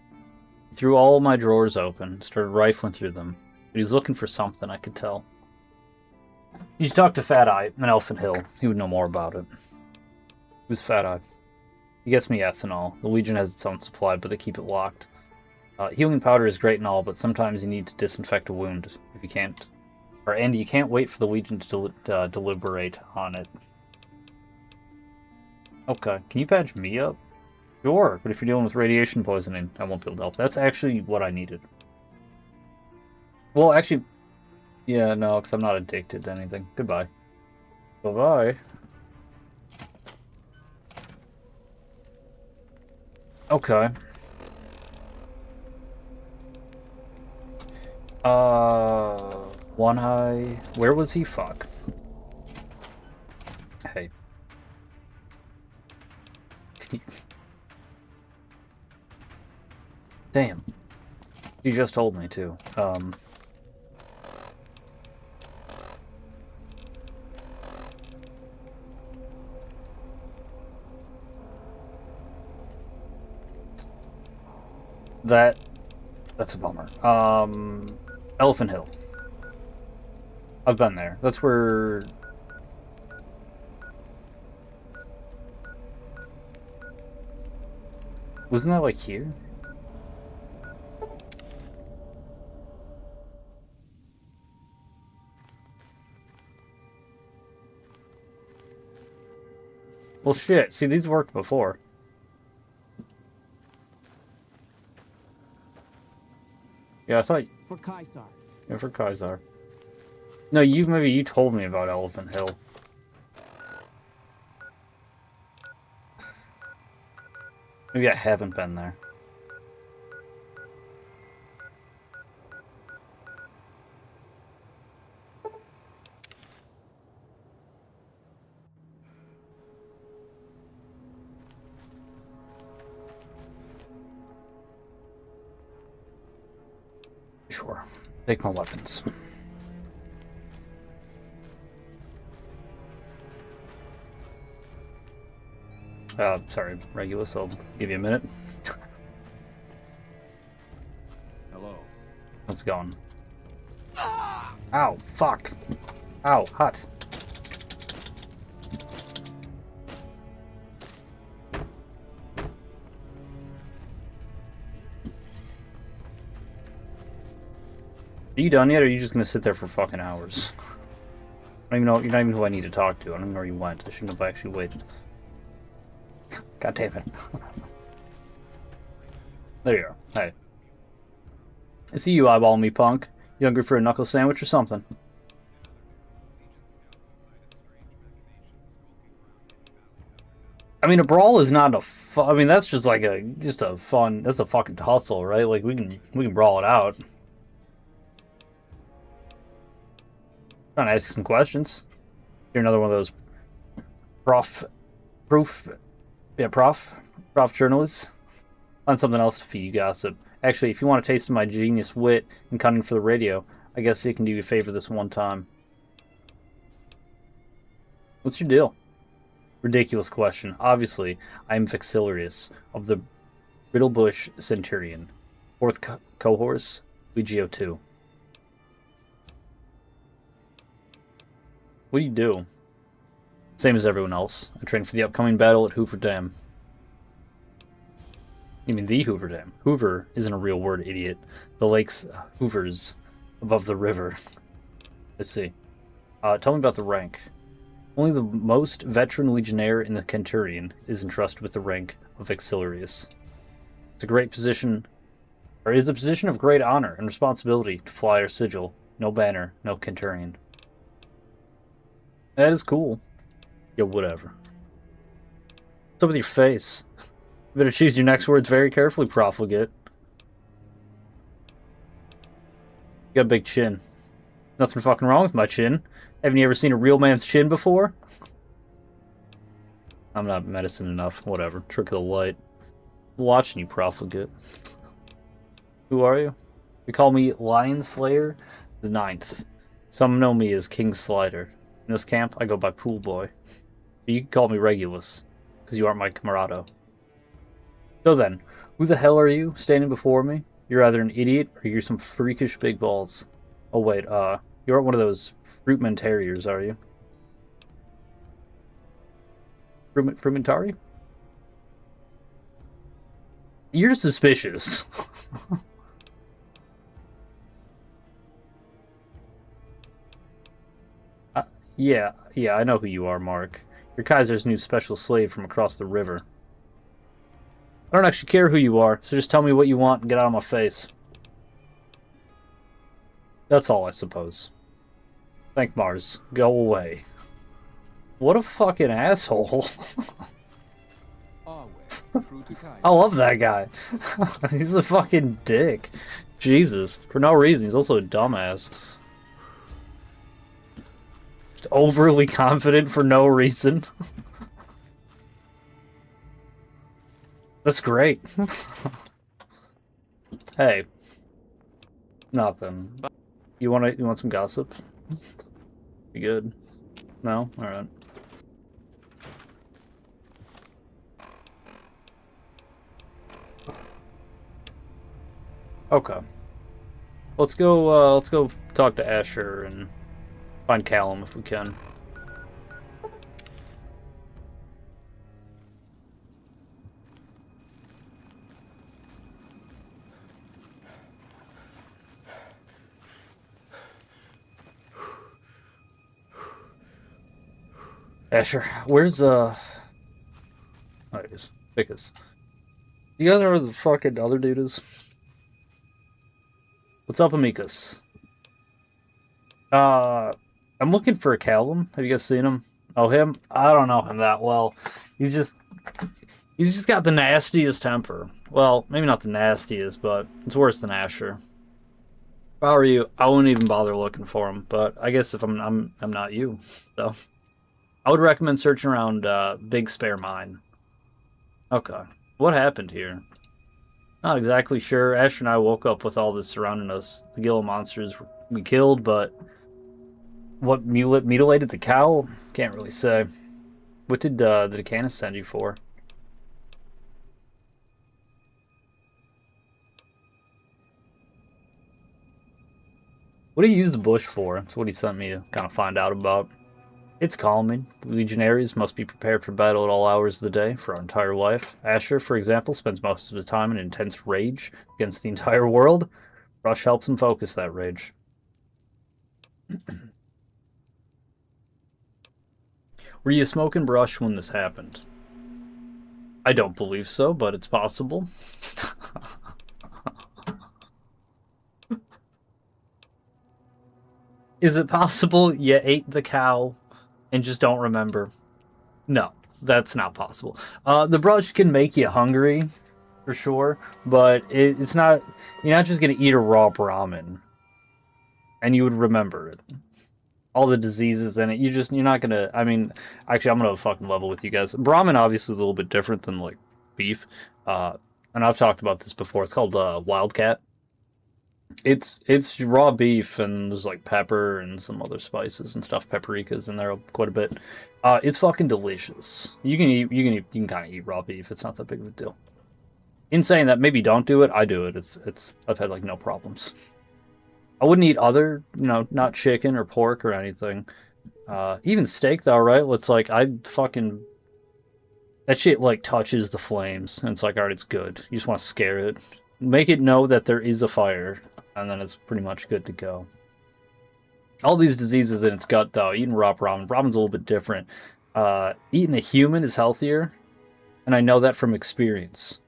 He threw all my drawers open, started rifling through them. But he's looking for something, I could tell. You should talk to Fat Eye in Elfin Hill. He would know more about it. Who's Fat Eye? He gets me ethanol. The Legion has its own supply, but they keep it locked. Healing powder is great and all, but sometimes you need to disinfect a wound if you can't. And you can't wait for the Legion to deliberate on it. Okay, can you patch me up? Sure, but if you're dealing with radiation poisoning, I won't be able to help. That's actually what I needed. Well, actually, yeah, no, because I'm not addicted to anything. Goodbye. Bye-bye. Okay. One Eye... Where was he? Fuck. Hey. Damn. You just told me to. That's a bummer. Elephant Hill. I've been there. That's where... Wasn't that like here? Well, shit. See, these worked before. Yeah, I thought... For Caesar. Yeah, for Caesar. No, maybe you told me about Elephant Hill. Maybe I haven't been there. Sure. Take my weapons. Sorry, Regulus, I'll give you a minute. Hello. How's it going? Ow, fuck. Ow, hot. Are you done yet, or are you just gonna sit there for fucking hours? I don't even know, you're not even who I need to talk to. I don't even know where you went. I shouldn't have actually waited. God damn it. There you are. Hey. I see you eyeballing me, punk. You hungry for a knuckle sandwich or something? I mean, a brawl is not a I mean, that's just like just a fun, that's a fucking tussle, right? Like, we can brawl it out. Trying to ask you some questions. You're another one of those prof journalists. On something else to feed you gossip. Actually, if you want a taste of my genius wit and cunning for the radio, I guess you can do you a favor this one time. What's your deal? Ridiculous question. Obviously, I am Vexillarius of the Riddlebush Centurion. 4th cohorts, Legio 2. What do you do? Same as everyone else. I train for the upcoming battle at Hoover Dam. You mean the Hoover Dam? Hoover isn't a real word, idiot. The lake's hoovers above the river. Let's see. Tell me about the rank. Only the most veteran legionnaire in the Centurion is entrusted with the rank of Vexillarius. It's a great position, or it is a position of great honor and responsibility to fly our sigil. No banner, no Centurion. That is cool. Yeah, whatever. What's up with your face? You better choose your next words very carefully, profligate. You got a big chin. Nothing fucking wrong with my chin. Haven't you ever seen a real man's chin before? I'm not medicine enough. Whatever. Trick of the light. I'm watching you, profligate. Who are you? They call me Lion Slayer the 9th. Some know me as King Slider. In this camp, I go by Pool Boy. But you can call me Regulus, because you aren't my camarado. So then, who the hell are you standing before me? You're either an idiot or you're some freakish big balls. Oh wait, you aren't one of those Fruitman Terriers, are you? Frumentari? You're suspicious. Yeah, I know who you are, Mark. You're Kaiser's new special slave from across the river. I don't actually care who you are, so just tell me what you want and get out of my face. That's all, I suppose. Thank Mars. Go away. What a fucking asshole. I love that guy. He's a fucking dick. Jesus. For no reason. He's also a dumbass. Just overly confident for no reason. That's great. Hey. Nothing. You want some gossip? You good? No? Alright. Okay. Let's go talk to Asher and find Callum if we can. Asher, where's oh, it is. Vicus. You guys know where the fucking other dude is? What's up, Amicus? I'm looking for a Callum. Have you guys seen him? Oh, him? I don't know him that well. He's just got the nastiest temper. Well, maybe not the nastiest, but it's worse than Asher. If I were you, I wouldn't even bother looking for him. But I guess if I'm not you, so I would recommend searching around Big Spare Mine. Okay, what happened here? Not exactly sure. Asher and I woke up with all this surrounding us. The Gila monsters we killed, but what mutilated the cow? Can't really say. What did the Decanus send you for? What do you use the bush for? That's what he sent me to kind of find out about. It's calming. Legionaries must be prepared for battle at all hours of the day for our entire life. Asher, for example, spends most of his time in intense rage against the entire world. Brush helps him focus that rage. Were you smoking brush when this happened? I don't believe so, but it's possible. Is it possible you ate the cow and just don't remember? No, that's not possible. The brush can make you hungry, for sure, but it's not. You're not just gonna eat a raw Brahmin, and you would remember it. All the diseases in it. You're not gonna. I mean, actually, I'm gonna fucking level with you guys. Brahmin obviously is a little bit different than like beef. I and I've talked about this before. It's called Wildcat. It's raw beef and there's like pepper and some other spices and stuff. Paprika's in there quite a bit. It's fucking delicious. You can kind of eat raw beef. It's not that big of a deal. In saying that, maybe don't do it. I do it. I've had like no problems. I wouldn't eat other, not chicken or pork or anything. Even steak though, right? It's like that shit like touches the flames and it's like, alright, it's good. You just want to scare it. Make it know that there is a fire, and then it's pretty much good to go. All these diseases in its gut, though, eating raw ramen's a little bit different. Eating a human is healthier, and I know that from experience.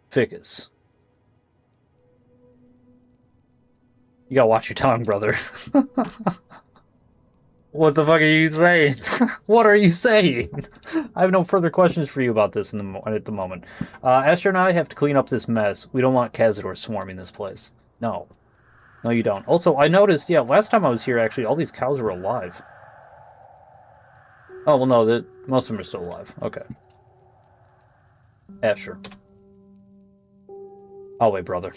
Ficus. You gotta watch your tongue, brother. What the fuck are you saying? What are you saying? I have no further questions for you about this at the moment. Esther and I have to clean up this mess. We don't want Cazador swarming this place. No. No, you don't. Also, I noticed, last time I was here, actually, all these cows were alive. Oh, well, no, most of them are still alive. Okay. Sure. Oh, wait, brother.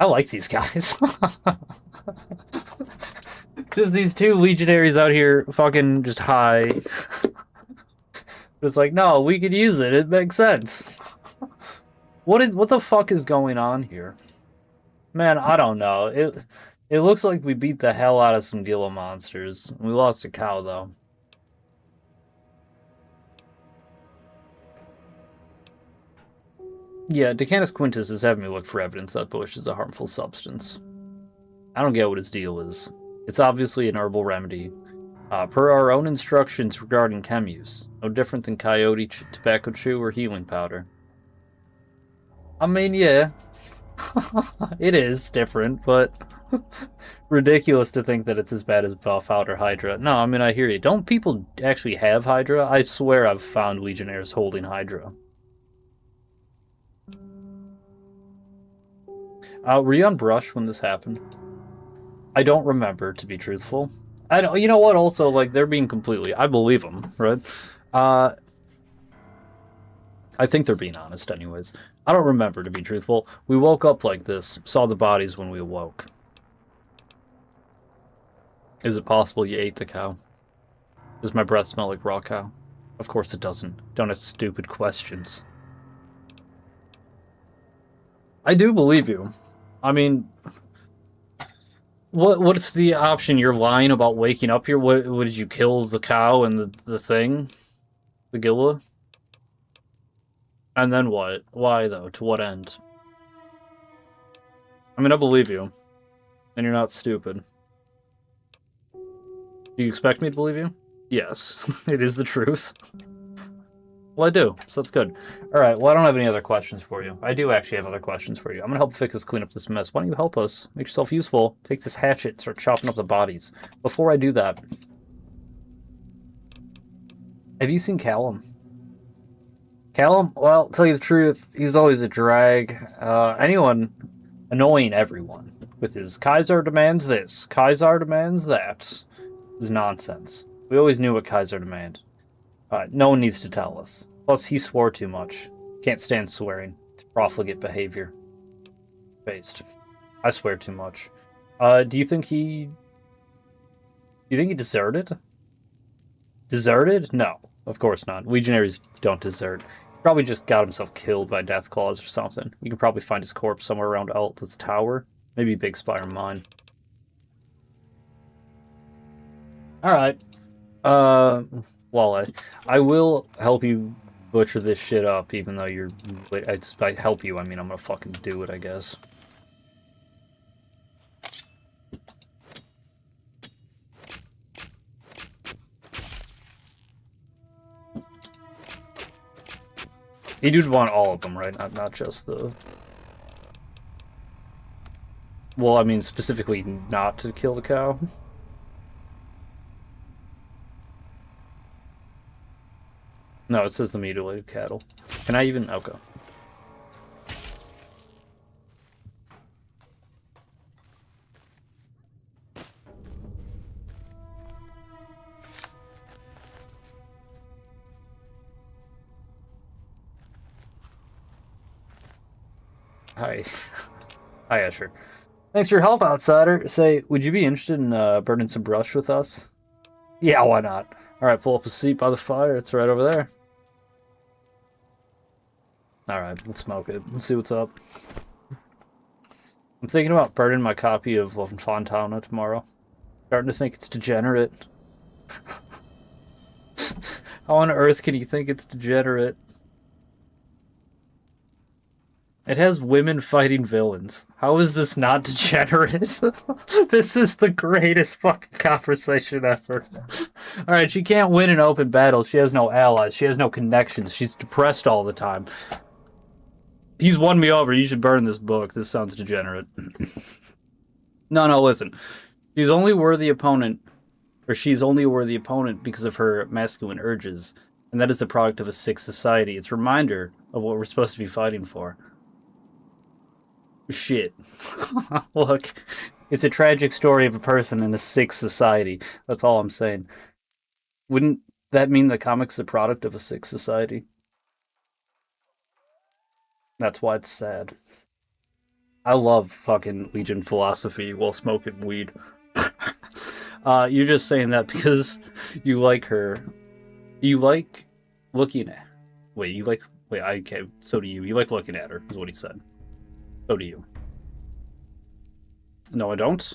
I like these guys. Just these two legionaries out here fucking just high. It's like, no, we could use it. It makes sense. What the fuck is going on here? Man, I don't know. It looks like we beat the hell out of some Gila monsters. We lost a cow, though. Yeah, Decanus Quintus is having me look for evidence that bush is a harmful substance. I don't get what his deal is. It's obviously an herbal remedy. Per our own instructions regarding chem use. No different than coyote, tobacco chew, or healing powder. I mean, yeah. It is different, but ridiculous to think that it's as bad as Buff-Out or Hydra. No, I mean, I hear you. Don't people actually have Hydra? I swear I've found Legionnaires holding Hydra. Were you on Brush when this happened? I don't remember, to be truthful. I don't. You know what? Also, like, they're being completely. I believe them, right? I think they're being honest, anyways. I don't remember, to be truthful. We woke up like this, saw the bodies when we awoke. Is it possible you ate the cow? Does my breath smell like raw cow? Of course it doesn't. Don't ask stupid questions. I do believe you. I mean, what's the option? You're lying about waking up here? What did you kill the cow and the thing? The Gila? And then what? Why, though? To what end? I mean, I believe you. And you're not stupid. Do you expect me to believe you? Yes. It is the truth. Well, I do, so that's good. Alright, well, I don't have any other questions for you. I do actually have other questions for you. I'm gonna help Ficus clean up this mess. Why don't you help us? Make yourself useful. Take this hatchet and start chopping up the bodies. Before I do that... Have you seen Callum? Callum? Well, to tell you the truth, he was always a drag. Annoying everyone. With his Kaiser demands this, Kaiser demands that. It's nonsense. We always knew what Kaiser demanded. No one needs to tell us. Plus, he swore too much. Can't stand swearing. It's profligate behavior. Based. I swear too much. Do you think he deserted? Deserted? No, of course not. Legionaries don't desert. He probably just got himself killed by Deathclaws or something. You can probably find his corpse somewhere around Alta's tower. Maybe Big Spire Mine. Alright. Well, I will help you butcher this shit up, even though you're... By help you, I mean I'm gonna fucking do it, I guess. You'd want all of them, right? Not just the... Well, I mean, specifically not to kill the cow. No, it says the mutilated cattle. Can I even... Okay. Hi. Hi, Escher. Thanks for your help, outsider. Say, would you be interested in burning some brush with us? Yeah, why not? Alright, pull up a seat by the fire. It's right over there. Alright, let's smoke it. Let's see what's up. I'm thinking about burning my copy of Fontana tomorrow. Starting to think it's degenerate. How on earth can you think it's degenerate? It has women fighting villains. How is this not degenerate? This is the greatest fucking conversation ever. Alright, she can't win an open battle. She has no allies. She has no connections. She's depressed all the time. He's won me over. You should burn this book. This sounds degenerate. No, listen. She's only a worthy opponent because of her masculine urges. And that is the product of a sick society. It's a reminder of what we're supposed to be fighting for. Shit. Look, it's a tragic story of a person in a sick society. That's all I'm saying. Wouldn't that mean the comic's a product of a sick society? That's why it's sad. I love fucking Legion philosophy while smoking weed. You're just saying that because you like her. You like looking at... okay, so do you. You like looking at her, is what he said. So do you. No, I don't.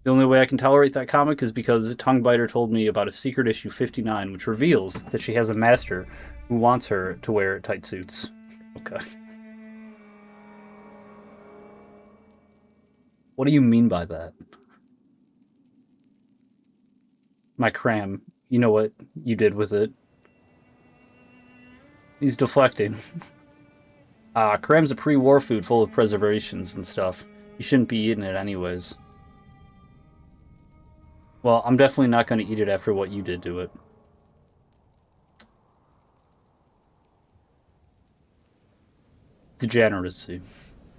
The only way I can tolerate that comic is because Tonguebiter told me about a secret issue 59, which reveals that she has a master who wants her to wear tight suits. Okay. What do you mean by that? My cram. You know what you did with it. He's deflecting. Cram's a pre-war food full of preservations and stuff. You shouldn't be eating it anyways. Well, I'm definitely not going to eat it after what you did to it. Degeneracy.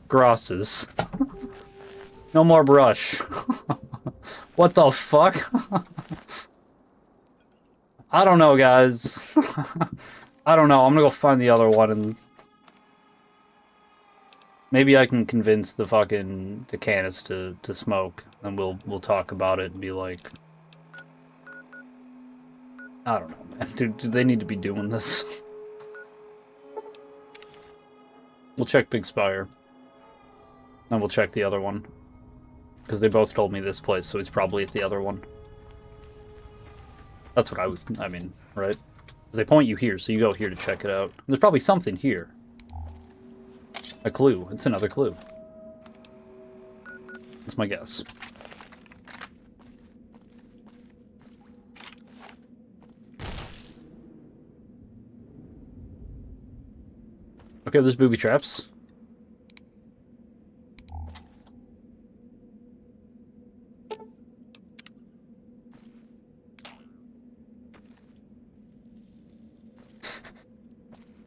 Grosses. No more brush. What the fuck? I don't know, guys. I don't know. I'm gonna go find the other one and... Maybe I can convince the fucking Canis to smoke, and we'll talk about it and be like, I don't know, man. Do they need to be doing this? We'll check Big Spire, and we'll check the other one, because they both told me this place, so he's probably at the other one. That's what I mean, right? They point you here, so you go here to check it out. There's probably something here. A clue. It's another clue. That's my guess. Okay, there's booby traps.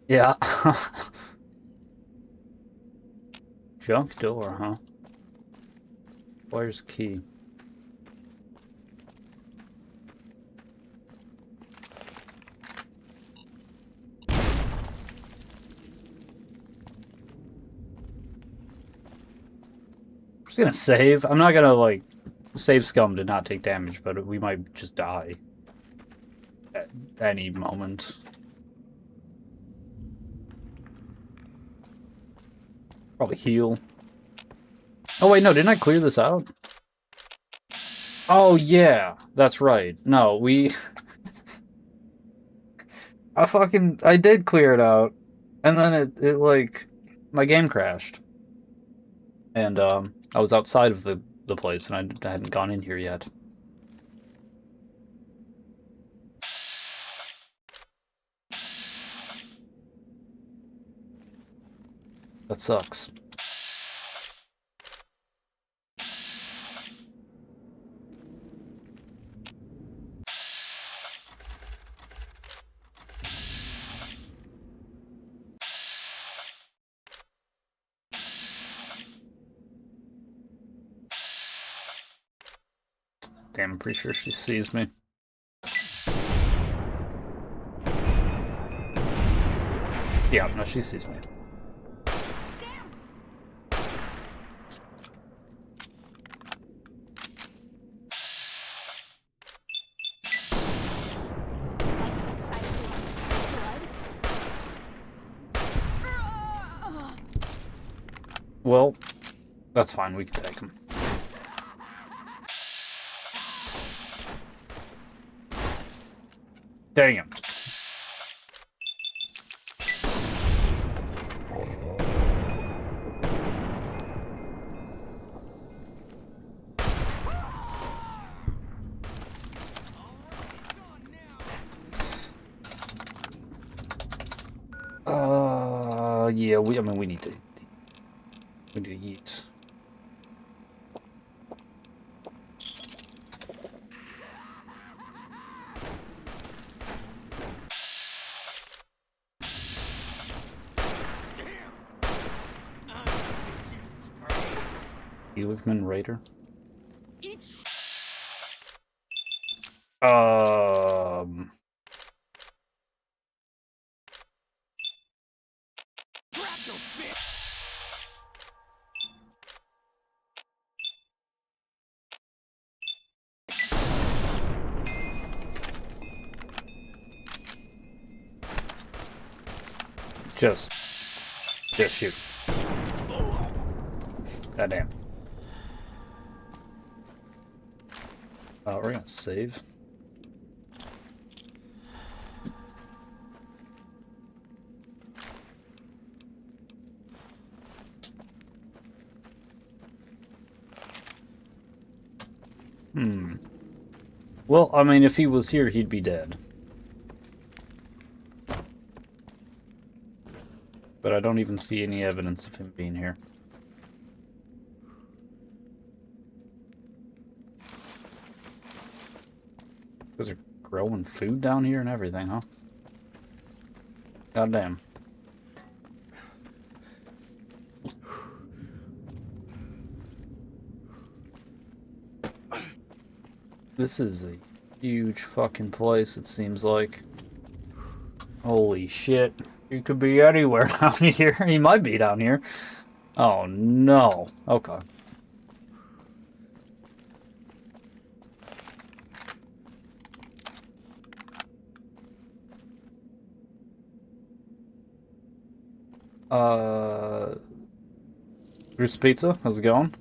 Yeah. Junk door, huh? Where's key? I'm just gonna save. I'm not gonna, like, save scum to not take damage, but we might just die at any moment. Probably heal. Oh wait, no, didn't I clear this out? Oh yeah, that's right. No, we... I did clear it out. And then it like, my game crashed. And, I was outside of the place and I hadn't gone in here yet. That sucks. Damn, I'm pretty sure she sees me. Yeah, no, she sees me. Well, that's fine. We can take him. Dang him. Yeah, I mean, we need to eat. Helichman Raider. Um. Just shoot. Goddamn. We're gonna save. Well, I mean, if he was here, he'd be dead. But I don't even see any evidence of him being here. Because they're growing food down here and everything, huh? Goddamn. This is a huge fucking place, it seems like. Holy shit. He could be anywhere down here. He might be down here. Oh no. Okay. Bruce Pizza, how's it going?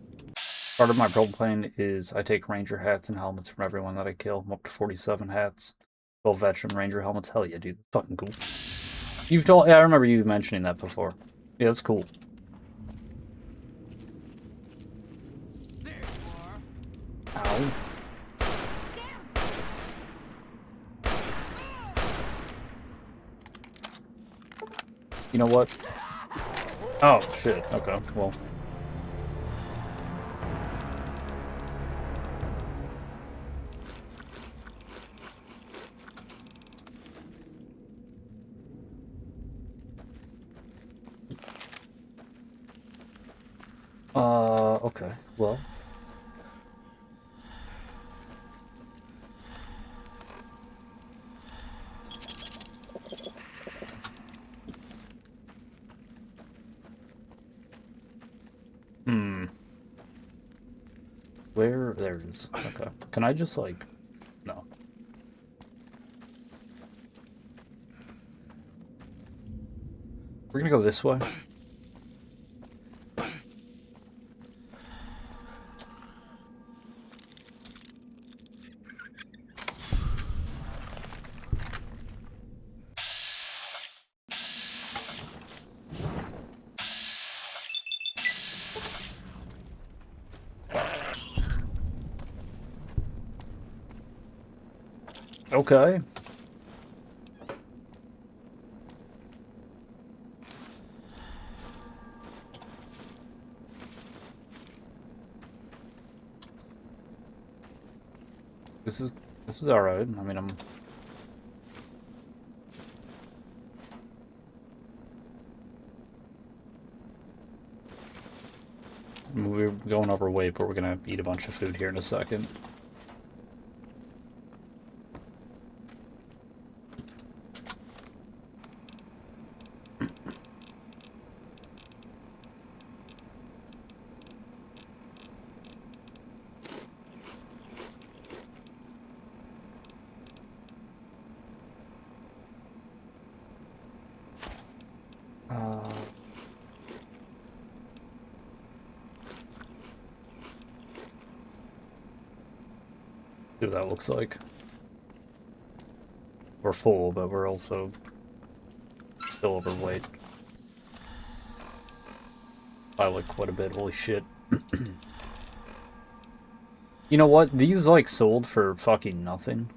Part of my role playing is I take ranger hats and helmets from everyone that I kill. I'm up to 47 hats. 12 veteran ranger helmets. Hell yeah, dude. Fucking cool. Yeah, I remember you mentioning that before. Yeah, that's cool. There you are. Ow. You know what? Oh, shit. Okay, well. Okay, well. Where? There it is. Okay. Can I just, like... No. We're gonna go this way. Okay. This is alright. I mean, we're going overweight, but we're gonna eat a bunch of food here in a second. See what that looks like. We're full, but we're also still overweight. By like quite a bit, holy shit. You know what? These like sold for fucking nothing.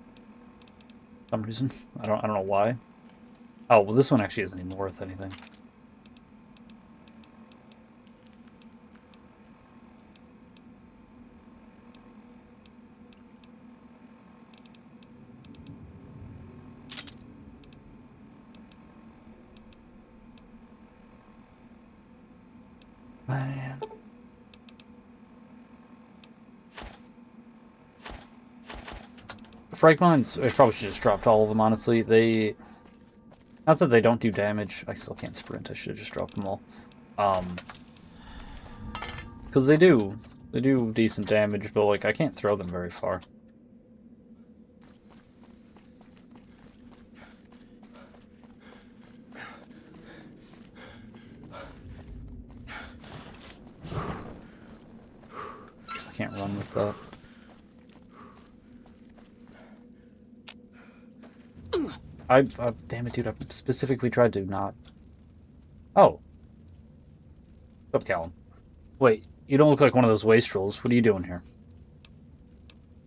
For some reason. I don't know why. Oh, well this one actually isn't even worth anything. Man. Frag mines, I probably should have just dropped all of them, honestly. They... Not that they don't do damage. I still can't sprint. I should have just dropped them all. Because they do. They do decent damage, but, like, I can't throw them very far. I can't run with that. Damn it, dude, I specifically tried to not... Oh. What's up, Callum? Wait, you don't look like one of those wastrels. What are you doing here?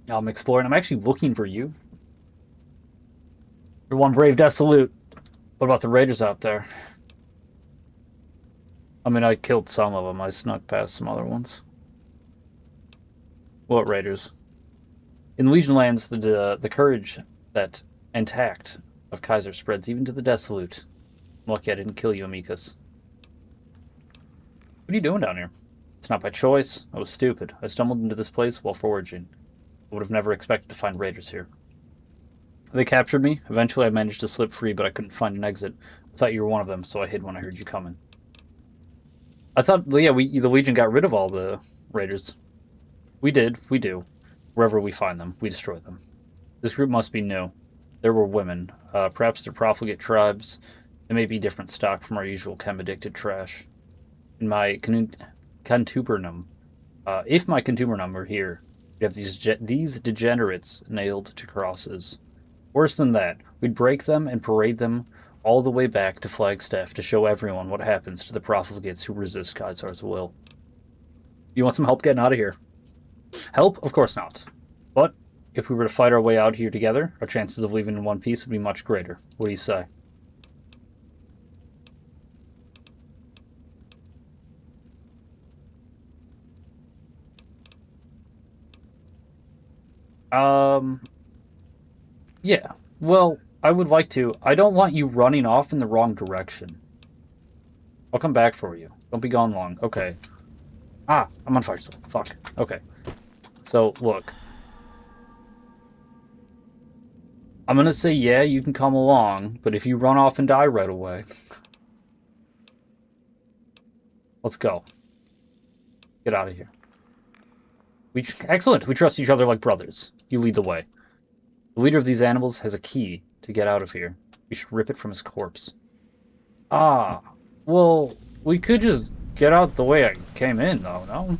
I'm exploring. I'm actually looking for you. You're one brave death salute. What about the raiders out there? I mean, I killed some of them. I snuck past some other ones. What raiders? In Legion lands, the courage that and tact of Kaiser spreads even to the desolate. I'm lucky I didn't kill you, Amicus. What are you doing down here? It's not by choice. I was stupid. I stumbled into this place while foraging. I would have never expected to find raiders here. They captured me. Eventually I managed to slip free, but I couldn't find an exit. I thought you were one of them, so I hid when I heard you coming. I thought, yeah, the Legion got rid of all the raiders. We did. We do. Wherever we find them, we destroy them. This group must be new. There were women. Perhaps they're profligate tribes. They may be different stock from our usual chem-addicted trash. In my contubernum, if my contubernum were here, we'd have these degenerates nailed to crosses. Worse than that, we'd break them and parade them all the way back to Flagstaff to show everyone what happens to the profligates who resist Caesar's will. You want some help getting out of here? Help? Of course not. But if we were to fight our way out here together, our chances of leaving in one piece would be much greater. What do you say? Yeah. Well, I would like to. I don't want you running off in the wrong direction. I'll come back for you. Don't be gone long. Okay. Ah, I'm on fire still. Fuck. Okay. So, look. I'm gonna say, yeah, you can come along, but if you run off and die right away... Let's go. Get out of here. Excellent! We trust each other like brothers. You lead the way. The leader of these animals has a key to get out of here. We should rip it from his corpse. Ah, well, we could just get out the way I came in, though, no?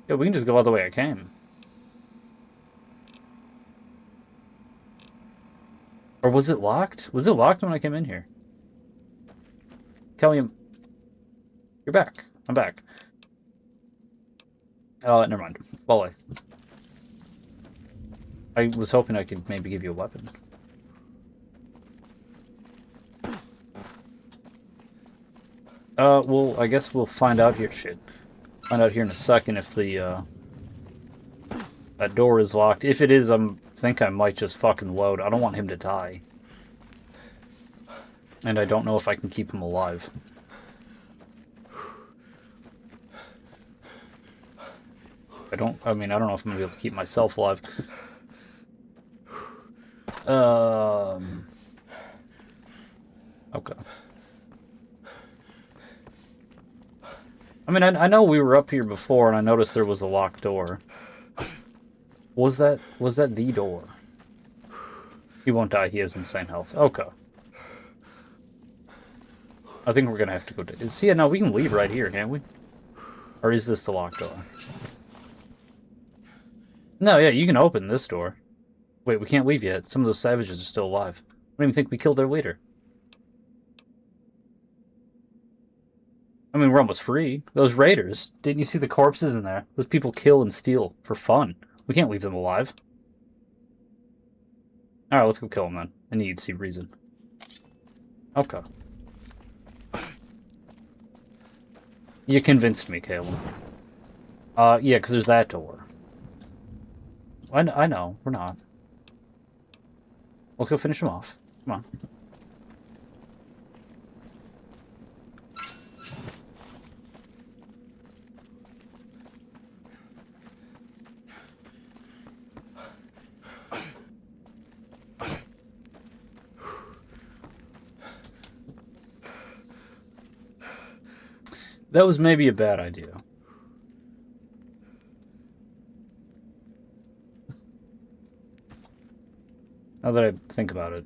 Yeah, we can just go out the way I came. Or was it locked? Was it locked when I came in here? Kelly, you're back. I'm back. Oh, never mind. Volley. I was hoping I could maybe give you a weapon. Well, I guess we'll find out here. Shit. Find out here in a second if the, that door is locked. If it is, I think I might just fucking load. I don't want him to die. And I don't know if I can keep him alive. I don't know if I'm gonna be able to keep myself alive. Okay. I mean, I know we were up here before and I noticed there was a locked door. Was that the door? He won't die, he has insane health. Okay. I think we're gonna have to go to... See, no, we can leave right here, can't we? Or is this the locked door? No, yeah, you can open this door. Wait, we can't leave yet. Some of those savages are still alive. I don't even think we killed their leader. I mean, we're almost free. Those raiders, didn't you see the corpses in there? Those people kill and steal for fun. We can't leave them alive. Alright, let's go kill them then. I need to see reason. Okay. You convinced me, Caleb. Yeah, because there's that door. I know, we're not. Let's go finish them off. Come on. That was maybe a bad idea. Now that I think about it.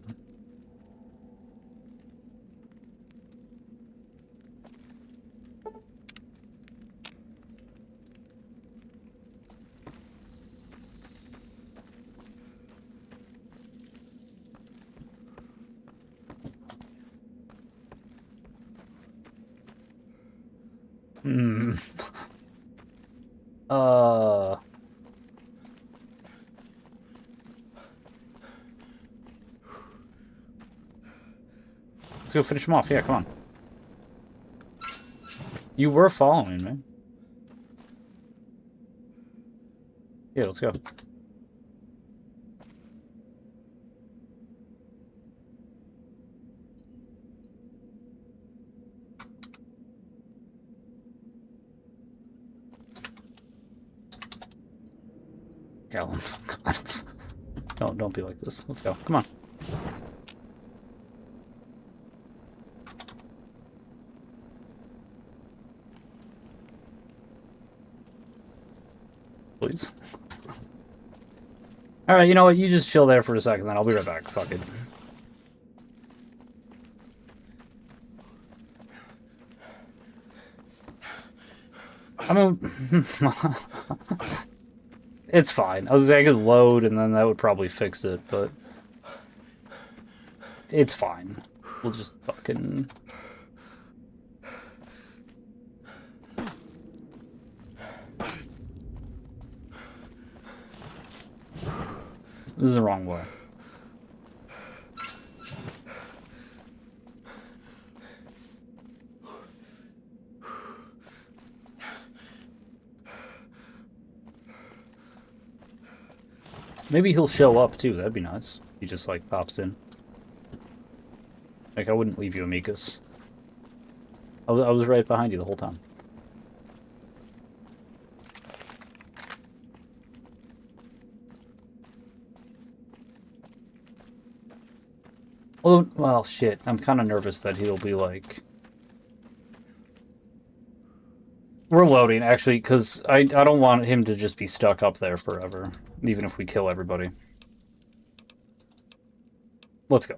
Let's go finish him off. Yeah, come on. You were following me. Yeah, let's go. Callum, don't be like this. Let's go. Come on. Please. Alright, you know what? You just chill there for a second, then I'll be right back. Fuck it. I mean... It's fine. I was saying I could load and then that would probably fix it, but... It's fine. We'll just fucking... This is the wrong way. Maybe he'll show up too, that'd be nice. He just like pops in. Like I wouldn't leave you, Amicus. I was right behind you the whole time. Well, shit. I'm kind of nervous that he'll be like... We're loading, actually, because I don't want him to just be stuck up there forever, even if we kill everybody. Let's go.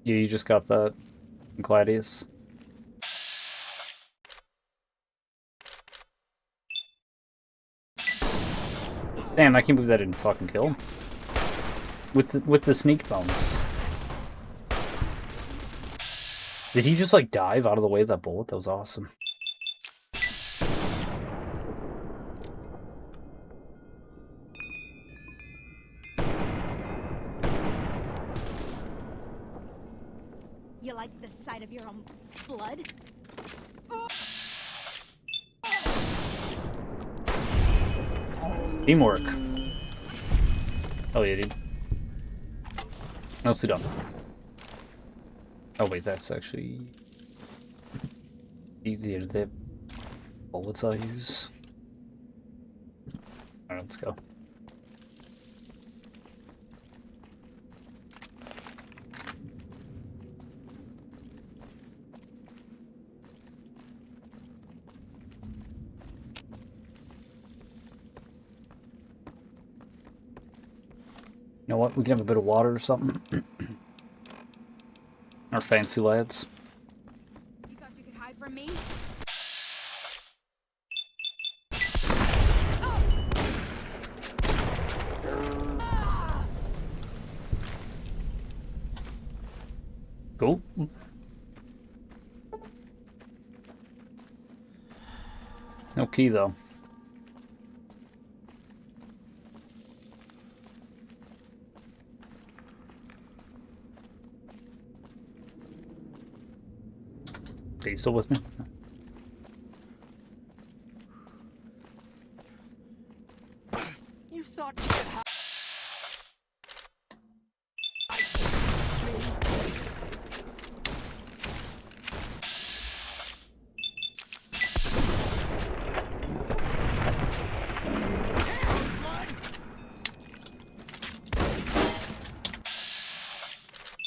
Yeah, you just got that, Gladius. Damn, I can't believe that didn't fucking kill him. With the sneak bonus. Did he just like dive out of the way of that bullet? That was awesome. You like the sight of your own blood? Teamwork. Oh yeah, dude. Nicely done. Oh wait, that's actually... Yeah, bullets I use. Alright, let's go. You know what? We can have a bit of water or something. Our fancy lads. You thought you could hide from me? Cool. No key though. Are you still with me? You thought you could hide.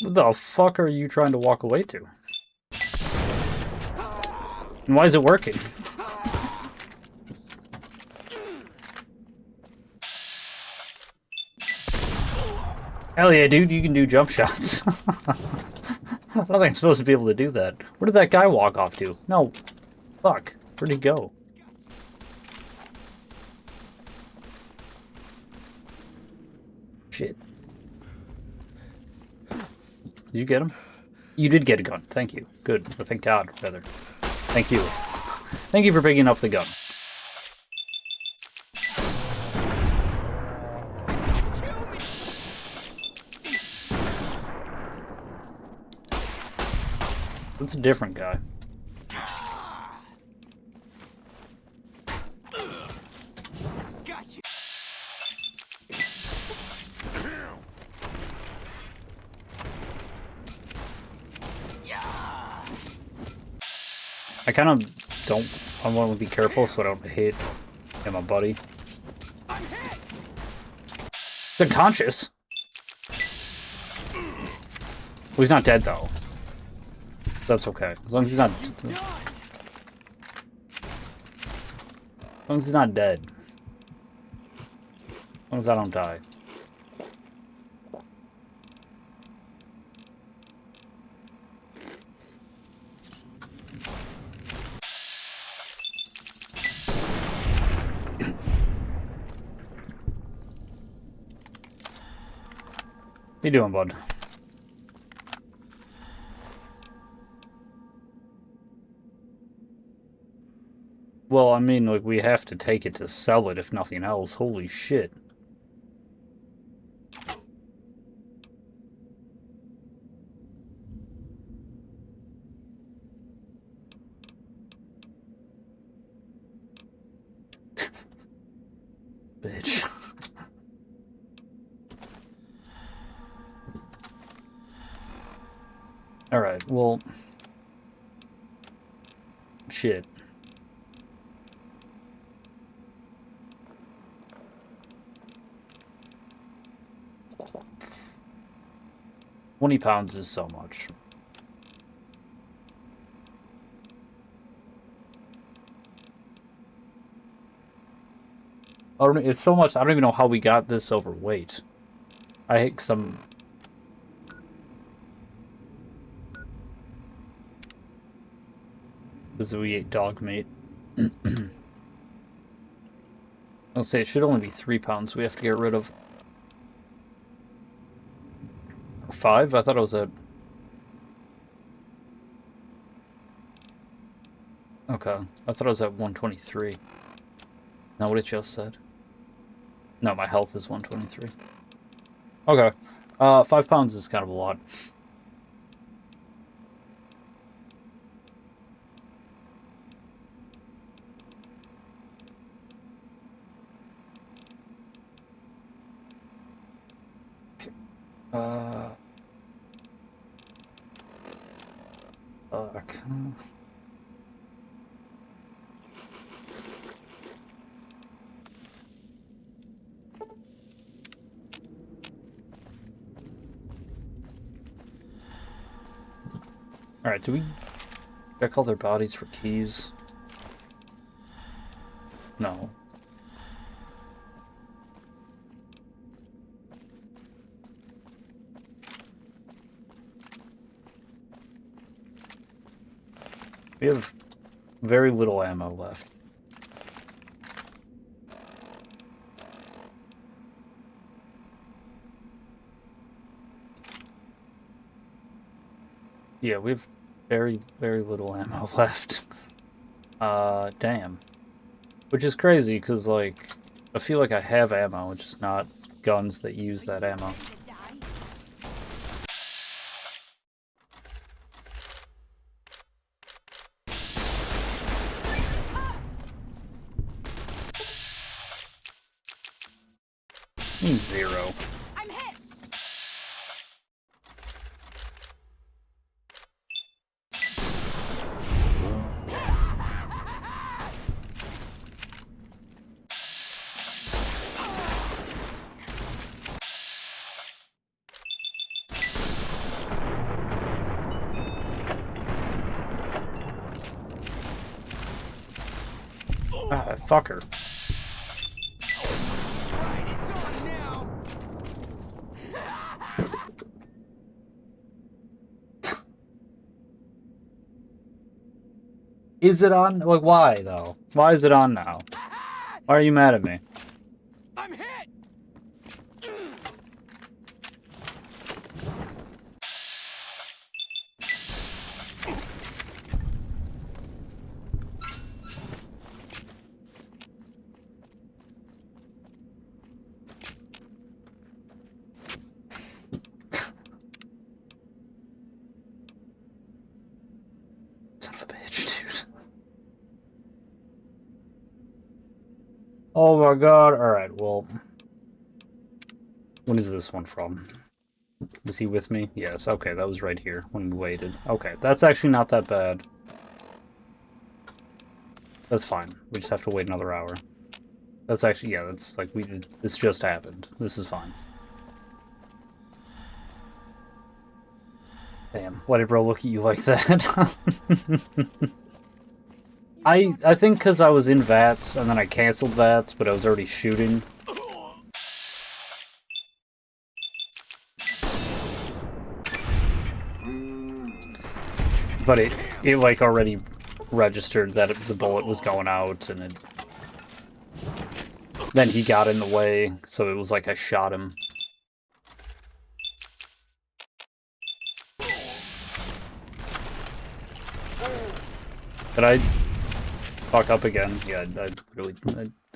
What the fuck are you trying to walk away to? And why is it working? Hell yeah, dude, you can do jump shots. I don't think I'm supposed to be able to do that. Where did that guy walk off to? No. Fuck. Where'd he go? Shit. Did you get him? You did get a gun. Thank you. Good. Or thank God, rather. Thank you. Thank you for picking up the gun. That's a different guy. Gotcha. I kind of don't. I want to be careful so I don't hit my buddy. I'm hit. He's unconscious. Well, he's not dead though. That's okay. As long as he's not. As long as he's not dead. As long as I don't die. How you doing, bud? Well, I mean, like, we have to take it to sell it, if nothing else. Holy shit. Bitch. Alright, well... Shit. £20 is so much. I don't, it's so much, I don't even know how we got this overweight. I hit some... Because we ate dog meat. I'll say it should only be 3 pounds we have to get rid of. Or 5? I thought it was at... Okay. I thought it was at 123. Not what it just said. No, my health is 123. Okay. 5 pounds is kind of a lot. Fuck. Alright, do we check all their bodies for keys? No. We have very little ammo left. Yeah, we have very, very little ammo left. Damn. Which is crazy, because, like, I feel like I have ammo, it's just not guns that use that ammo. Means 0. I'm hit. Ah, fucker. Right, it's on now. Is it on? Like, why, though? Why is it on now? Why are you mad at me? I'm hit. Son of a bitch, dude. Oh my god. Alright, well. When is this one from? Is he with me? Yes, okay, that was right here when we waited. Okay, that's actually not that bad. That's fine. We just have to wait another hour. That's actually, yeah, that's like, this just happened. This is fine. Damn, why did bro look at you like that? I think because I was in VATS, and then I canceled VATS, but I was already shooting. But it like already registered that the bullet was going out, and then he got in the way, so it was like I shot him. Did I fuck up again? Yeah, I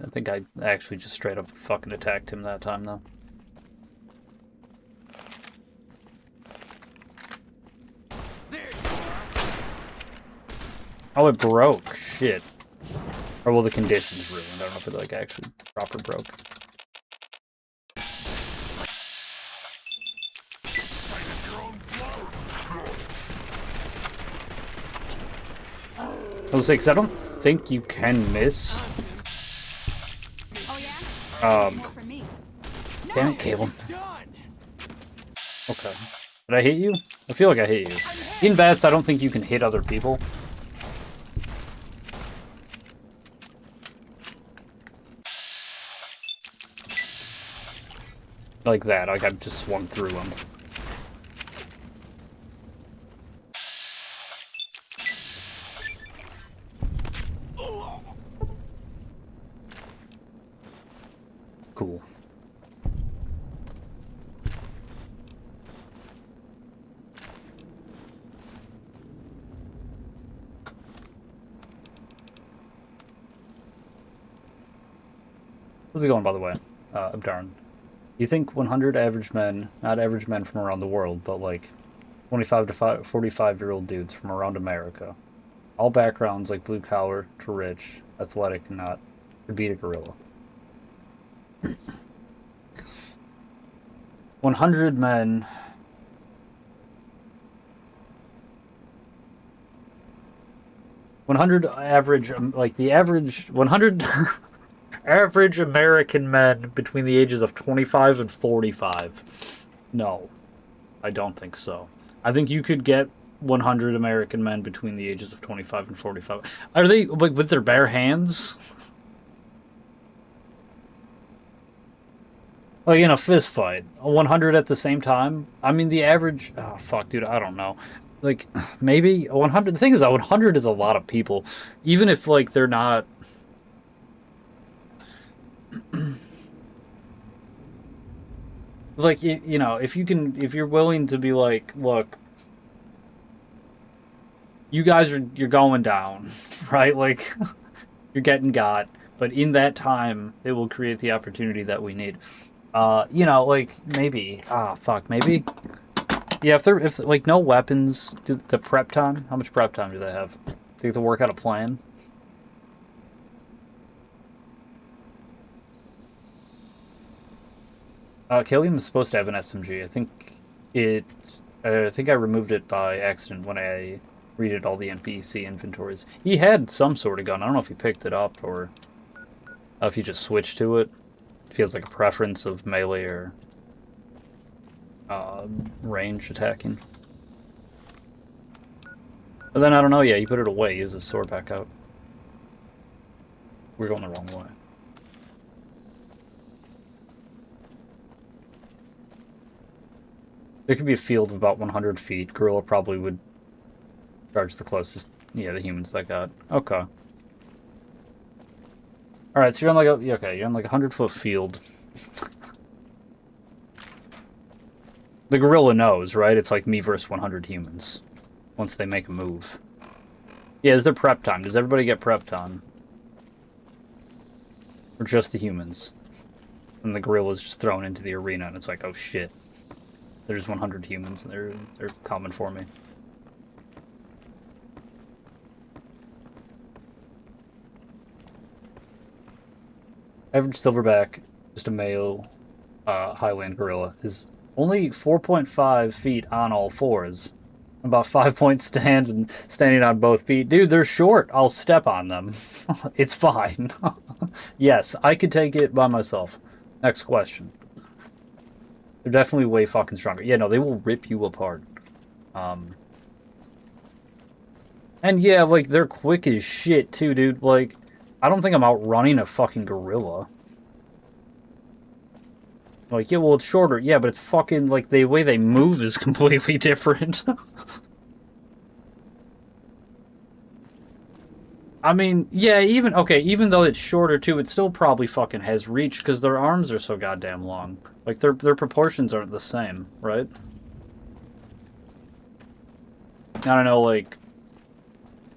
think I actually just straight up fucking attacked him that time, though. There you are. Oh, it broke. Shit. Or, well, the conditions ruined. I don't know if it, like, actually proper broke. I was like, 'cause I don't think you can miss. Oh yeah? Um, For me. damn it, Cable. Done. Okay. Did I hit you? I feel like I hit you. In VATS, I don't think you can hit other people. Like that, like I just swung through him. Cool. How's it going, by the way, Abdaran? You think 100 average men, not average men from around the world, but like 25 to 45-year-old dudes from around America, all backgrounds like blue collar to rich, athletic and not, could beat a gorilla? 100 men. Average, like the average 100 average American men between the ages of 25 and 45. No, I don't think so. I think you could get 100 American men between the ages of 25 and 45. Are they, like, with their bare hands? Like, in a fist fight. 100 at the same time? I mean, the average... Oh, fuck, dude, I don't know. Like, maybe 100... The thing is that 100 is a lot of people. Even if, like, they're not... Like, you know, if you're willing to be like, look, you guys you're going down, right? Like, you're getting got, but in that time, it will create the opportunity that we need. You know, like, maybe, maybe. Yeah, if like, no weapons, the prep time, how much prep time do they have? Do they have to work out a plan? Killian was supposed to have an SMG. I think I removed it by accident when I redid all the NPC inventories. He had some sort of gun. I don't know if he picked it up or if he just switched to it. It feels like a preference of melee or range attacking. But then I don't know. Yeah, you put it away. Use his sword back out. We're going the wrong way. There could be a field of about 100 feet. Gorilla probably would charge the closest. Yeah, the humans that got. Okay. Alright, so you're on like you're on like a 100-foot field. The gorilla knows, right? It's like me versus 100 humans. Once they make a move. Yeah, is there prep time? Does everybody get prep time? Or just the humans? And the gorilla's just thrown into the arena and it's like, oh shit. There's 100 humans, and they're coming for me. Average silverback, just a male highland gorilla, is only 4.5 feet on all fours. About 5 points standing on both feet. Dude, they're short. I'll step on them. It's fine. Yes, I could take it by myself. Next question. They're definitely way fucking stronger. Yeah, no, they will rip you apart. And yeah, like, they're quick as shit, too, dude. Like, I don't think I'm outrunning a fucking gorilla. Like, yeah, well, it's shorter. Yeah, but it's fucking, like, the way they move is completely different. I mean, yeah, even though it's shorter, too, it still probably fucking has reach, because their arms are so goddamn long. Like, their proportions aren't the same, right? I don't know, like,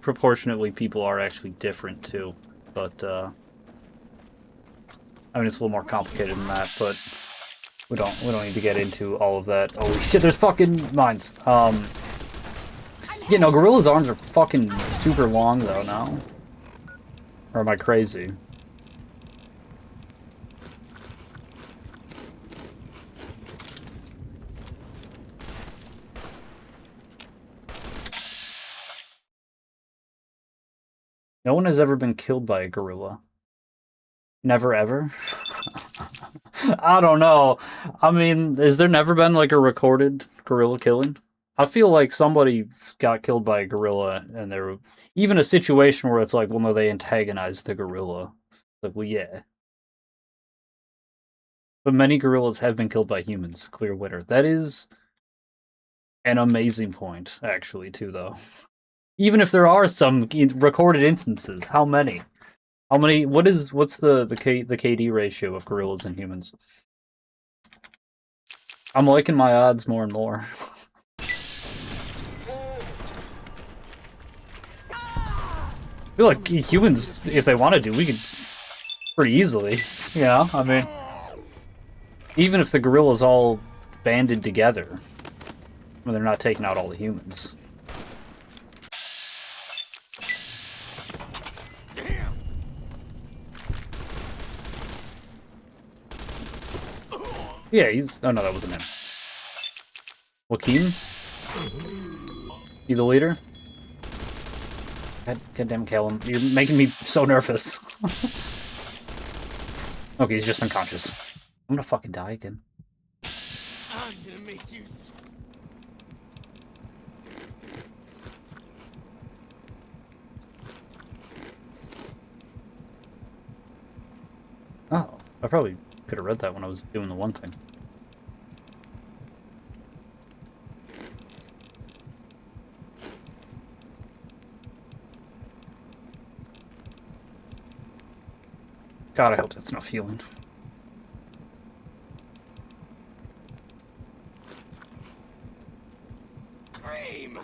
proportionately people are actually different, too. But, I mean, it's a little more complicated than that, but we don't need to get into all of that. Oh, shit, there's fucking mines. Yeah, no, gorilla's arms are fucking super long, though, now. Or am I crazy? No one has ever been killed by a gorilla. Never ever? I don't know. I mean, has there never been like a recorded gorilla killing? I feel like somebody got killed by a gorilla and there were even a situation where it's like, well, no, they antagonized the gorilla. Like, well, yeah. But many gorillas have been killed by humans. Clear winner. That is an amazing point, actually, too, though. Even if there are some recorded instances, how many? How many? What's the KD ratio of gorillas and humans? I'm liking my odds more and more. I feel like humans, if they wanted to, we could pretty easily. You know, I mean, even if the gorillas all banded together, when they're not taking out all the humans. Yeah, he's... Oh, no, that wasn't him. Joaquin? You the leader? God damn, kill him. You're making me so nervous. Okay, he's just unconscious. I'm gonna fucking die again. I'm gonna make you... I probably could have read that when I was doing the one thing. God, I hope that's enough healing. Scream!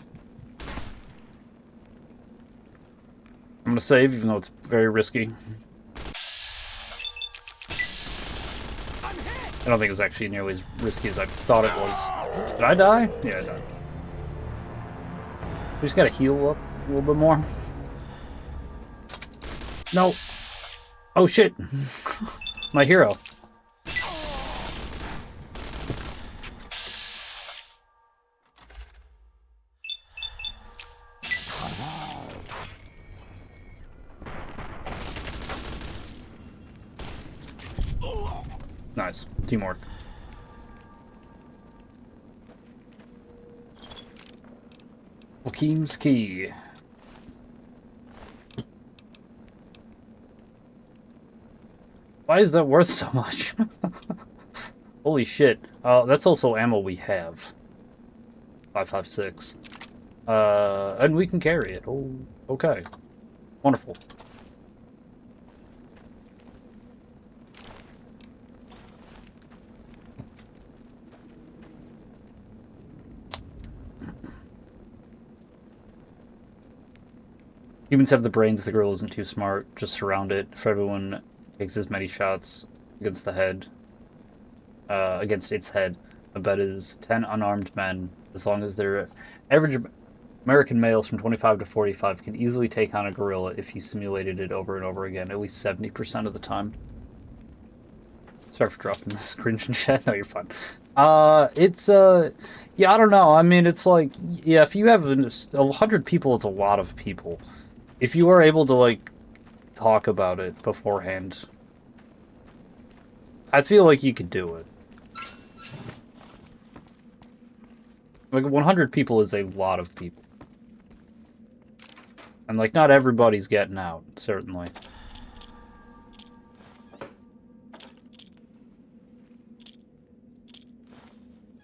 I'm gonna save, even though it's very risky. I'm hit! I don't think it was actually nearly as risky as I thought it was. Did I die? Yeah, I died. We just gotta heal up a little bit more. No. Oh shit. My hero. Nice. Teamwork. Wakim's Key. Why is that worth so much? Holy shit. That's also ammo we have. 5.56. And we can carry it. Oh, okay. Wonderful. Humans have the brains, the girl isn't too smart. Just surround it. If everyone takes as many shots against the head, against its head, a bet is 10 unarmed men, as long as they're average American males from 25 to 45 can easily take on a gorilla if you simulated it over and over again, at least 70% of the time. Sorry for dropping this cringe in chat. No, you're fine. Yeah, I don't know. I mean, it's like, yeah, if you have 100 people, it's a lot of people. If you are able to, like, talk about it beforehand, I feel like you could do it. Like, 100 people is a lot of people. And, like, not everybody's getting out, certainly.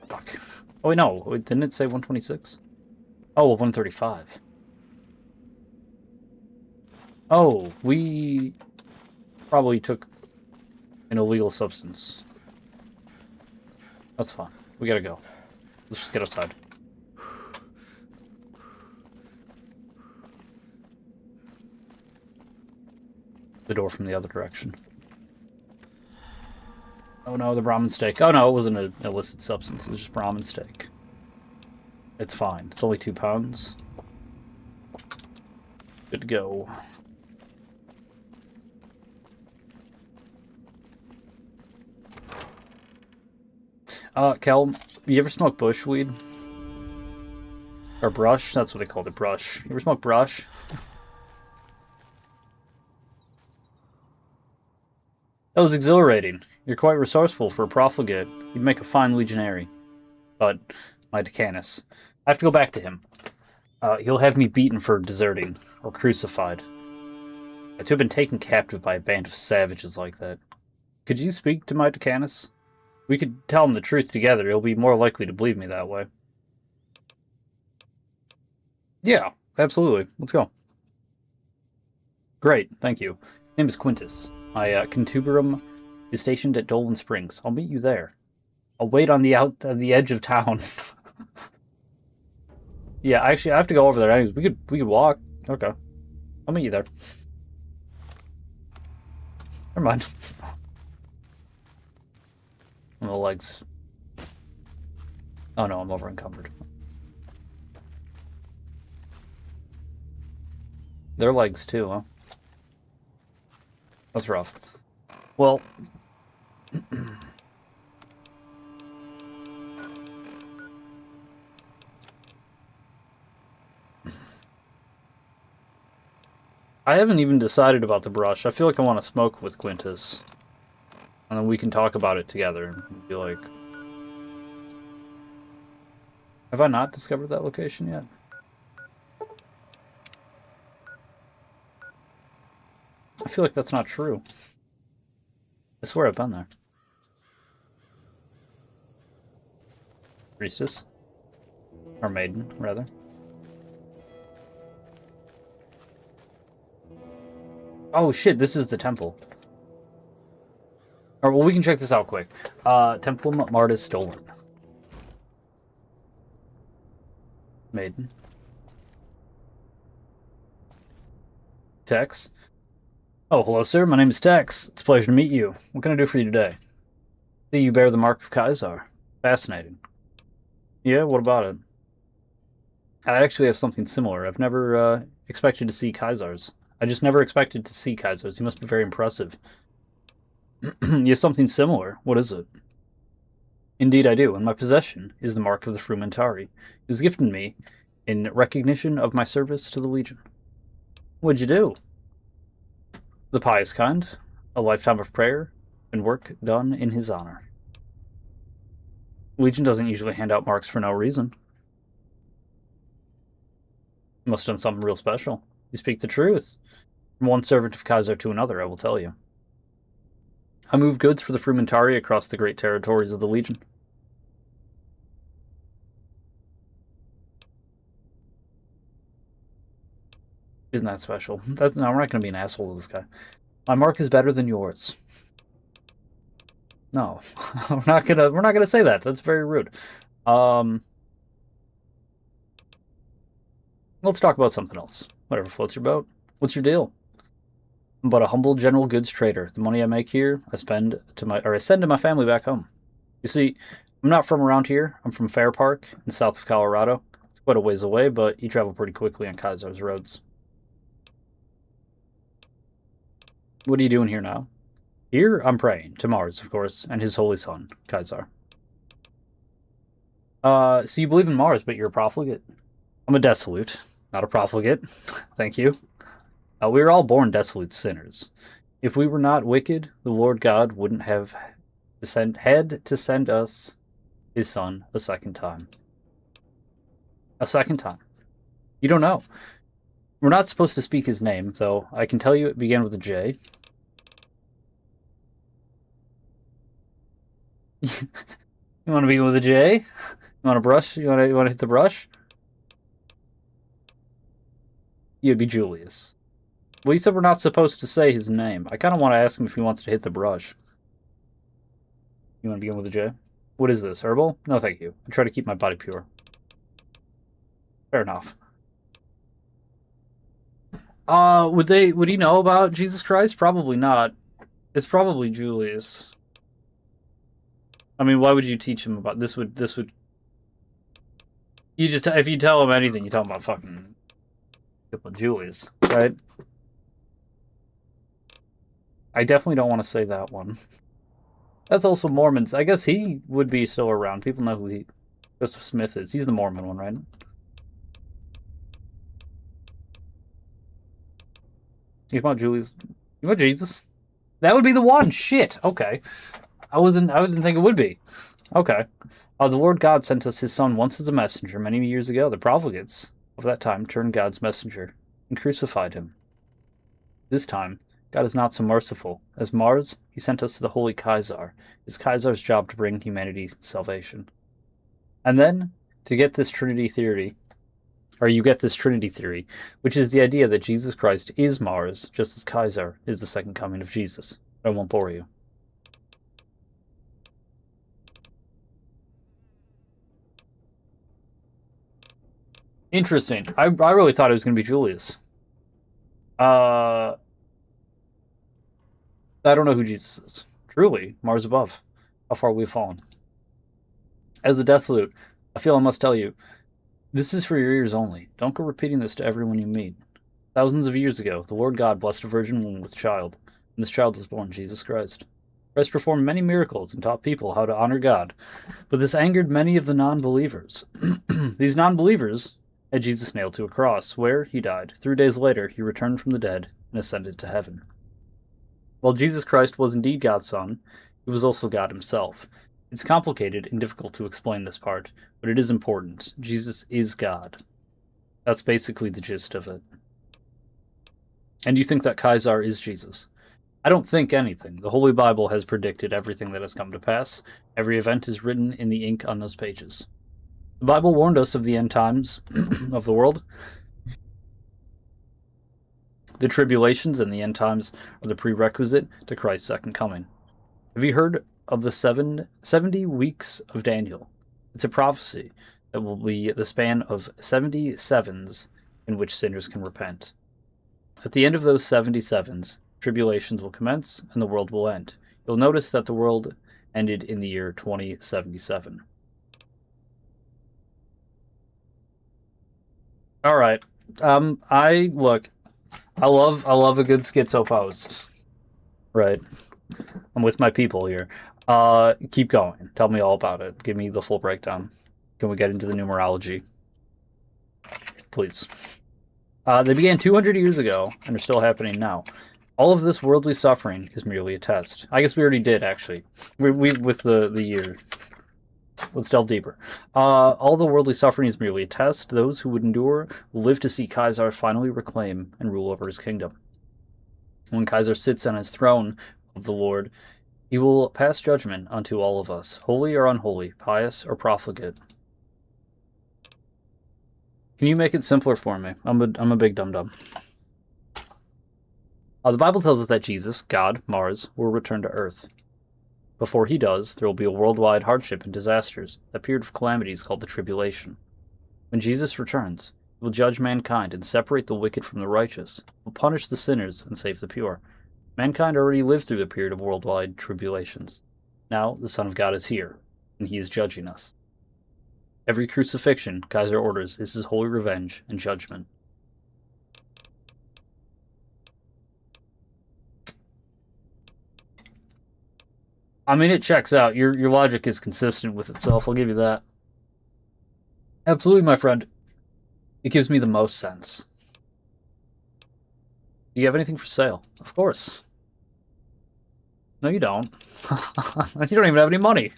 Fuck. Oh, wait, no. Wait, didn't it say 126? Oh, 135. Oh, we probably took an illegal substance. That's fine. We gotta go. Let's just get outside. The door from the other direction. Oh no, the ramen steak. Oh no, it wasn't an illicit substance. It was just ramen steak. It's fine. It's only 2 pounds. Good to go. Kel, you ever smoke bushweed? Or brush? That's what they called it, brush. You ever smoke brush? That was exhilarating. You're quite resourceful for a profligate. You'd make a fine legionary. But, my Decanus, I have to go back to him. He'll have me beaten for deserting, or crucified. To have been taken captive by a band of savages like that. Could you speak to my Decanus? We could tell him the truth together. He'll be more likely to believe me that way. Yeah, absolutely. Let's go. Great, thank you. His name is Quintus. My Contuberum is stationed at Dolan Springs. I'll meet you there. I'll wait on the edge of town. Yeah, actually, I have to go over there anyways. We could walk. Okay, I'll meet you there. Never mind. The legs. Oh no, I'm over encumbered. Their legs too, huh? That's rough. Well, I haven't even decided about the brush. I feel like I want to smoke with Quintus. And then we can talk about it together and be like... Have I not discovered that location yet? I feel like that's not true. I swear I've been there. Priestess. Or maiden, rather. Oh shit, this is the temple. Alright, well we can check this out quick. Templum Martis stolen. Maiden. Tex. Oh, hello sir, my name is Tex. It's a pleasure to meet you. What can I do for you today? See, you bear the mark of Caesar. Fascinating. Yeah, what about it? I actually have something similar. I've never expected to see Caesars. I just never expected to see Caesars. He must be very impressive. You have something similar. What is it? Indeed I do. In my possession is the mark of the Frumentari. It was gifted me in recognition of my service to the Legion. What'd you do? The pious kind. A lifetime of prayer and work done in his honor. Legion doesn't usually hand out marks for no reason. You must have done something real special. You speak the truth. From one servant of Kaiser to another, I will tell you. I moved goods for the Frumentari across the great territories of the Legion. Isn't that special? No, we're not going to be an asshole to this guy. My mark is better than yours. No, we're not gonna say that. That's very rude. Let's talk about something else. Whatever floats your boat. What's your deal? I'm but a humble general goods trader. The money I make here, I send to my family back home. You see, I'm not from around here. I'm from Fair Park in south of Colorado. It's quite a ways away, but you travel pretty quickly on Kaiser's roads. What are you doing here now? Here, I'm praying to Mars, of course, and his holy son, Kaiser. So you believe in Mars, but you're a profligate? I'm a desolate, not a profligate. Thank you. We were all born desolate sinners. If we were not wicked, the Lord God wouldn't have had to send us his son a second time. A second time. You don't know. We're not supposed to speak his name, though. I can tell you it began with a J. You want to begin with a J? You want to brush? You want to hit the brush? You'd be Julius. Well, you said we're not supposed to say his name. I kind of want to ask him if he wants to hit the brush. You want to begin with a J? What is this, herbal? No, thank you. I try to keep my body pure. Fair enough. Would he know about Jesus Christ? Probably not. It's probably Julius. I mean, why would you teach him about this? You just, if you tell him anything, you tell him about fucking Julius, right? I definitely don't want to say that one. That's also Mormons. I guess he would be still around. People know who Joseph Smith is. He's the Mormon one, right? You about Julius? You about Jesus? That would be the one. Shit. Okay. I didn't think it would be. Okay. The Lord God sent us his son once as a messenger many years ago. The profligates of that time turned God's messenger and crucified him. This time, God is not so merciful. As Mars, he sent us the Holy Kaiser. It's Kaiser's job to bring humanity salvation. And then, you get this Trinity theory, which is the idea that Jesus Christ is Mars, just as Kaiser is the second coming of Jesus. I won't bore you. Interesting. I really thought it was going to be Julius. I don't know who Jesus is. Truly, Mars above. How far we've fallen. As a desolate, I feel I must tell you, this is for your ears only. Don't go repeating this to everyone you meet. Thousands of years ago, the Lord God blessed a virgin woman with a child, and this child was born Jesus Christ. Christ performed many miracles and taught people how to honor God, but this angered many of the non-believers. These non-believers had Jesus nailed to a cross, where he died. 3 days later, he returned from the dead and ascended to heaven. While Jesus Christ was indeed God's son, he was also God himself. It's complicated and difficult to explain this part, but it is important. Jesus is God. That's basically the gist of it. And you think that Kaiser is Jesus? I don't think anything. The Holy Bible has predicted everything that has come to pass. Every event is written in the ink on those pages. The Bible warned us of the end times of the world. The tribulations and the end times are the prerequisite to Christ's second coming. Have you heard of the 70 weeks of Daniel? It's a prophecy that will be the span of 77s in which sinners can repent. At the end of those 77s, tribulations will commence and the world will end. You'll notice that the world ended in the year 2077. All right. I love a good schizo post. Right. I'm with my people here. Keep going. Tell me all about it. Give me the full breakdown. Can we get into the numerology? Please. They began 200 years ago and are still happening now. All of this worldly suffering is merely a test. I guess we already did, actually. We with the year. Let's delve deeper. All the worldly suffering is merely a test. Those who would endure will live to see Caesar finally reclaim and rule over his kingdom. When Caesar sits on his throne of the Lord, he will pass judgment unto all of us, holy or unholy, pious or profligate. Can you make it simpler for me? I'm a big dum-dum. The Bible tells us that Jesus, God, Mars, will return to Earth. Before he does, there will be a worldwide hardship and disasters, a period of calamities called the tribulation. When Jesus returns, he will judge mankind and separate the wicked from the righteous, will punish the sinners and save the pure. Mankind already lived through the period of worldwide tribulations. Now the Son of God is here, and he is judging us. Every crucifixion, Caesar orders, is his holy revenge and judgment. I mean, it checks out. Your logic is consistent with itself. I'll give you that. Absolutely, my friend. It gives me the most sense. Do you have anything for sale? Of course. No, you don't. You don't even have any money.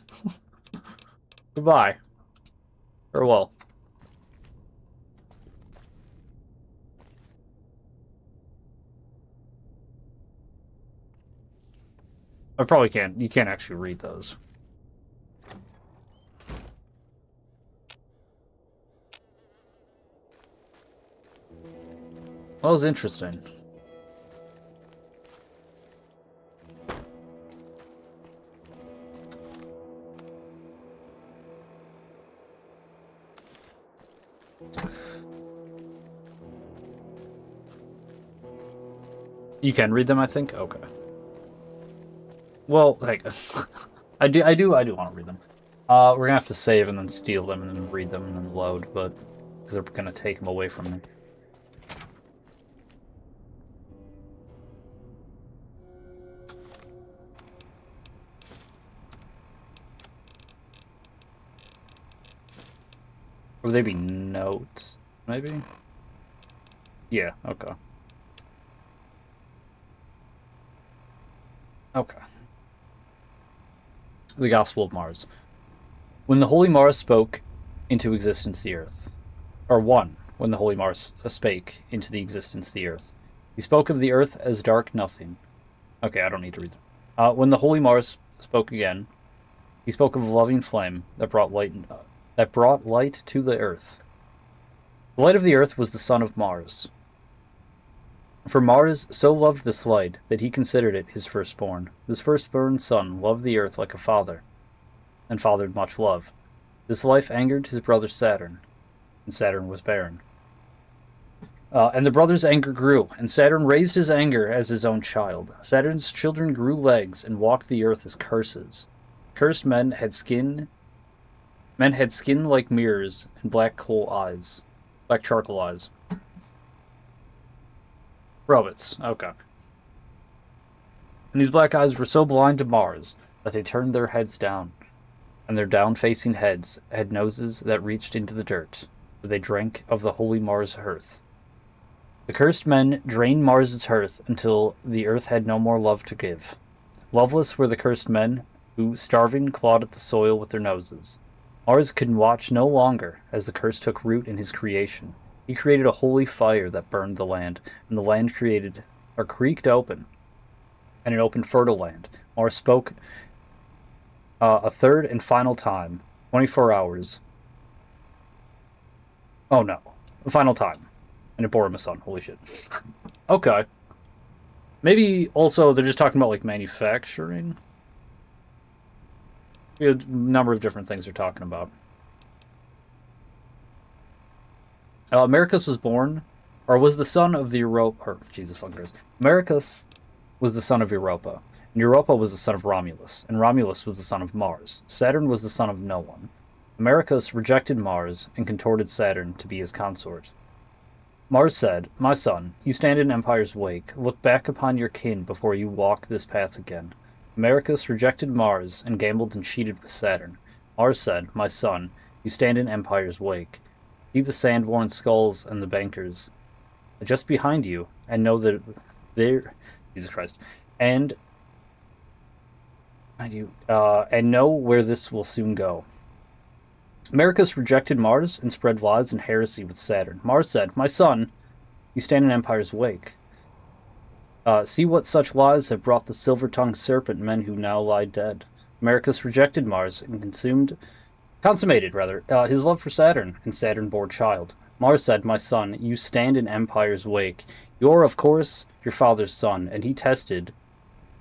Goodbye. Farewell. I probably can't. You can't actually read those. That was interesting. You can read them, I think? Okay. Well, like, I do want to read them. We're gonna have to save and then steal them and then read them and then load, but because they're gonna take them away from me. Would they be notes? Maybe? Yeah, okay. Okay. The Gospel of Mars. When the Holy Mars spoke into existence the earth. Or one, when the Holy Mars spake into the existence the earth. He spoke of the earth as dark nothing. Okay, I don't need to read them. When the Holy Mars spoke again, he spoke of a loving flame that brought light to the earth. The light of the earth was the son of Mars. For Mars so loved this light that he considered it his firstborn. This firstborn son loved the earth like a father, and fathered much love. This life angered his brother Saturn, and Saturn was barren. And the brother's anger grew, and Saturn raised his anger as his own child. Saturn's children grew legs and walked the earth as curses. Cursed men had skin like mirrors and black charcoal eyes. Robots, okay. And these black eyes were so blind to Mars that they turned their heads down, and their down-facing heads had noses that reached into the dirt, where they drank of the holy Mars hearth. The cursed men drained Mars's hearth until the earth had no more love to give. Loveless were the cursed men who, starving, clawed at the soil with their noses. Mars could watch no longer as the curse took root in his creation. He created a holy fire that burned the land, and the land creaked open. and an open fertile land. Mars spoke a third and final time. 24 hours. Oh no. The final time. And it bore him a son. Holy shit. Okay. Maybe also they're just talking about like manufacturing. We have a number of different things they're talking about. Americus was born, or was the son of the Europa. Or Jesus fucking Christ. Americus was the son of Europa, and Europa was the son of Romulus, and Romulus was the son of Mars. Saturn was the son of no one. Americus rejected Mars and contorted Saturn to be his consort. Mars said, "My son, you stand in Empire's wake. Look back upon your kin before you walk this path again." Americus rejected Mars and gambled and cheated with Saturn. Mars said, "My son, you stand in Empire's wake. See the sand-worn skulls and the bankers just behind you, and know that they're Jesus Christ, and know where this will soon go." Americus rejected Mars and spread lies and heresy with Saturn. Mars said, "My son, you stand in Empire's wake. See what such lies have brought the silver-tongued serpent men who now lie dead." Americus rejected Mars and consummated his love for Saturn, and Saturn bore child. Mars said, "My son, you stand in Empire's wake. You're, of course, your father's son, and he tested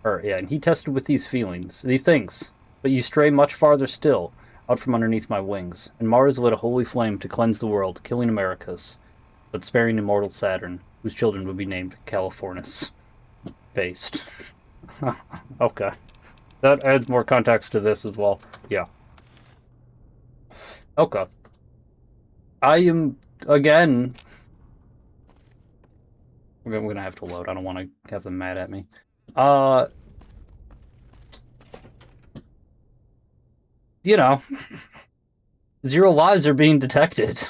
with these things, but you stray much farther still, out from underneath my wings." And Mars lit a holy flame to cleanse the world, killing Americus, but sparing immortal Saturn, whose children would be named Californis. Based. Okay. That adds more context to this as well. Yeah. Okay. I am, again... We're gonna have to load. I don't want to have them mad at me. You know, 0 lives are being detected.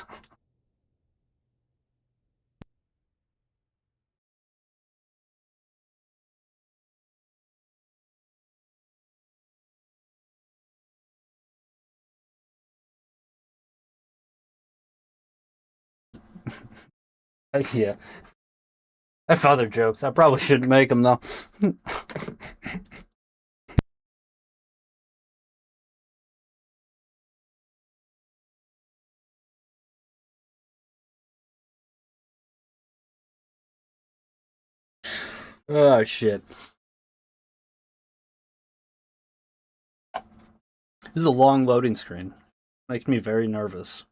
Yeah. I have other jokes. I probably shouldn't make them, though. Oh, shit. This is a long loading screen. Makes me very nervous.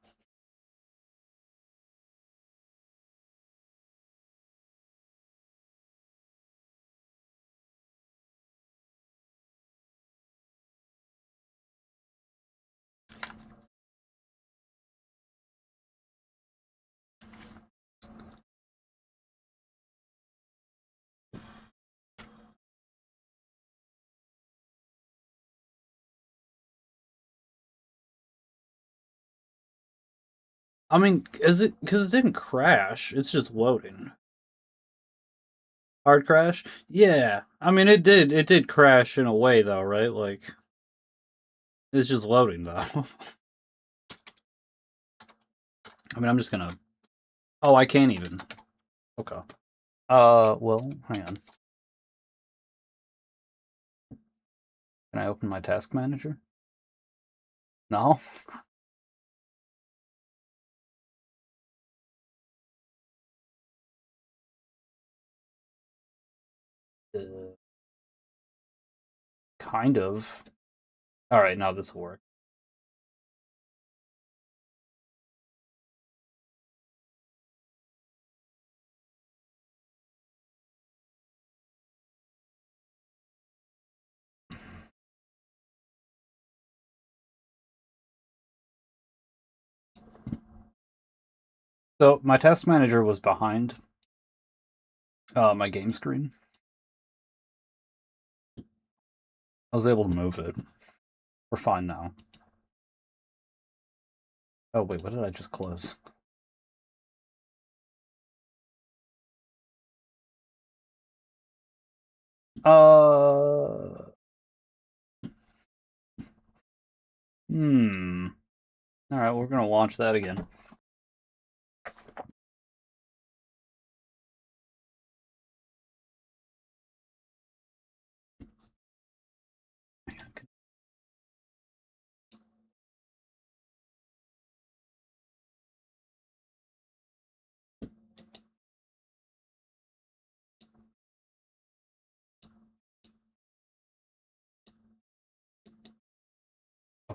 I mean, because it didn't crash. It's just loading. Hard crash? Yeah. I mean, it did crash in a way, though, right? Like, it's just loading, though. I mean, I'm just gonna... Oh, I can't even. Okay. Well, hang on. Can I open my task manager? No? Kind of. Alright, now this will work. So, my task manager was behind my game screen. I was able to move it. We're fine now. Oh, wait, what did I just close? Alright, we're gonna launch that again.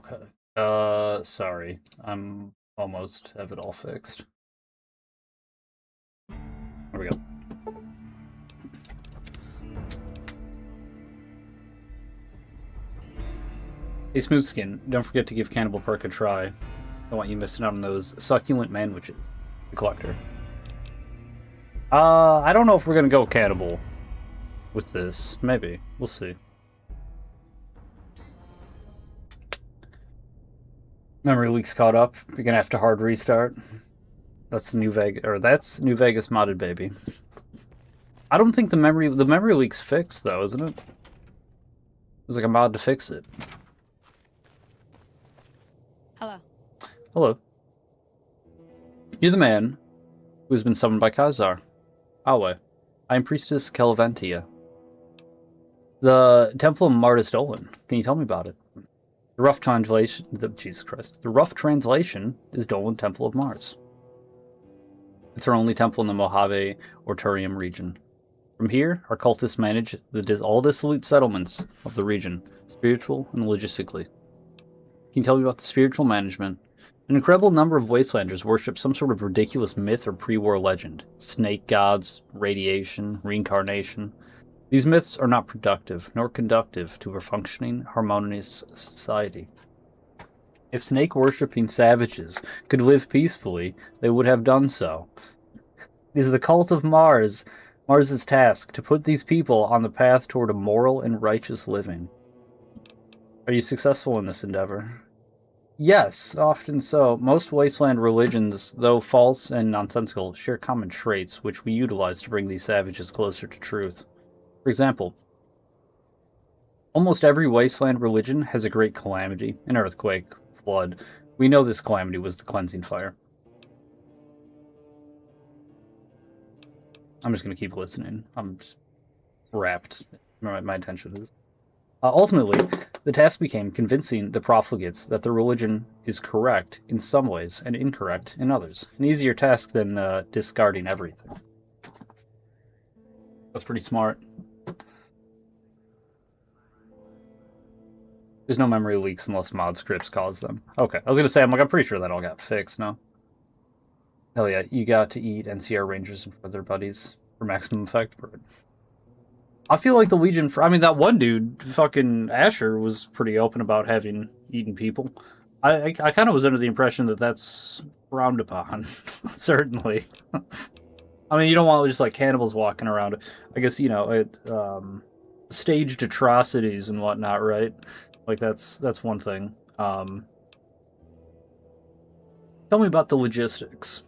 Okay. Sorry. I'm almost have it all fixed. There we go. Hey, Smooth Skin, don't forget to give Cannibal Perk a try. I don't want you missing out on those succulent manwiches. The Collector. I don't know if we're gonna go Cannibal with this. Maybe. We'll see. Memory leaks caught up. You're gonna have to hard restart. That's New Vegas, or that's New Vegas modded, baby. I don't think the memory leak's fixed though, isn't it? There's like a mod to fix it. Hello. Hello. You're the man who's been summoned by Kazar. Awe. I am Priestess Kelventia. The Temple of Martis Dolan. Can you tell me about it? The rough translation... Jesus Christ. The rough translation is Dolan Temple of Mars. It's our only temple in the Mojave or Turium region. From here, our cultists manage all dissolute settlements of the region, spiritual and logistically. Can you tell me about the spiritual management? An incredible number of Wastelanders worship some sort of ridiculous myth or pre-war legend. Snake gods, radiation, reincarnation. These myths are not productive, nor conductive to a functioning, harmonious society. If snake-worshipping savages could live peacefully, they would have done so. It is the cult of Mars, Mars's task, to put these people on the path toward a moral and righteous living. Are you successful in this endeavor? Yes, often so. Most wasteland religions, though false and nonsensical, share common traits which we utilize to bring these savages closer to truth. For example, almost every wasteland religion has a great calamity, an earthquake, flood. We know this calamity was the cleansing fire. I'm just going to keep listening. I'm just wrapped. My attention is. Ultimately, the task became convincing the profligates that the religion is correct in some ways and incorrect in others. An easier task than discarding everything. That's pretty smart. There's no memory leaks unless mod scripts cause them. Okay, I was going to say, I'm pretty sure that all got fixed, no? Hell yeah, you got to eat NCR Rangers and their buddies for maximum effect. I feel like the Legion, that one dude, fucking Asher, was pretty open about having eaten people. I kind of was under the impression that that's frowned upon, certainly. You don't want just like cannibals walking around. I guess, staged atrocities and whatnot, right? Like that's one thing. Tell me about the logistics.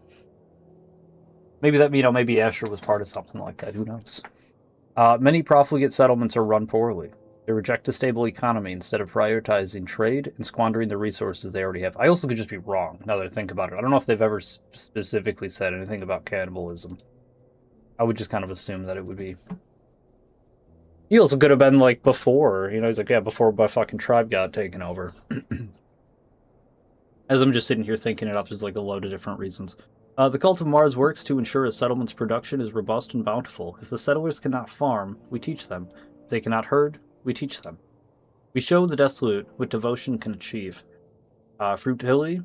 Maybe that, maybe Asher was part of something like that. Who knows? Many profligate settlements are run poorly. They reject a stable economy instead of prioritizing trade and squandering the resources they already have. I also could just be wrong, now that I think about it. I don't know if they've ever specifically said anything about cannibalism. I would just kind of assume that it would be. He also could have been, like, before. He's like, yeah, before my fucking tribe got taken over. As I'm just sitting here thinking it up, there's, like, a load of different reasons. The Cult of Mars works to ensure a settlement's production is robust and bountiful. If the settlers cannot farm, we teach them. If they cannot herd, we teach them. We show the desolate what devotion can achieve. Fertility,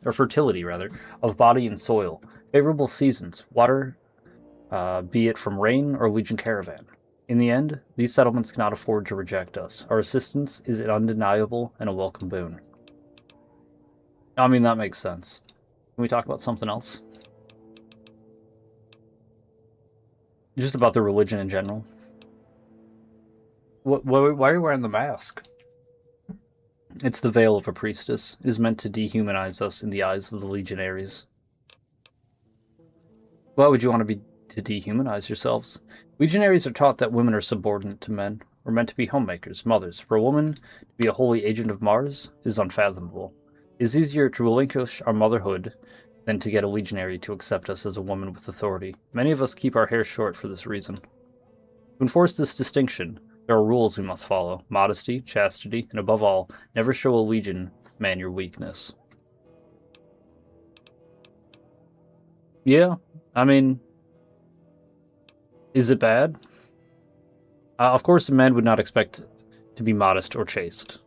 of body and soil. Favorable seasons. Water, be it from rain or Legion caravan. In the end, these settlements cannot afford to reject us. Our assistance is undeniable and a welcome boon. That makes sense. Can we talk about something else? Just about the religion in general. Why are you wearing the mask? It's the veil of a priestess. It is meant to dehumanize us in the eyes of the legionaries. Why would you want to dehumanize yourselves? Legionaries are taught that women are subordinate to men. We're meant to be homemakers, mothers. For a woman to be a holy agent of Mars is unfathomable. It is easier to relinquish our motherhood than to get a legionary to accept us as a woman with authority. Many of us keep our hair short for this reason. To enforce this distinction, there are rules we must follow. Modesty, chastity, and above all, never show a legion man your weakness. Yeah, is it bad? Of course, a man would not expect to be modest or chaste.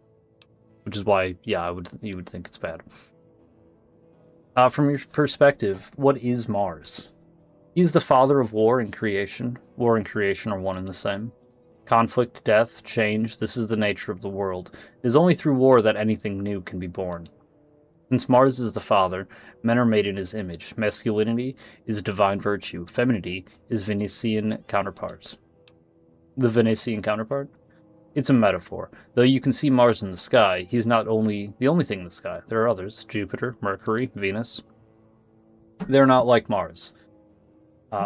which is why, yeah, you would think it's bad. From your perspective, what is Mars? He's the father of war and creation. War and creation are one and the same. Conflict, death, change, this is the nature of the world. It is only through war that anything new can be born. Since Mars is the father, men are made in his image. Masculinity is divine virtue. Femininity is Venusian counterpart. The Venusian counterpart? It's a metaphor. Though you can see Mars in the sky, he's not the only thing in the sky. There are others. Jupiter, Mercury, Venus. They're not like Mars.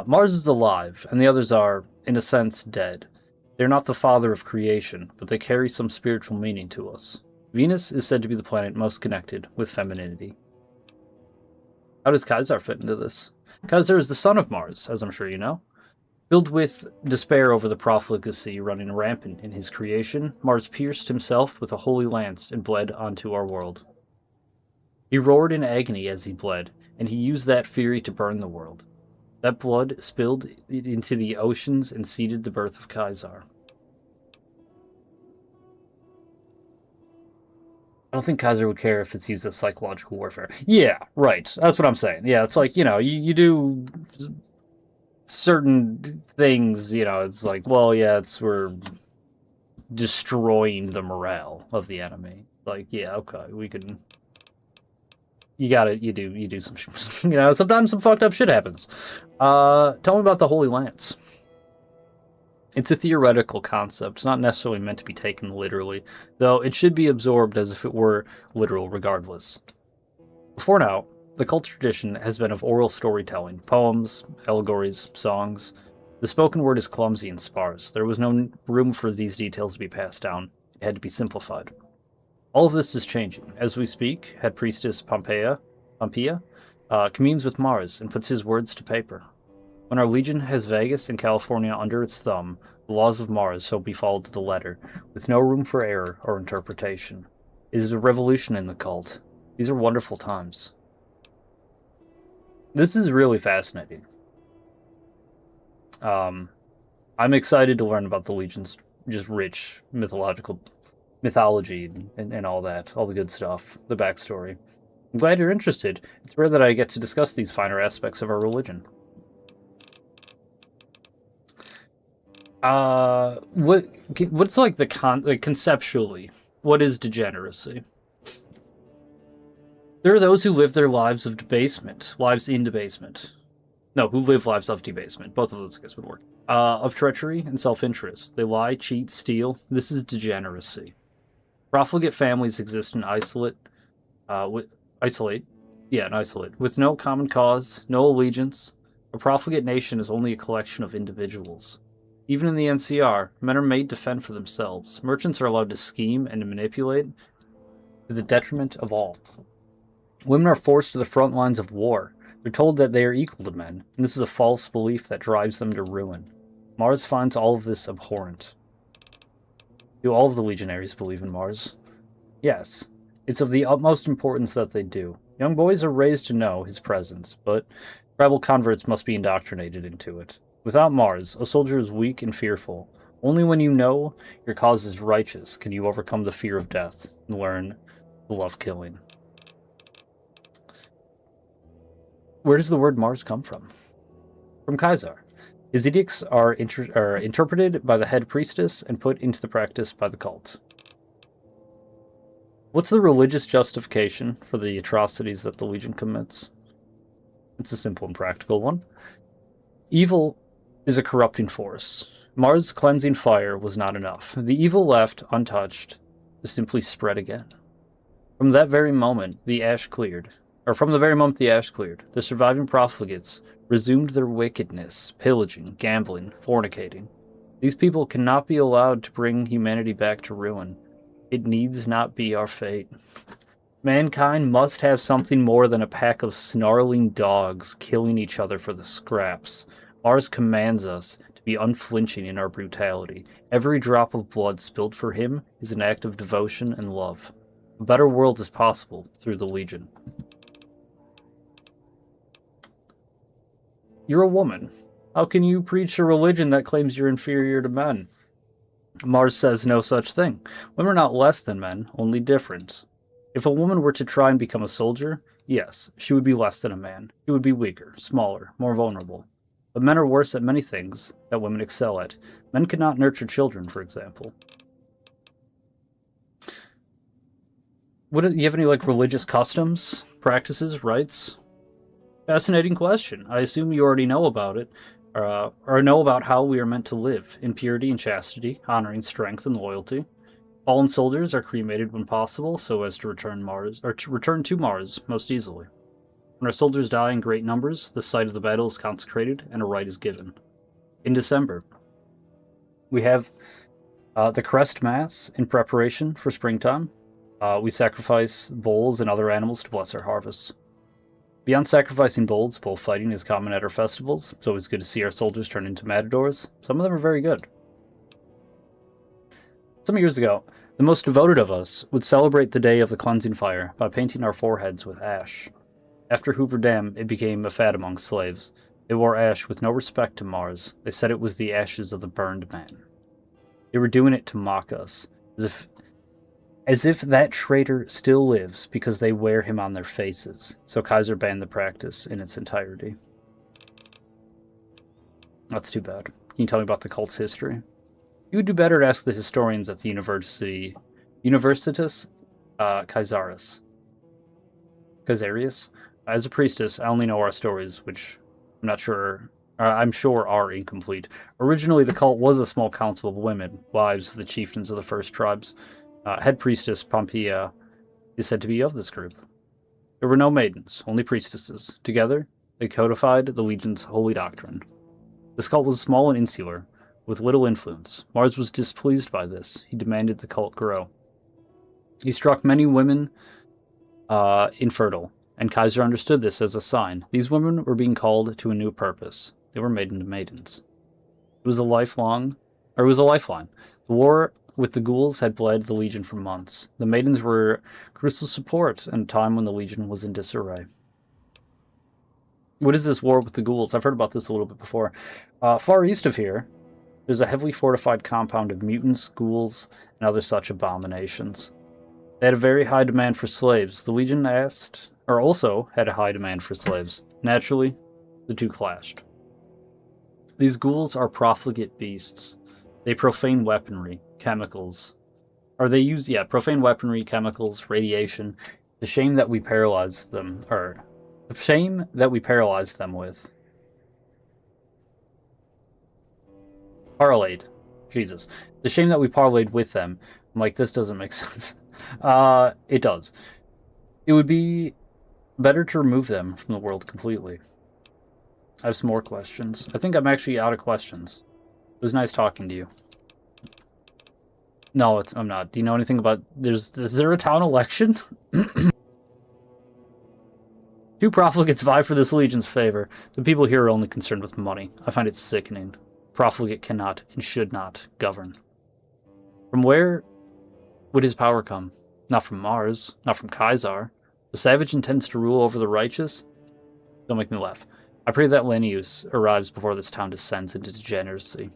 Mars is alive, and the others are, in a sense, dead. They're not the father of creation, but they carry some spiritual meaning to us. Venus is said to be the planet most connected with femininity. How does Caesar fit into this? Caesar is the son of Mars, as I'm sure you know. Filled with despair over the profligacy running rampant in his creation, Mars pierced himself with a holy lance and bled onto our world. He roared in agony as he bled, and he used that fury to burn the world. That blood spilled into the oceans and seeded the birth of Caesar. I don't think Kaiser would care if it's used as psychological warfare. Yeah, right. That's what I'm saying. Yeah, it's like, you do certain things, it's like, well, yeah, we're destroying the morale of the enemy. Like, yeah, okay, we can... You do some... sometimes some fucked up shit happens. Tell me about the Holy Lance. It's a theoretical concept. It's not necessarily meant to be taken literally, though it should be absorbed as if it were literal regardless. Before now, the cult tradition has been of oral storytelling, poems, allegories, songs. The spoken word is clumsy and sparse. There was no room for these details to be passed down. It had to be simplified. All of this is changing. As we speak, head priestess Pompeia communes with Mars and puts his words to paper. When our Legion has Vegas and California under its thumb, the laws of Mars shall be followed to the letter, with no room for error or interpretation. It is a revolution in the cult. These are wonderful times. This is really fascinating. I'm excited to learn about the Legion's just rich mythology and all that, all the good stuff, the backstory. I'm glad you're interested. It's rare that I get to discuss these finer aspects of our religion. What's like conceptually, what is degeneracy? There are those who live their lives of debasement, lives in debasement. No, who live lives of debasement. Both of those, I guess, would work. Of treachery and self-interest. They lie, cheat, steal. This is degeneracy. Profligate families exist in isolate, with no common cause, no allegiance. A profligate nation is only a collection of individuals. Even in the NCR, men are made to fend for themselves. Merchants are allowed to scheme and to manipulate to the detriment of all. Women are forced to the front lines of war. They're told that they are equal to men, and this is a false belief that drives them to ruin. Mars finds all of this abhorrent. Do all of the legionaries believe in Mars? Yes. It's of the utmost importance that they do. Young boys are raised to know his presence, but rebel converts must be indoctrinated into it. Without Mars, a soldier is weak and fearful. Only when you know your cause is righteous can you overcome the fear of death and learn to love killing. Where does the word Mars come from? From Caesar. His edicts are interpreted by the head priestess and put into the practice by the cult. What's the religious justification for the atrocities that the Legion commits? It's a simple and practical one. Evil is a corrupting force. Mars' cleansing fire was not enough. The evil left untouched to simply spread again. From the very moment the ash cleared, the surviving profligates resumed their wickedness, pillaging, gambling, fornicating. These people cannot be allowed to bring humanity back to ruin. It needs not be our fate. Mankind must have something more than a pack of snarling dogs killing each other for the scraps. Mars commands us to be unflinching in our brutality. Every drop of blood spilled for him is an act of devotion and love. A better world is possible through the Legion. You're a woman. How can you preach a religion that claims you're inferior to men? Mars says no such thing. Women are not less than men, only different. If a woman were to try and become a soldier, yes, she would be less than a man. She would be weaker, smaller, more vulnerable. But men are worse at many things that women excel at. Men cannot nurture children, for example. Do you have any, religious customs, practices, rites? Fascinating question. I assume you already know about it, or know about how we are meant to live, in purity and chastity, honoring strength and loyalty. Fallen soldiers are cremated when possible, so as to return to Mars most easily. When our soldiers die in great numbers, the site of the battle is consecrated, and a rite is given. In December, we have the Crest Mass in preparation for springtime. We sacrifice bulls and other animals to bless our harvests. Beyond sacrificing bulls, bullfighting is common at our festivals. It's always good to see our soldiers turn into matadors. Some of them are very good. Some years ago, the most devoted of us would celebrate the day of the cleansing fire by painting our foreheads with ash. After Hoover Dam, it became a fad among slaves. They wore ash with no respect to Mars. They said it was the ashes of the burned man. They were doing it to mock us, as if that traitor still lives because they wear him on their faces. So Kaiser banned the practice in its entirety. That's too bad. Can you tell me about the cult's history? You would do better to ask the historians at the Universitas Caesaris. As a priestess, I only know our stories, which I'm sure are incomplete. Originally, the cult was a small council of women, wives of the chieftains of the first tribes. Head priestess Pompeia is said to be of this group. There were no maidens, only priestesses. Together, they codified the Legion's holy doctrine. This cult was small and insular, with little influence. Mars was displeased by this. He demanded the cult grow. He struck many women infertile, and Kaiser understood this as a sign. These women were being called to a new purpose. They were made into maidens. It was a lifeline. The war with the ghouls had bled the Legion for months. The maidens were crucial support in a time when the Legion was in disarray. What is this war with the ghouls? I've heard about this a little bit before. Far east of here, there's a heavily fortified compound of mutants, ghouls, and other such abominations. They had a very high demand for slaves. The Legion also had a high demand for slaves. Naturally, the two clashed. These ghouls are profligate beasts. They profane weaponry, chemicals. Profane weaponry, chemicals, radiation. The shame that we paralyzed them with. Parlayed. Jesus. The shame that we parlayed with them. I'm like, this doesn't make sense. It does. It would be better to remove them from the world completely. I have some more questions. I think I'm actually out of questions. It was nice talking to you. No, I'm not. Do you know anything about... Is there a town election? Two profligates vie for this Legion's favor. The people here are only concerned with money. I find it sickening. Profligate cannot and should not govern. From where would his power come? Not from Mars. Not from Caesar. The savage intends to rule over the righteous? Don't make me laugh. I pray that Lenius arrives before this town descends into degeneracy.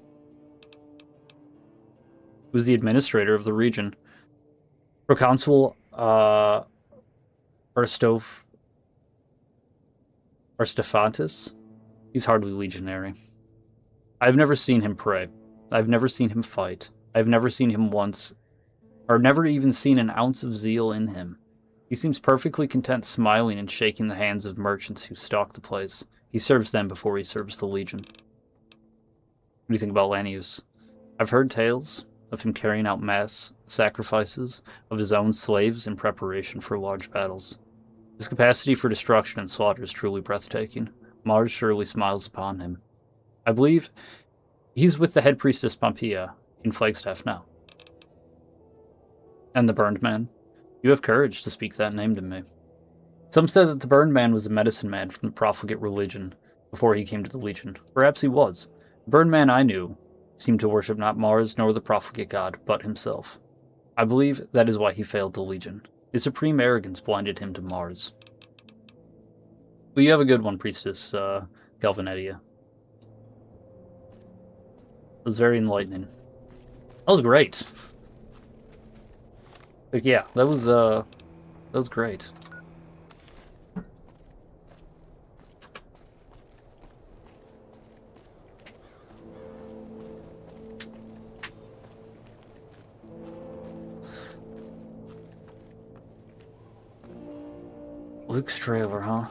Who's the administrator of the region? Proconsul Arstephantus? He's hardly legionary. I've never seen him pray. I've never seen him fight. I've never seen him once, or never even seen an ounce of zeal in him. He seems perfectly content smiling and shaking the hands of merchants who stalk the place. He serves them before he serves the Legion. What do you think about Lanius? I've heard tales of him carrying out mass sacrifices of his own slaves in preparation for large battles. His capacity for destruction and slaughter is truly breathtaking. Mars surely smiles upon him. I believe he's with the head priestess Pompeia in Flagstaff now. And the Burned Man. You have courage to speak that name to me. Some said that the Burned Man was a medicine man from the profligate religion before he came to the Legion. Perhaps he was. The Burned Man I knew seemed to worship not Mars nor the profligate god, but himself. I believe that is why he failed the Legion. His supreme arrogance blinded him to Mars. Well, you have a good one, Priestess Galvanetia. It was very enlightening. was great. Like, yeah, that was great. Luke's trailer, huh?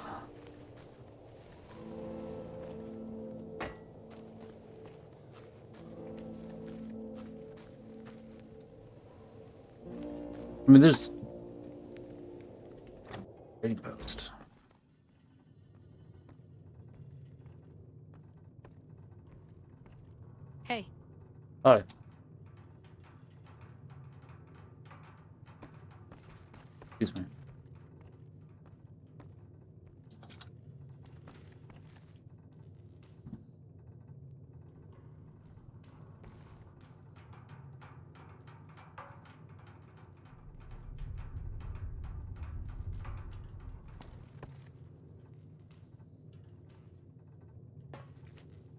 I mean, there's trading post. Hey, Hi. Excuse me.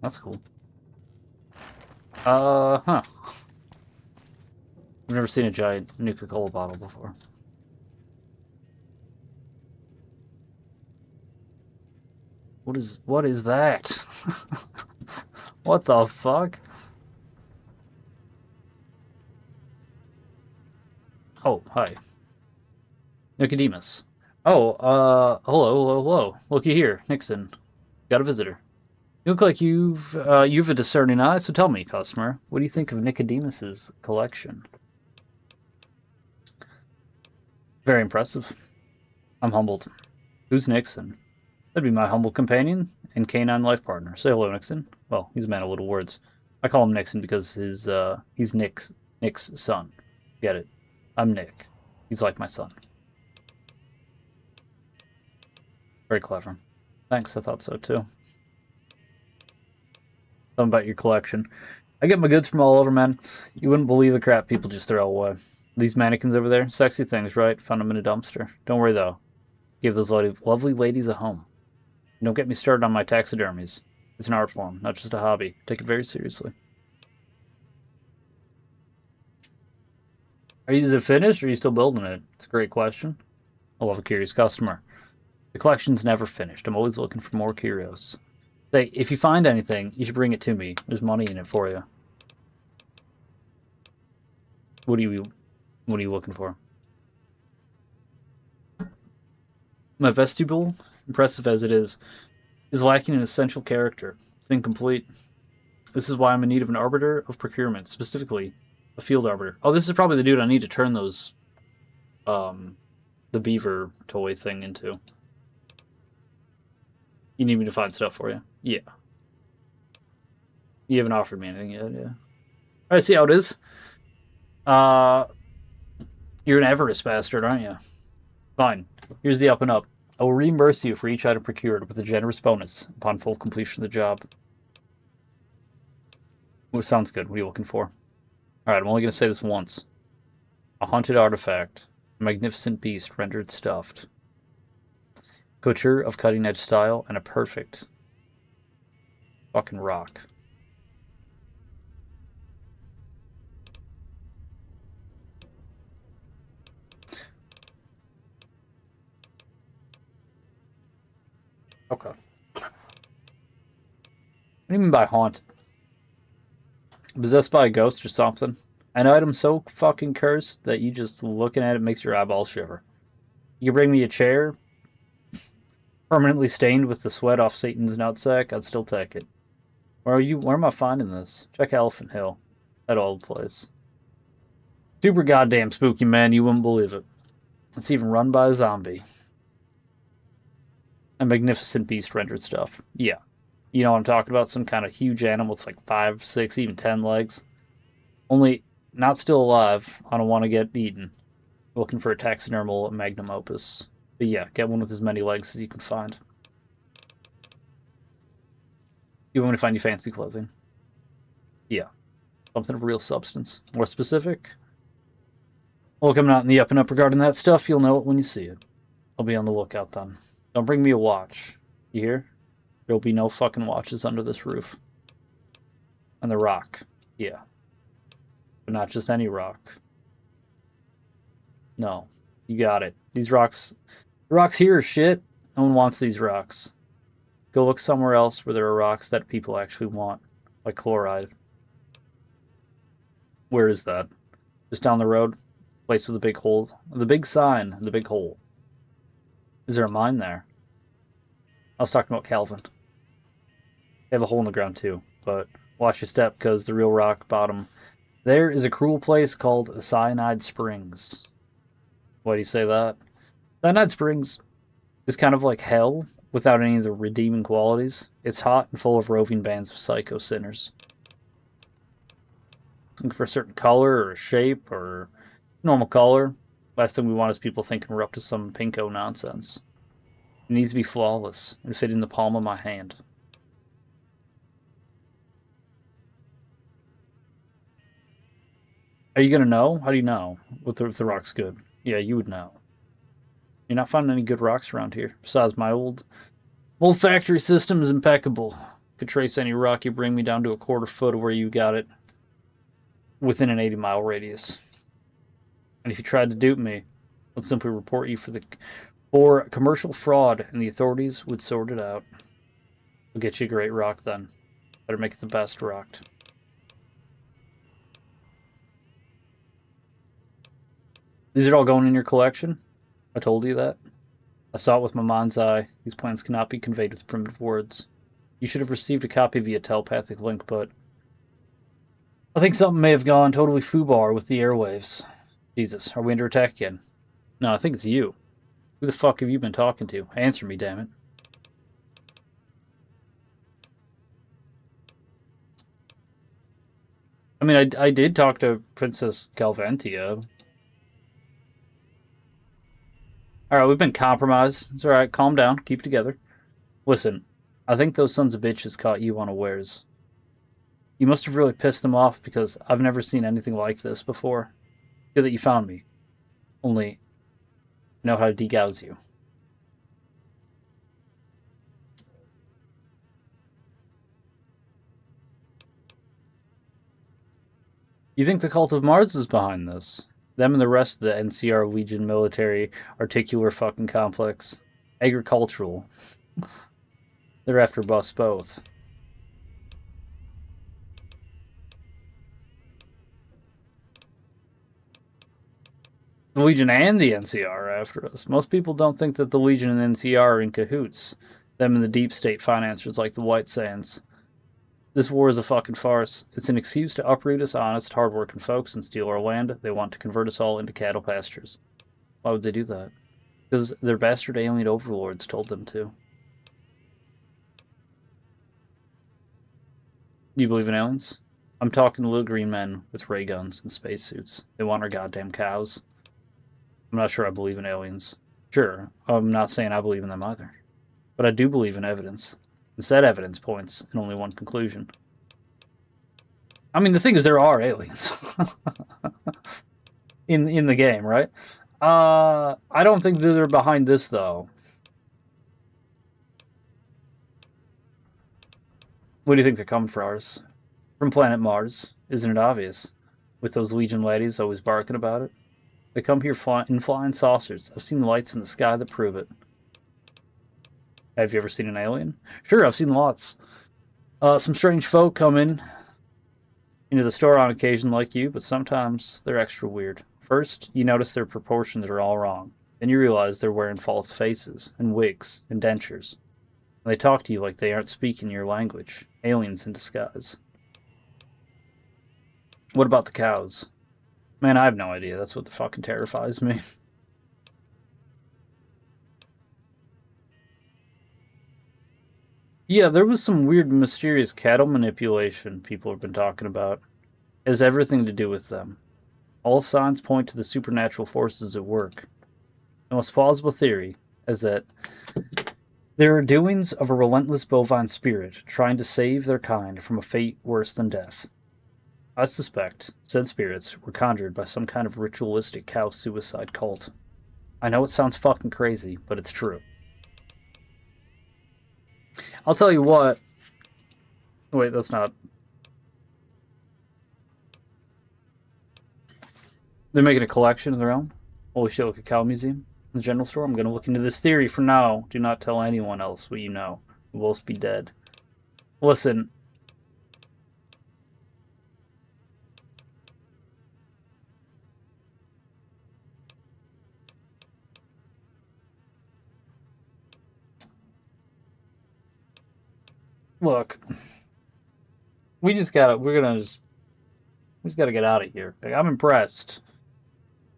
That's cool. Huh. I've never seen a giant Nuka-Cola bottle before. What is that? What the fuck? Oh, hi. Nicodemus. Oh, hello. Looky here, Nixon. Got a visitor. You look like you've a discerning eye, so tell me, customer, what do you think of Nicodemus's collection? Very impressive. I'm humbled. Who's Nixon? That'd be my humble companion and canine life partner. Say hello, Nixon. Well, he's a man of little words. I call him Nixon because he's Nick's son. Get it? I'm Nick. He's like my son. Very clever. Thanks, I thought so too. Something about your collection. I get my goods from all over, man. You wouldn't believe the crap people just throw away. These mannequins over there, sexy things, right? Found them in a dumpster. Don't worry though. Give those lovely ladies a home. Don't get me started on my taxidermies. It's an art form, not just a hobby. Take it very seriously. Is it finished or are you still building it? It's a great question. I love a curious customer. The collection's never finished. I'm always looking for more curios. Say, if you find anything, you should bring it to me. There's money in it for you. What are you looking for? My vestibule, impressive as it is lacking an essential character. It's incomplete. This is why I'm in need of an arbiter of procurement, specifically a field arbiter. Oh, this is probably the dude I need to turn those, the beaver toy thing into. You need me to find stuff for you? Yeah. You haven't offered me anything yet, yeah. Alright, see how it is. You're an Everest bastard, aren't you? Fine. Here's the up and up. I will reimburse you for each item procured with a generous bonus upon full completion of the job. Well, sounds good. What are you looking for? Alright, I'm only going to say this once. A haunted artifact. A magnificent beast rendered stuffed. Couture of cutting-edge style and a perfect fucking rock. Okay. What do you mean by haunted? Possessed by a ghost or something? An item so fucking cursed that you just looking at it makes your eyeballs shiver. You can bring me a chair permanently stained with the sweat off Satan's nutsack, I'd still take it. Where am I finding this? Check Elephant Hill. That old place. Super goddamn spooky, man, you wouldn't believe it. It's even run by a zombie. A magnificent beast rendered stuff. Yeah. You know what I'm talking about? Some kind of huge animal with like 5, 6, even 10 legs. Only not still alive. I don't want to get eaten. Looking for a taxidermal magnum opus. But yeah, get one with as many legs as you can find. You want me to find you fancy clothing? Yeah. Something of real substance. More specific? Well, coming out in the up and up regarding that stuff, you'll know it when you see it. I'll be on the lookout then. Don't bring me a watch. You hear? There'll be no fucking watches under this roof. And the rock. Yeah. but not just any rock. No, you got it. These rocks, the rocks here are shit. No one wants these rocks. Go look somewhere else where there are rocks that people actually want, like chloride. Where is that? Just down the road? Place with a big hole? The big sign, the big hole. Is there a mine there? I was talking about Calvin. They have a hole in the ground too, but watch your step because the real rock bottom. There is a cruel place called Cyanide Springs. Why do you say that? Cyanide Springs is kind of like hell without any of the redeeming qualities. It's hot and full of roving bands of psycho sinners. Looking for a certain color or a shape or normal color. Last thing we want is people thinking we're up to some pinko nonsense. It needs to be flawless and fit in the palm of my hand. Are you gonna know? How do you know if the rock's good? Yeah, you would know. You're not finding any good rocks around here. Besides, my old factory system is impeccable. Could trace any rock you bring me down to a quarter foot of where you got it within an 80-mile radius. And if you tried to dupe me, I'd simply report you for commercial fraud, and the authorities would sort it out. We'll get you a great rock then. Better make it the best rocked. These are all going in your collection? I told you that. I saw it with my mind's eye. These plans cannot be conveyed with primitive words. You should have received a copy via telepathic link, but I think something may have gone totally foobar with the airwaves. Jesus, are we under attack again? No, I think it's you. Who the fuck have you been talking to? Answer me, damn it. I mean, I did talk to Princess Galvantia. Alright, we've been compromised. It's alright, calm down, keep it together. Listen, I think those sons of bitches caught you unawares. You must have really pissed them off because I've never seen anything like this before. Good that you found me. Only, I know how to degauss you. You think the Cult of Mars is behind this? Them and the rest of the NCR Legion military articular fucking complex. Agricultural. They're after us both. The Legion and the NCR are after us. Most people don't think that the Legion and NCR are in cahoots. Them and the deep state financiers like the White Sands. This war is a fucking farce. It's an excuse to uproot us honest, hardworking folks and steal our land. They want to convert us all into cattle pastures. Why would they do that? Because their bastard alien overlords told them to. You believe in aliens? I'm talking to little green men with ray guns and spacesuits. They want our goddamn cows. I'm not sure I believe in aliens. Sure, I'm not saying I believe in them either. But I do believe in evidence. And said evidence points in only one conclusion. I mean, the thing is, there are aliens. in the game, right? I don't think that they're behind this, though. What do you think they're coming for us? From planet Mars, isn't it obvious? With those Legion ladies always barking about it. They come here in flying saucers. I've seen lights in the sky that prove it. Have you ever seen an alien? Sure, I've seen lots. Some strange folk come into the store on occasion like you, but sometimes they're extra weird. First, you notice their proportions are all wrong. Then you realize they're wearing false faces, and wigs, and dentures. And they talk to you like they aren't speaking your language. Aliens in disguise. What about the cows? Man, I have no idea. That's what fucking terrifies me. Yeah, there was some weird, mysterious cattle manipulation people have been talking about. It has everything to do with them. All signs point to the supernatural forces at work. The most plausible theory is that there are doings of a relentless bovine spirit trying to save their kind from a fate worse than death. I suspect said spirits were conjured by some kind of ritualistic cow suicide cult. I know it sounds fucking crazy, but it's true. I'll tell you what. Wait, that's not. They're making a collection of their own. Holy shit, look at Cow Museum. The general store. I'm gonna look into this theory for now. Do not tell anyone else what you know. We'll both be dead. Listen. Look. We just gotta get out of here. Like, I'm impressed.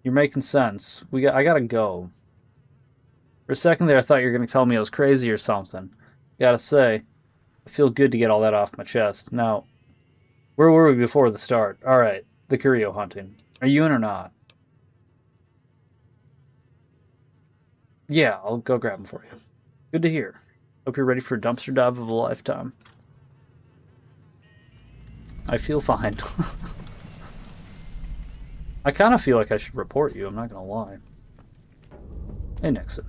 You're making sense. I gotta go. For a second there, I thought you were gonna tell me I was crazy or something. Gotta say, I feel good to get all that off my chest. Now, where were we before the start? Alright, the curio hunting. Are you in or not? Yeah, I'll go grab them for you. Good to hear. Hope you're ready for a dumpster dive of a lifetime. I feel fine. I kind of feel like I should report you, I'm not gonna lie. Hey, Nixon.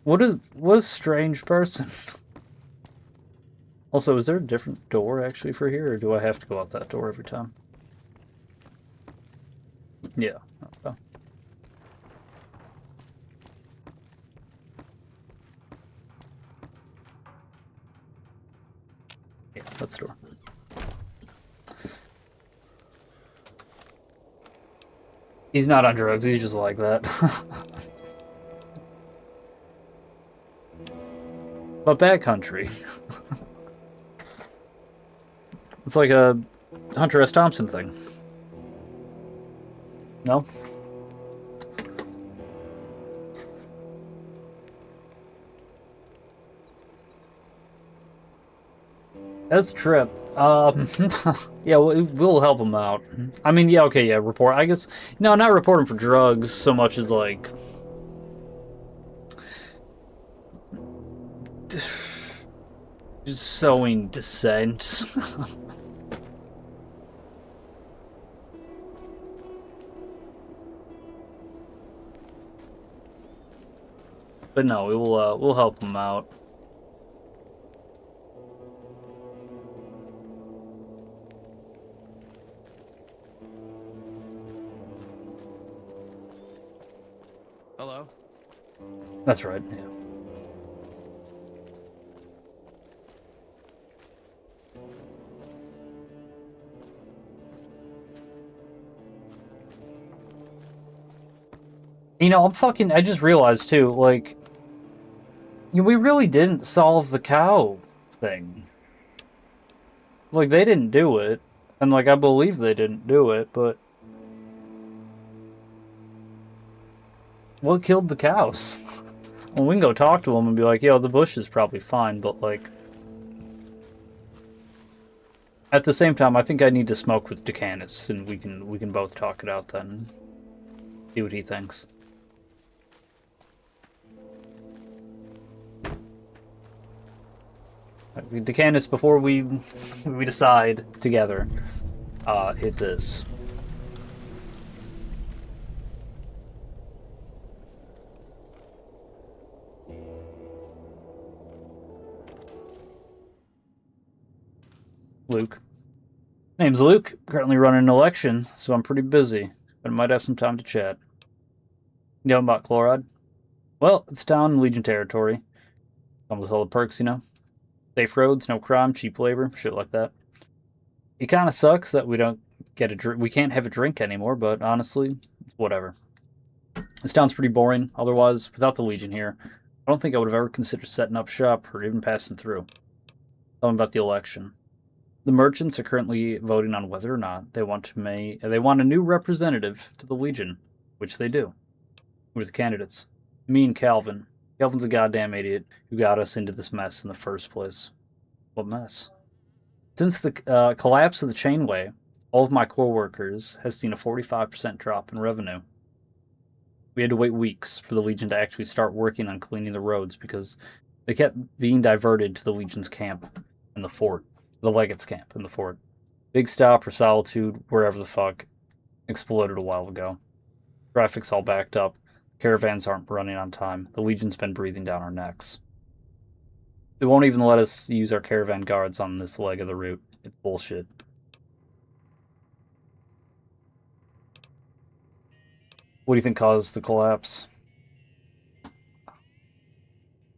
What a strange person. Also, is there a different door actually for here, or do I have to go out that door every time? Yeah. Okay. Yeah, that's the door. He's not on drugs, he's just like that. But backcountry. It's like a Hunter S. Thompson thing. No? That's a trip. Yeah, we'll help him out. I mean, yeah, okay, yeah, report. I guess, no, not report him for drugs so much as, like, just sowing dissent. But no, we'll help him out. Hello? That's right, yeah. You know, I just realized too, like, we really didn't solve the cow thing. Like, they didn't do it, and, like, I believe they didn't do it, but what killed the cows? Well, we can go talk to them and be like, yo, the bush is probably fine, but, like, at the same time, I think I need to smoke with Decanus, and we can both talk it out then. See what he thinks. Decanus, before we decide together, hit this. Luke. Name's Luke. Currently running an election, so I'm pretty busy, but I might have some time to chat. You know about Chloride? Well, it's down in Legion territory. Comes with all the perks, you know? Safe roads, no crime, cheap labor, shit like that. It kind of sucks that we don't get a drink. We can't have a drink anymore, but honestly, whatever. This town's pretty boring. Otherwise, without the Legion here, I don't think I would have ever considered setting up shop or even passing through. Tell me about the election. The merchants are currently voting on whether or not they want a new representative to the Legion, which they do. Who are the candidates? Me and Calvin. Calvin's a goddamn idiot who got us into this mess in the first place. What mess? Since the collapse of the Chainway, all of my core workers have seen a 45% drop in revenue. We had to wait weeks for the Legion to actually start working on cleaning the roads because they kept being diverted to the Legion's camp in the fort. The Legate's camp in the fort. Big Stop or Solitude, wherever the fuck, exploded a while ago. Traffic's all backed up. Caravans aren't running on time. The Legion's been breathing down our necks. They won't even let us use our caravan guards on this leg of the route. It's bullshit. What do you think caused the collapse?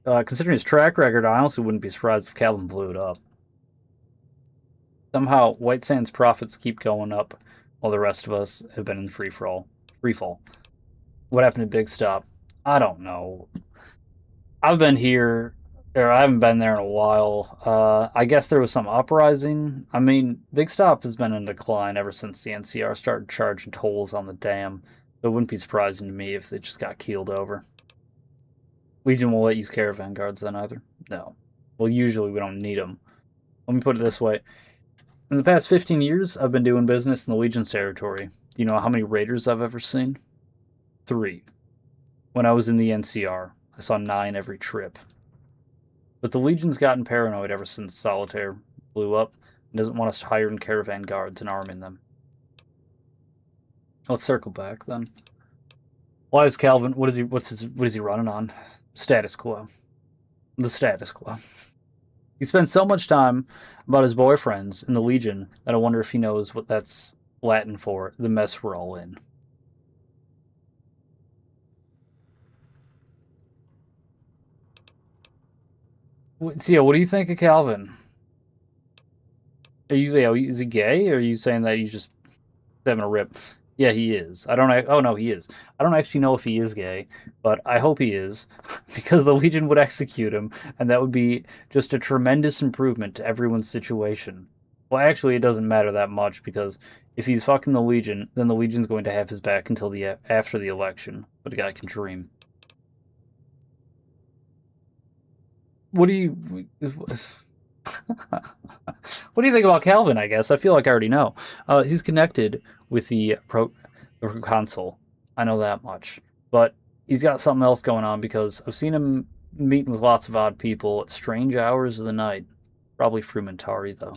Considering his track record, I honestly wouldn't be surprised if Calvin blew it up. Somehow, White Sands profits keep going up, while the rest of us have been in free fall. What happened to Big Stop? I don't know. I've been here, or I haven't been there in a while. I guess there was some uprising. I mean, Big Stop has been in decline ever since the NCR started charging tolls on the dam. So it wouldn't be surprising to me if they just got keeled over. Legion won't let use caravan guards then either? No. Well, usually we don't need them. Let me put it this way. In the past 15 years, I've been doing business in the Legion's territory. Do you know how many raiders I've ever seen? 3. When I was in the NCR, I saw 9 every trip. But the Legion's gotten paranoid ever since Solitaire blew up and doesn't want us hiring caravan guards and arming them. Let's circle back then. Why is Calvin? What is he running on? Status quo. The status quo. He spends so much time about his boyfriends in the Legion that I wonder if he knows what that's Latin for. The mess we're all in. Sia, what do you think of Calvin? Are you, is he gay, or are you saying that he's just having a rip? Yeah, he is. I don't. Oh no, he is. I don't actually know if he is gay, but I hope he is, because the Legion would execute him, and that would be just a tremendous improvement to everyone's situation. Well, actually, it doesn't matter that much, because if he's fucking the Legion, then the Legion's going to have his back until after the election. But a guy can dream. What do you? What do you think about Calvin, I guess? I feel like I already know. He's connected with the console. I know that much. But he's got something else going on, because I've seen him meeting with lots of odd people at strange hours of the night. Probably Frumentari, though.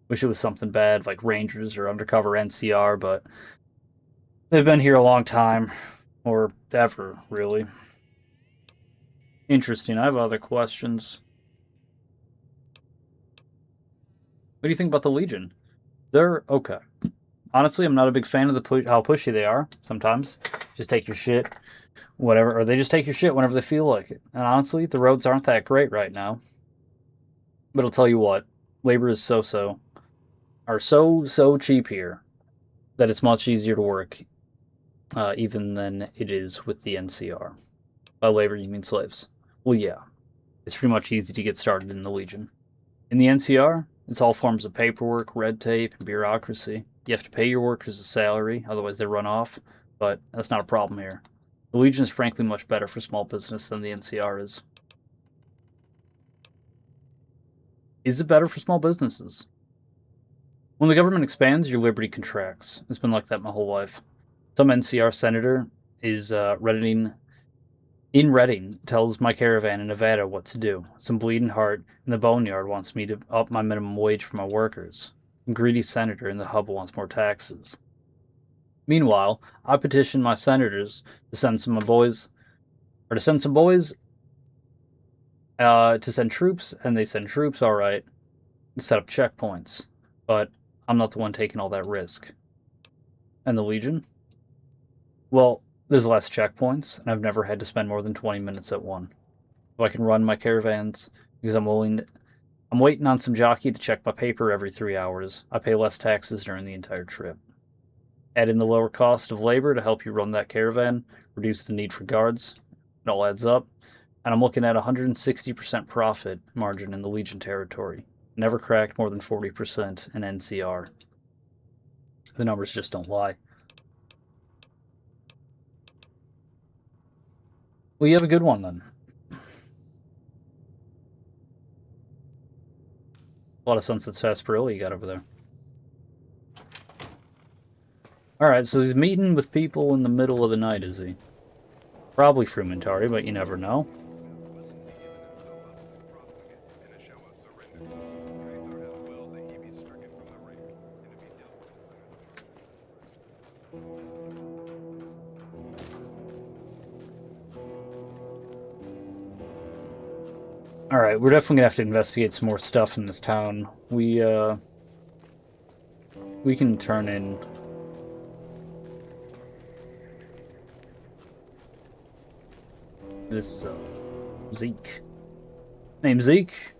Wish it was something bad, like Rangers or undercover NCR, but they've been here a long time. Or ever, really. Interesting. I have other questions. What do you think about the Legion? They're okay. Honestly, I'm not a big fan of how pushy they are sometimes. Just take your shit, whatever. Or they just take your shit whenever they feel like it. And honestly, the roads aren't that great right now. But I'll tell you what. Labor is so cheap here that it's much easier to work even than it is with the NCR. By labor, you mean slaves. Well, yeah. It's pretty much easy to get started in the Legion. In the NCR, it's all forms of paperwork, red tape, and bureaucracy. You have to pay your workers a salary, otherwise they run off, but that's not a problem here. The Legion is frankly much better for small business than the NCR is. Is it better for small businesses? When the government expands, your liberty contracts. It's been like that my whole life. Some NCR senator is in Reading tells my caravan in Nevada what to do. Some bleeding heart in the boneyard wants me to up my minimum wage for my workers. Some greedy senator in the hub wants more taxes. Meanwhile, I petition my senators to send some boys, to send troops, and they send troops, alright, and set up checkpoints. But I'm not the one taking all that risk. And the Legion? Well, there's less checkpoints, and I've never had to spend more than 20 minutes at one. So I can run my caravans, because I'm waiting on some jockey to check my paper every 3 hours. I pay less taxes during the entire trip. Add in the lower cost of labor to help you run that caravan, reduce the need for guards. It all adds up, and I'm looking at 160% profit margin in the Legion territory. Never cracked more than 40% in NCR. The numbers just don't lie. Well, you have a good one, then. A lot of Sunset Sarsaparilla you got over there. Alright, so he's meeting with people in the middle of the night, is he? Probably Frumentari, but you never know. Alright, we're definitely gonna have to investigate some more stuff in this town. We can turn in... this, Zeke. Name Zeke.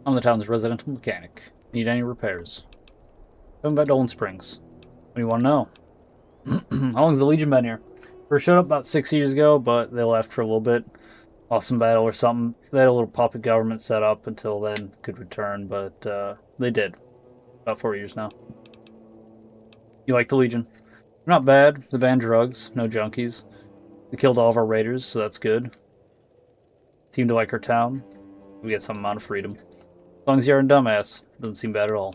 I'm the town's residential mechanic. Need any repairs? Coming back to Dolan Springs. What do you want to know? How long's the Legion been here? First showed up about 6 years ago, but they left for a little bit. Lost some battle or something. They had a little puppet government set up until then. Could return, but they did. About 4 years now. You like the Legion? They're not bad. They ban drugs. No junkies. They killed all of our raiders, so that's good. Seem to like our town. We get some amount of freedom. As long as you aren't a dumbass. Doesn't seem bad at all.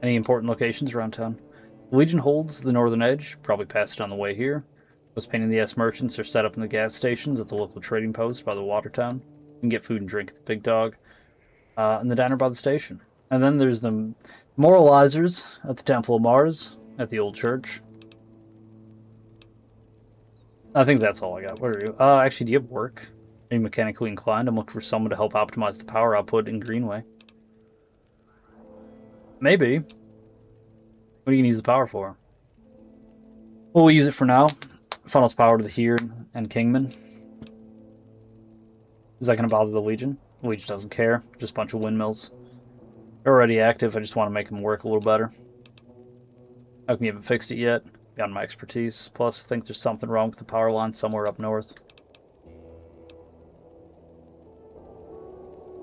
Any important locations around town? The Legion holds the northern edge. Probably passed it on the way here. Those pain in the ass merchants are set up in the gas stations at the local trading post by the Watertown. You can get food and drink at the Big Dog. And the diner by the station. And then there's the Moralizers at the Temple of Mars, at the old church. I think that's all I got. What are you? Actually, do you have work? Are you mechanically inclined? I'm looking for someone to help optimize the power output in Greenway. Maybe. What are you going to use the power for? Well, we'll use it for now. Funnels power to the here and Kingman. Is that going to bother the Legion? The Legion doesn't care. Just a bunch of windmills. They're already active. I just want to make them work a little better. I haven't even fixed it yet. Beyond my expertise. Plus, I think there's something wrong with the power line somewhere up north.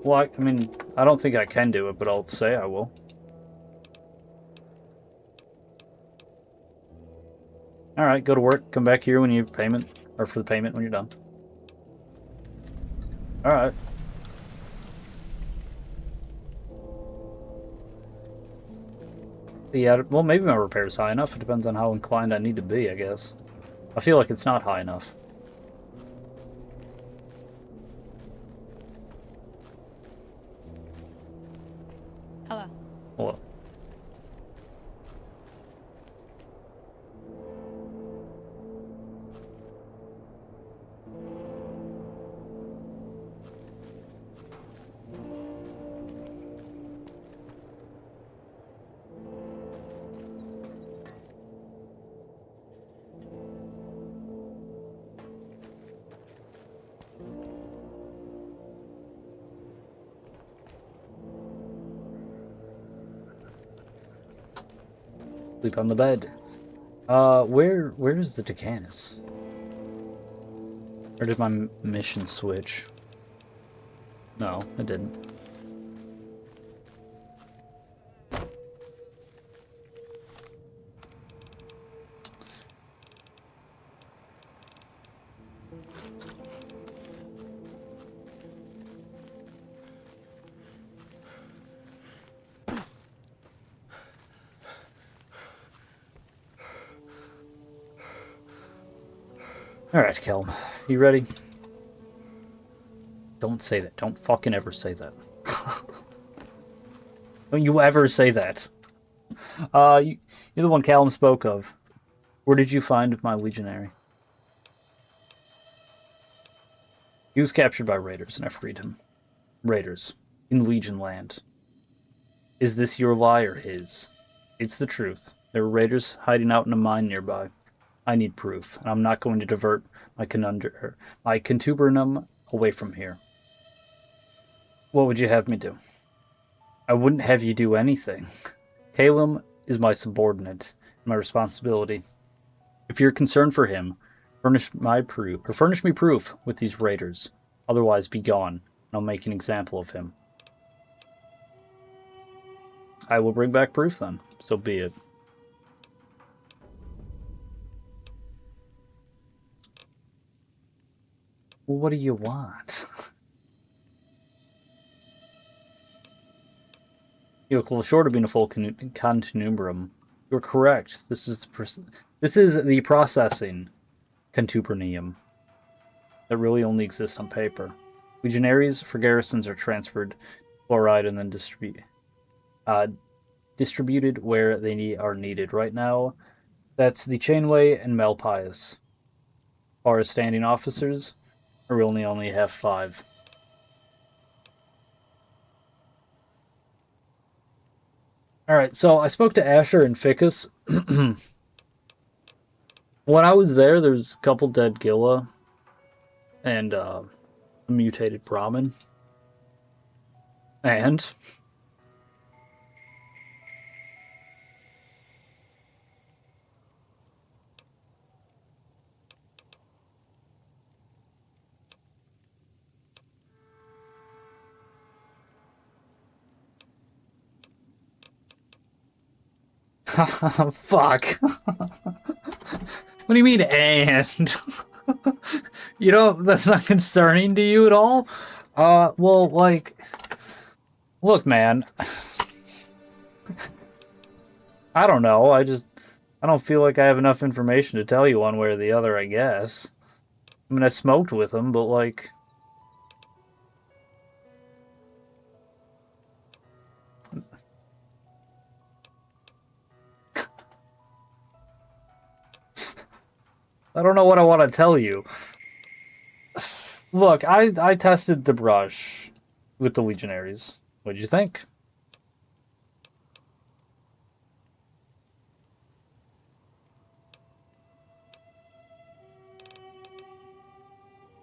Well, I mean, I don't think I can do it, but I'll say I will. Alright, go to work. Come back here when you have payment. Or for the payment when you're done. Alright. Yeah, well, maybe my repair is high enough. It depends on how inclined I need to be, I guess. I feel like it's not high enough. Hello. Well, sleep on the bed. Where is the Decanus? Or did my mission switch? No, it didn't. Alright, Kelm. You ready? Don't say that. Don't fucking ever say that. Don't you ever say that. You're the one Callum spoke of. Where did you find my legionary? He was captured by raiders, and I freed him. Raiders. In Legion land. Is this your lie or his? It's the truth. There were raiders hiding out in a mine nearby. I need proof, and I'm not going to divert my contubernum away from here. What would you have me do? I wouldn't have you do anything. Calum is my subordinate, my responsibility. If you're concerned for him, furnish me proof with these raiders. Otherwise, be gone, and I'll make an example of him. I will bring back proof then, so be it. Well, what do you want? You look a little short of being a full contuberum. You're correct. This is the processing contubernium that really only exists on paper. Legionaries for garrisons are transferred fluoride and then distributed where they are needed. Right now, that's the Chainway and Malpias. As far as standing officers, Or we only have 5. Alright, so I spoke to Asher and Ficus. When I was there was a couple dead Gilla and a mutated Brahmin. And fuck. What do you mean, and? You know, that's not concerning to you at all? Well, like, look, man. I don't know, I don't feel like I have enough information to tell you one way or the other, I guess. I mean, I smoked with him, but, like... I don't know what I want to tell you. Look, I tested the brush with the Legionaries. What'd you think?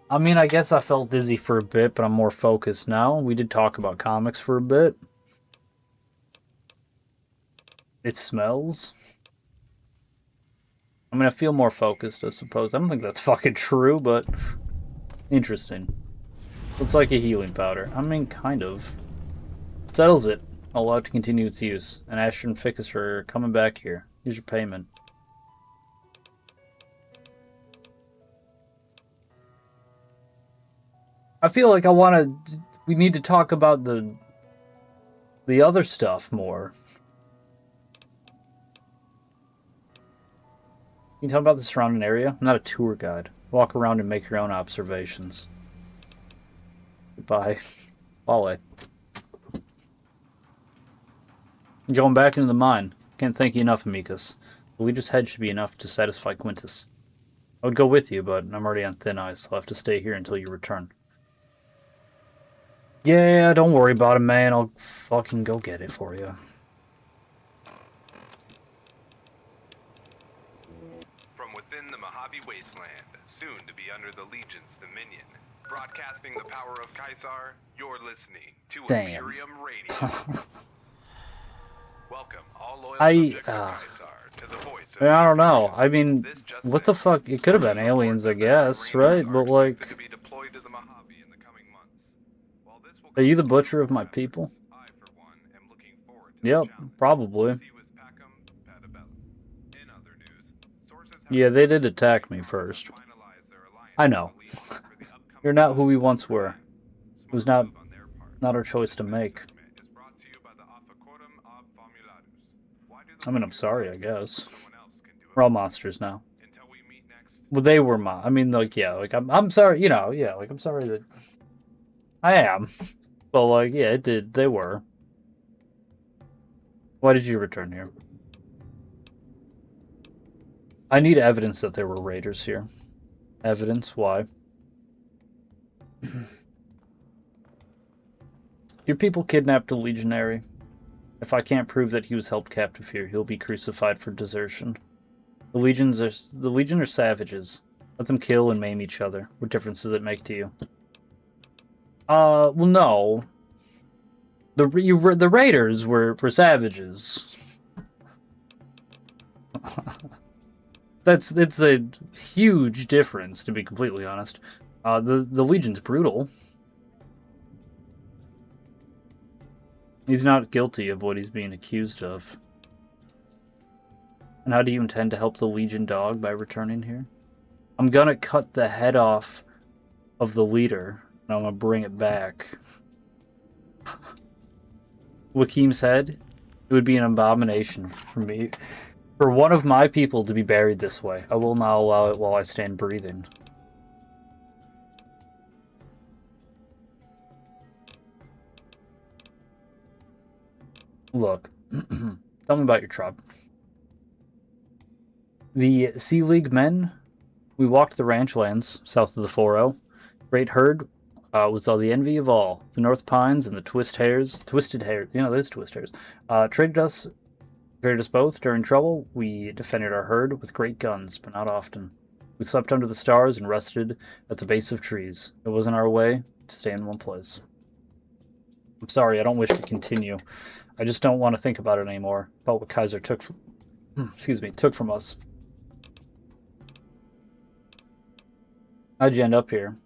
I mean, I guess I felt dizzy for a bit, but I'm more focused now. We did talk about comics for a bit. It smells. I mean, I feel more focused, I suppose. I don't think that's fucking true, but... Interesting. Looks like a healing powder. I mean, kind of. Settles it. I'll allow it to continue its use. And Asher and Ficus are coming back here. Here's your payment. I feel like we need to talk about the other stuff more. Can you tell me about the surrounding area? I'm not a tour guide. Walk around and make your own observations. Goodbye. Wale. Going back into the mine. Can't thank you enough, Amicus. The Legion's head should be enough to satisfy Quintus. I would go with you, but I'm already on thin ice. I'll have to stay here until you return. Yeah, don't worry about it, man. I'll fucking go get it for you. From within the Mojave Wasteland, soon to be under the Legion's dominion. Broadcasting the power of Caesar, you're listening to Damn. Imperium Radio. Welcome, all loyal subjects of Caesar, to the voice of I don't know. Imperium. I mean, This just what the in. fuck? It could have been aliens, I guess, right? But, like... To be deployed to the Mojave in the coming months. While this will Are you the come butcher of my efforts, people? I, for one, am looking forward to the Yep, challenge. probably. Si vis pacem, patabellum. In other news, sources have Yeah, they did attack me first. finalized their alliance I know. with the Legion for the upcoming You're not who we once were. Smart It was not move on their part. not our choice This to make. assessment is brought to you by the Officorum of Formulatus. Why do the I mean, I'm Formulatus sorry, I think guess. someone else can do it We're all better? monsters now. Until we meet next. Well, they were I mean, like, yeah, like, I'm sorry, you know, yeah, like, I'm sorry that... I am. But, like, yeah, it did. They were. Why did you return here? I need evidence that there were raiders here. Evidence? Why? Your people kidnapped a legionary. If I can't prove that he was held captive here, he'll be crucified for desertion. The Legion are savages. Let them kill and maim each other. What difference does it make to you? Well, no. The raiders were savages. It's a huge difference, to be completely honest. The Legion's brutal. He's not guilty of what he's being accused of. And how do you intend to help the Legion dog by returning here? I'm gonna cut the head off of the leader, and I'm gonna bring it back. Wakim's head? It would be an abomination for me. For one of my people to be buried this way. I will not allow it while I stand breathing. Look, tell me about your tribe. The Sea League men, we walked the ranch lands south of the 4-0. Great Herd was all the envy of all. The North Pines and the Twisted Hairs, you know, those Twist Hairs, traded us both during trouble. We defended our herd with great guns, but not often. We slept under the stars and rested at the base of trees. It wasn't our way to stay in one place. I'm sorry, I don't wish to continue. I just don't want to think about it anymore. About what Kaiser took from, took from us. How'd you end up here?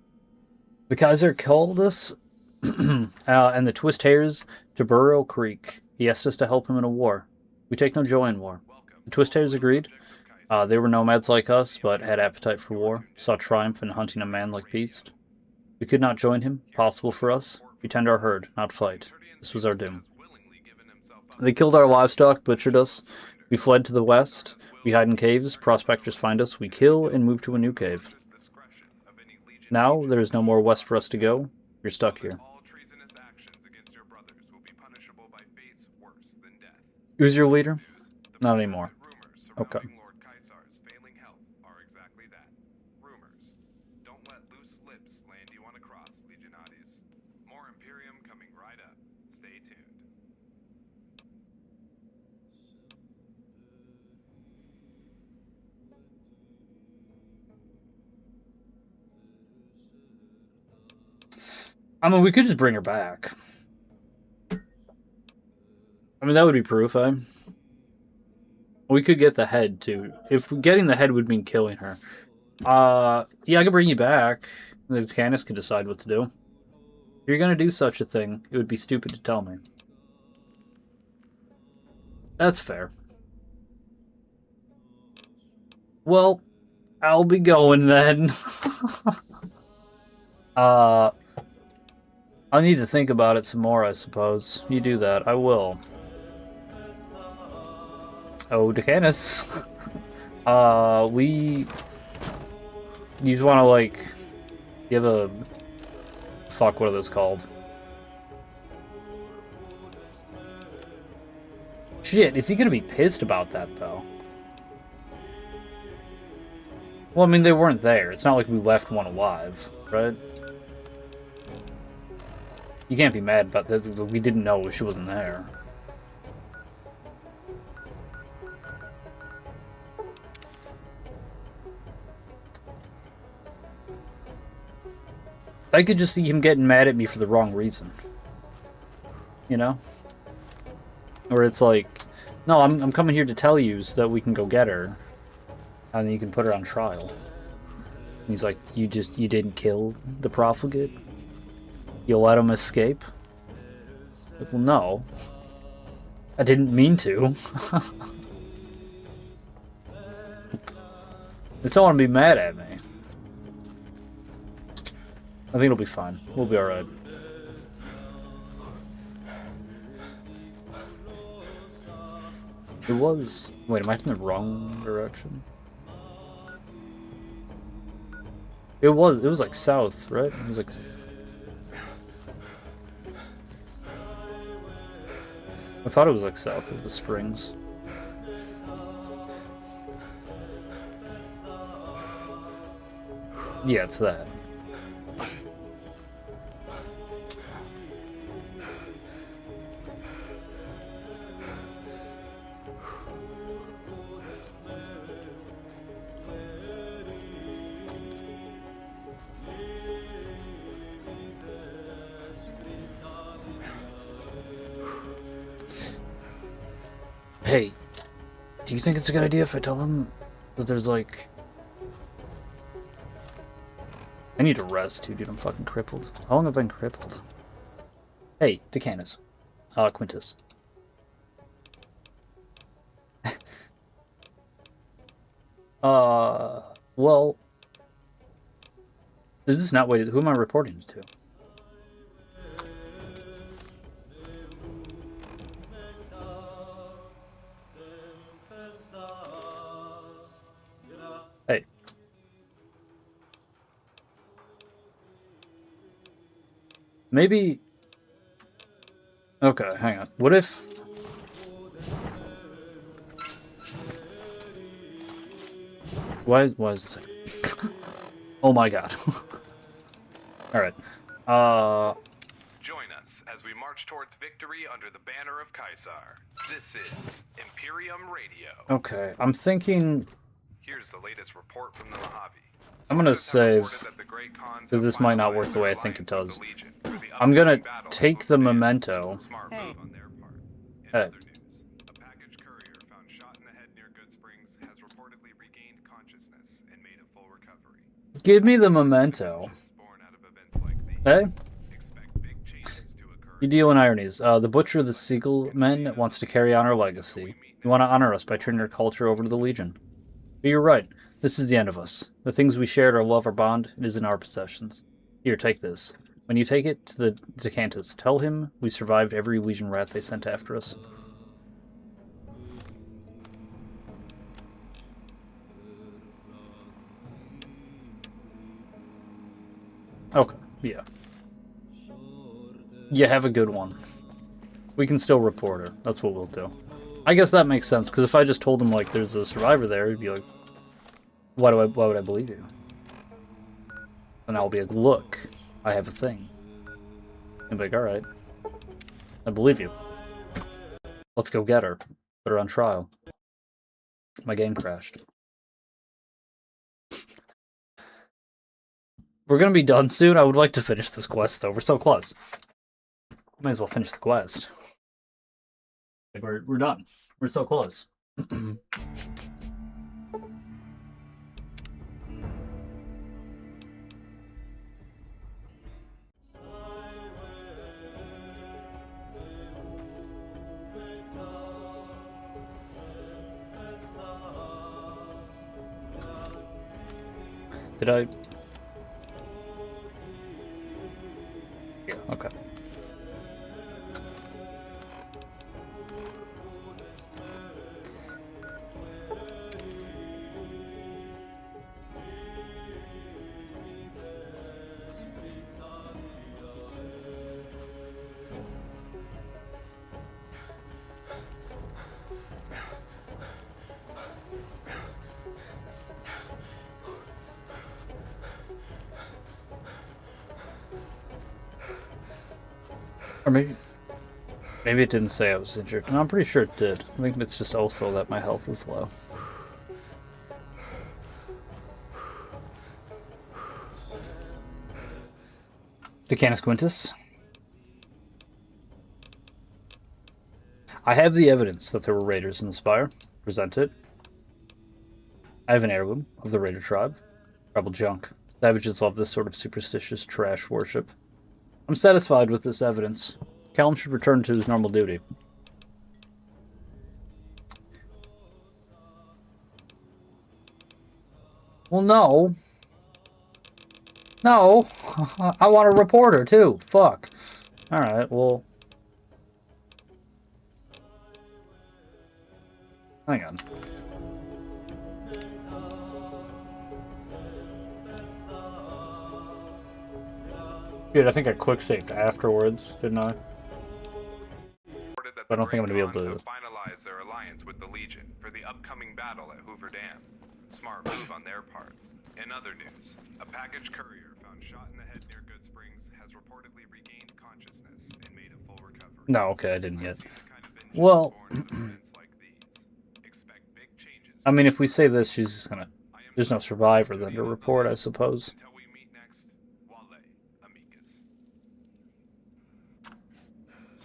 The Kaiser called us and the Twist Hairs to Burrow Creek. He asked us to help him in a war. We take no joy in war. The Twist Hairs agreed. They were nomads like us, but had appetite for war. Saw triumph in hunting a man like beast. We could not join him. Possible for us. We tend our herd, not fight. This was our doom. They killed our livestock, butchered us. We fled to the west. We hide in caves. Prospectors find us. We kill and move to a new cave. Now there is no more west for us to go. You're stuck here. Who's your leader? Not anymore. Okay. Lord Kaisar's failing health are exactly that. Rumors. Don't let loose lips land you on a cross, Legionades. More Imperium coming right up. Stay tuned. I mean, we could just bring her back. I mean, that would be proof, eh? We could get the head, too. If getting the head would mean killing her. Yeah, I could bring you back. The Canis can decide what to do. If you're gonna do such a thing, it would be stupid to tell me. That's fair. Well, I'll be going then. I'll need to think about it some more, I suppose. You do that. I will. Oh, Decanus. You just want to, like, give a... Fuck, what are those called? Shit, is he gonna be pissed about that, though? Well, I mean, they weren't there. It's not like we left one alive, right? You can't be mad about that. We didn't know she wasn't there. I could just see him getting mad at me for the wrong reason. You know? Or it's like, no, I'm coming here to tell you so that we can go get her. And then you can put her on trial. And he's like, you didn't kill the profligate? You let him escape? Like, well, no. I didn't mean to. Just don't want to be mad at me. I think it'll be fine. We'll be alright. It was... Wait, am I in the wrong direction? It was like south, right? It was like... I thought it was like south of the springs. Yeah, it's that. Hey, do you think it's a good idea if I tell him that there's like... I need to rest too, dude. I'm fucking crippled. How long have I been crippled? Hey, Decanus. Quintus. Well... Is this not... Wait, who am I reporting it to? Hey. Maybe... Okay, hang on. What if... Why is this... Oh my god. Alright. Join us as we march towards victory under the banner of Caesar. This is Imperium Radio. Okay, I'm thinking... Here's the latest report from the Mojave. I'm gonna Sources have save, reported that the Great Khans because have this might not finalized work the their way I think it alliance does. with the Legion for the I'm gonna upcoming battle take of the Hoover Dam. memento. Smart Hey. move on their part. In Hey. other news, a package courier found shot in the head near Good Springs has reportedly regained consciousness and made a full recovery. Give me the memento. Born out of events like these. Hey? Expect big changes to occur. You deal in ironies. The Butcher of the Seagullmen wants to carry on our legacy. You want to honor us by turning our culture over to the Legion. But you're right. This is the end of us. The things we shared, our love, our bond, it is in our possessions. Here, take this. When you take it to the Decantus, tell him we survived every Legion rat they sent after us. Okay, yeah. Yeah, have a good one. We can still report her. That's what we'll do. I guess that makes sense, because if I just told him, like, there's a survivor there, he'd be like, why would I believe you? And I'll be like, look, I have a thing. And be like, alright. I believe you. Let's go get her. Put her on trial. My game crashed. We're gonna be done soon. I would like to finish this quest, though. We're so close. Might as well finish the quest. Like, we're done. We're so close. Did I? Yeah, okay. Or maybe it didn't say I was injured. No, I'm pretty sure it did. I think it's just also that my health is low. Decanus Quintus. I have the evidence that there were raiders in the spire. Present it. I have an heirloom of the raider tribe. Rebel junk. Savages love this sort of superstitious trash worship. I'm satisfied with this evidence. Callum should return to his normal duty. Well, no. No. I want a reporter, too. Fuck. Alright, well... Hang on. Dude, I think I quick-saved afterwards, didn't I? I don't think I'm gonna be able to... finalize their alliance with the Legion for the upcoming battle at Hoover Dam. Smart move on their part. In other news, a package courier found shot in the head near Good Springs has reportedly regained consciousness and made a full recovery. No, okay, I didn't yet. Well... I mean, if we say this, she's just gonna... There's no survivor then to report, I suppose. Until we meet next, Wale, amicus.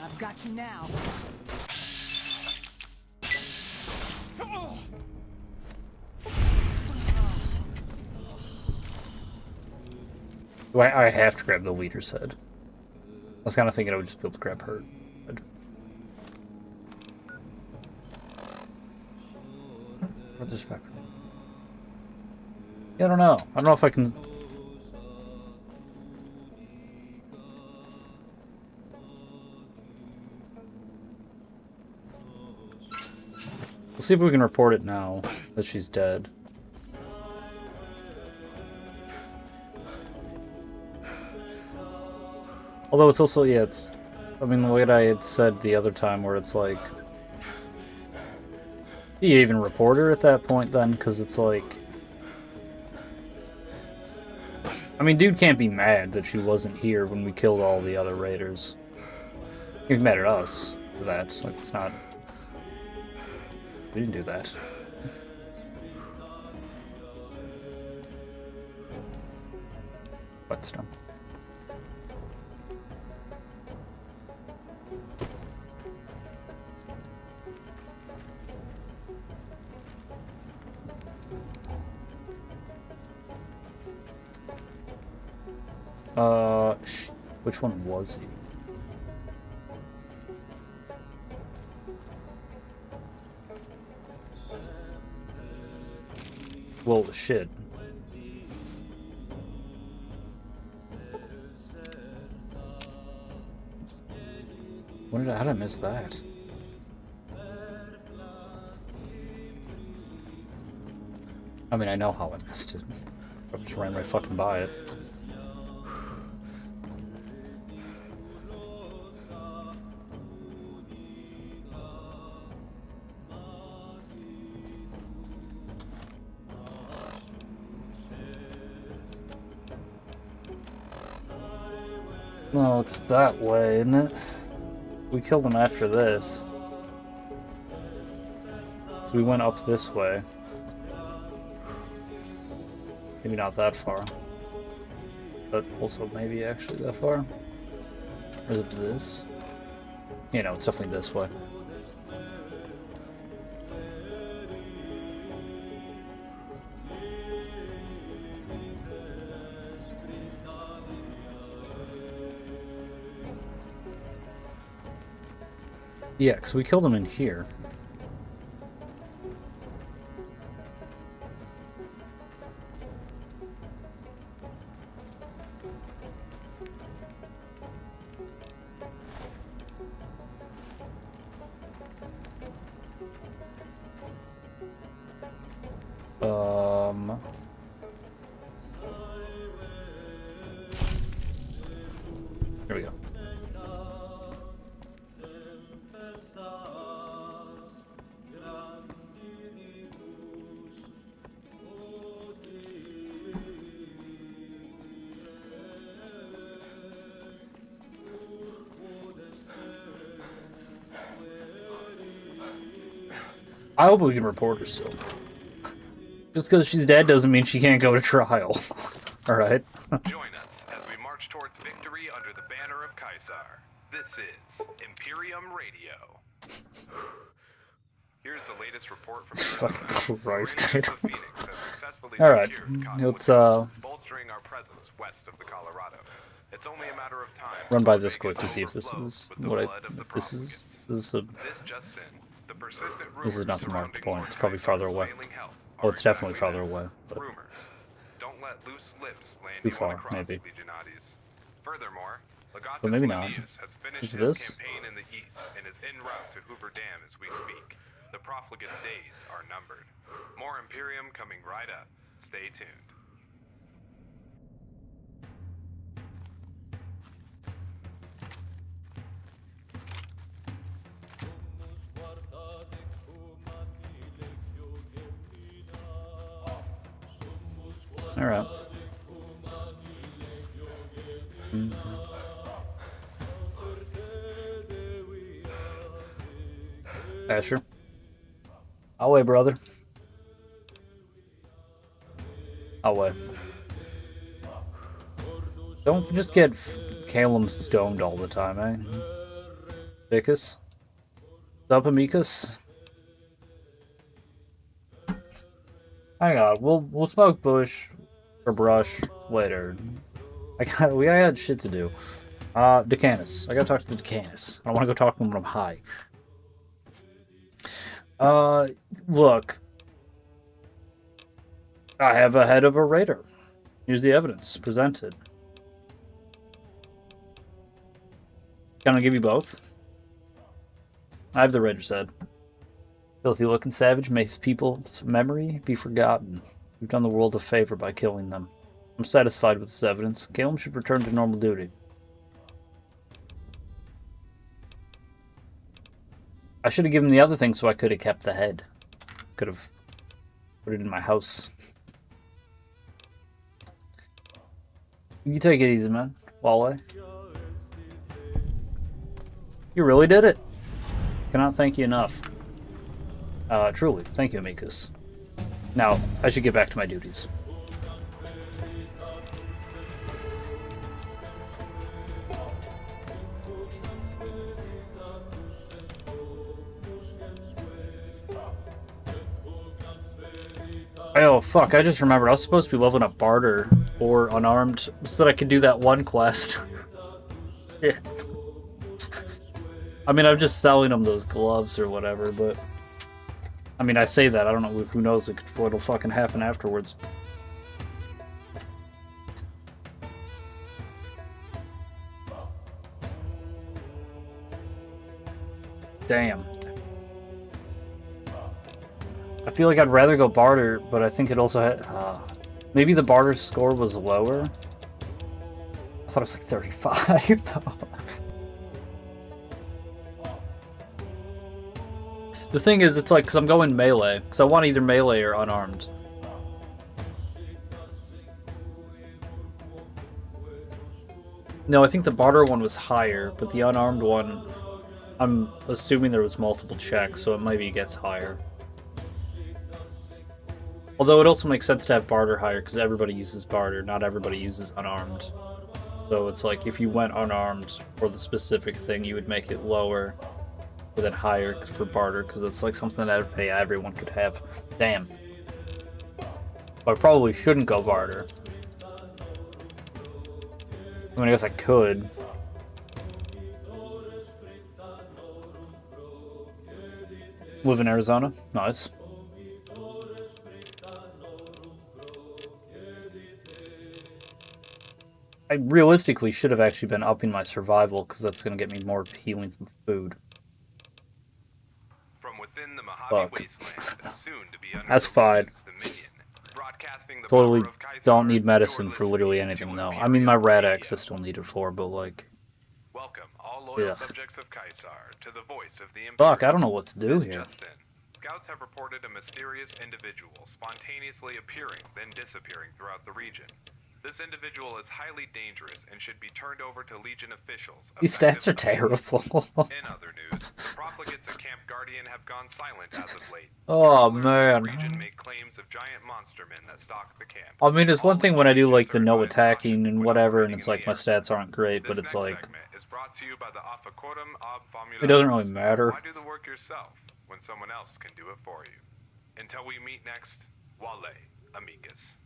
I've got you now. I have to grab the leader's head. I was kind of thinking I would just be able to grab her head. Where's this back? Yeah, I don't know. I don't know if I can... We'll see if we can report it now that she's dead. Although it's also, yeah, it's... I mean, the way that I had said the other time where it's like... Do you even report her at that point then? Because it's like... I mean, dude can't be mad that she wasn't here when we killed all the other raiders. He's mad at us for that. Like, it's not... We didn't do that. Whetstone. Which one was he? Well, shit. How did I miss that? I mean, I know how I missed it. I just ran right fucking by it. No, it's that way, isn't it? We killed him after this. So we went up this way. Maybe not that far. But also maybe actually that far. Or is it this? You know, it's definitely this way. Yeah, because we killed him in here. Here we go. I hope we can report her still. Just because she's dead doesn't mean she can't go to trial. Alright? Join us as we march towards victory under the banner of Caesar. This is Imperium Radio. Here's the latest report from Fucking Christ, dude. Phoenix has successfully Alright, secured let's bolstering our presence west of the Colorado. It's only a matter of time. run by this quick to see if this is what I... This is a... This just in. The persistent This is rumors not the marked surrounding point. Lord It's probably farther Caesar's away. failing health Oh, are it's definitely exactly farther that. away. But Rumors. Don't let loose lips land Too you far, on a cross, maybe. Legionatis. Furthermore, Legatus But maybe not. Laelius has finished Is his this? campaign in the east and is en route to Hoover Dam as we speak. The profligate's days are numbered. More Imperium coming right up. Stay tuned. Alright. Asher. Away, brother. Away. Don't just get Calum stoned all the time, eh? Vicus? Sup, Amicus? Hang on, we'll smoke bush or brush later. We got shit to do. Decanus. I gotta talk to the Decanus. I don't want to go talk to him when I'm high. Look. I have a head of a raider. Here's the evidence presented. Can I give you both? I have the raider's head. Filthy looking savage makes people's memory be forgotten. We've done the world a favor by killing them. I'm satisfied with this evidence. Calum should return to normal duty. I should have given the other thing so I could have kept the head. Could have put it in my house. You take it easy, man. Wale. You really did it. Cannot thank you enough. Truly. Thank you, Amicus. Now, I should get back to my duties. Oh, fuck, I just remembered. I was supposed to be leveling up Barter or Unarmed so that I could do that one quest. Yeah. I mean, I'm just selling them those gloves or whatever, but... I mean, I say that. I don't know. Who knows what'll fucking happen afterwards. Damn. I feel like I'd rather go Barter, but I think it also had... maybe the Barter score was lower? I thought it was like 35, though. The thing is, it's like, because I'm going melee, because I want either melee or unarmed. No, I think the Barter one was higher, but the unarmed one, I'm assuming there was multiple checks, so it maybe gets higher. Although it also makes sense to have Barter higher, because everybody uses Barter, not everybody uses unarmed. So it's like, if you went unarmed for the specific thing, you would make it lower, but then higher for Barter, because it's like something that everyone could have. Damn. But I probably shouldn't go Barter. I mean, I guess I could. Live in Arizona? Nice. I realistically should have actually been upping my survival, because that's going to get me more healing from food. From within the Mojave Wasteland, soon to be under That's fine. dominion, broadcasting the Totally power of Kaisar, don't need you're medicine for literally listening anything, to though. I Imperial mean, my Rad Radio. X I still need it for, but like... Welcome, all loyal Yeah. subjects of Kaisar, to the voice of the Imperial. Fuck, I don't know what to do This here. just in. Scouts have reported a mysterious individual spontaneously appearing, then disappearing throughout the region. This individual is highly dangerous and should be turned over to Legion officials. These stats are effective terrible. In other news, profligates at Camp Guardian have gone silent as of late. Oh, Travelers in man. the region make claims of giant monster men that stalk the camp. I mean, it's one thing when I do like the no All agents are attacking advised and caution whatever, when and it's operating like my in the stats aren't great, This but it's next like... segment is brought to you by the Afficorum ob Formula. It doesn't really matter. Why do the work yourself when someone else can do it for you? Until we meet next, Wale, Amicus.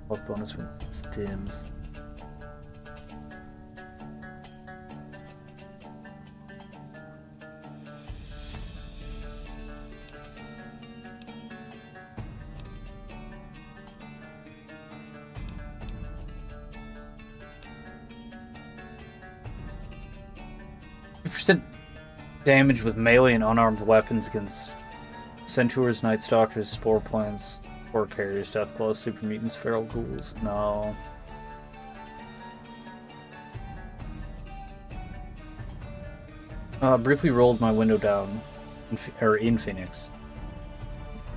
What bonus from stims? % damage with melee and unarmed weapons against Centaurs, Night Stalkers, Spore Plants, Spore Carriers, Deathclaws, Super Mutants, Feral Ghouls. No. Briefly rolled my window down in Phoenix.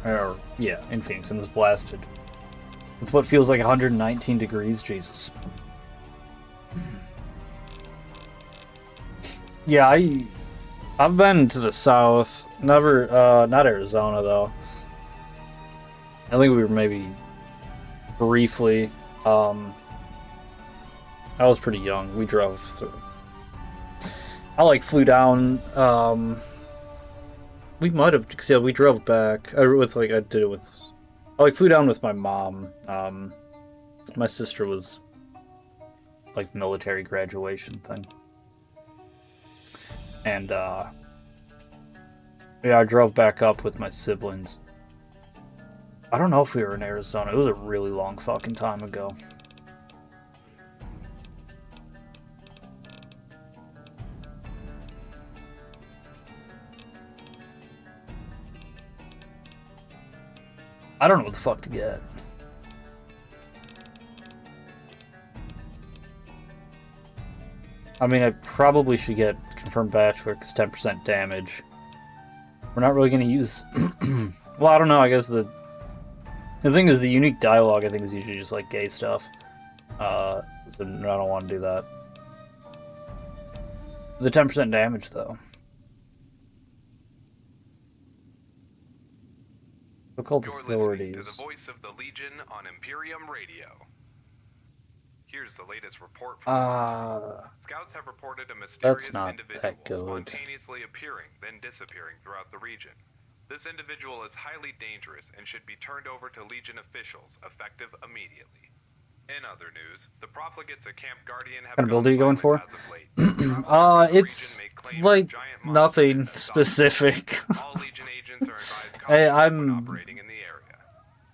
Yeah, in Phoenix, and was blasted. It's what feels like 119 degrees, Jesus. Yeah, I've been to the south. Never, not Arizona though. I think we were maybe briefly. I was pretty young. We drove through. I like flew down. We might have, cause yeah, we drove back. I did it with. I like flew down with my mom. My sister was like military graduation thing. And, yeah, I drove back up with my siblings. I don't know if we were in Arizona. It was a really long fucking time ago. I don't know what the fuck to get. I mean, I probably should get confirmed batch for 10% damage. We're not really going to use... well, I don't know, I guess the thing is the unique dialogue, I think, is usually just like gay stuff. So I don't want to do that. The 10% damage, though. So-called You're listening to authorities. the voice of the Legion on Imperium Radio. Here's the latest report from Scouts have reported a mysterious not individual that good. spontaneously appearing, then disappearing throughout the region. This individual is highly dangerous and should be turned over to Legion officials, effective immediately. In other news, the profligates at Camp Guardian have What kind of gone build are you going silent for? as of late. Profligates in the It's region may claim like giant monsters nothing as specific. All Legion agents are advised Hey, caution when I'm operating in the area.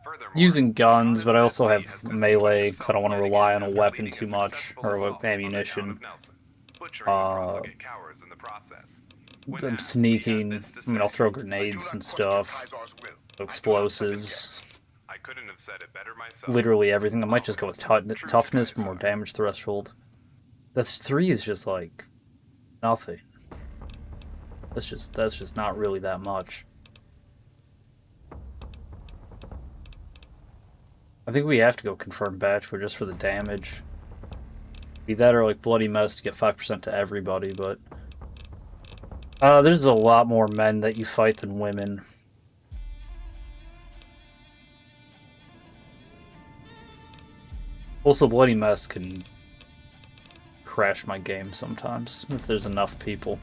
Furthermore, using guns, the but I also Honest have SC has melee, distinguished because I don't want to himself rely on a after weapon leading too a much, successful or assault on the town ammunition. of Nelson, butchering the profligate cowards in the process. When I'm asked, he had sneaking. this to I mean, I'll say, throw I do grenades not and question stuff, Kaisar's will. explosives, I couldn't have said it better myself. literally everything. I might just go with True to toughness for more Kaisar. damage threshold. That's 3 is just like nothing. That's just not really that much. I think we have to go confirm batch for just for the damage. Be that or like bloody mess to get 5% to everybody, but there's a lot more men that you fight than women. Also, bloody mess can crash my game sometimes if there's enough people.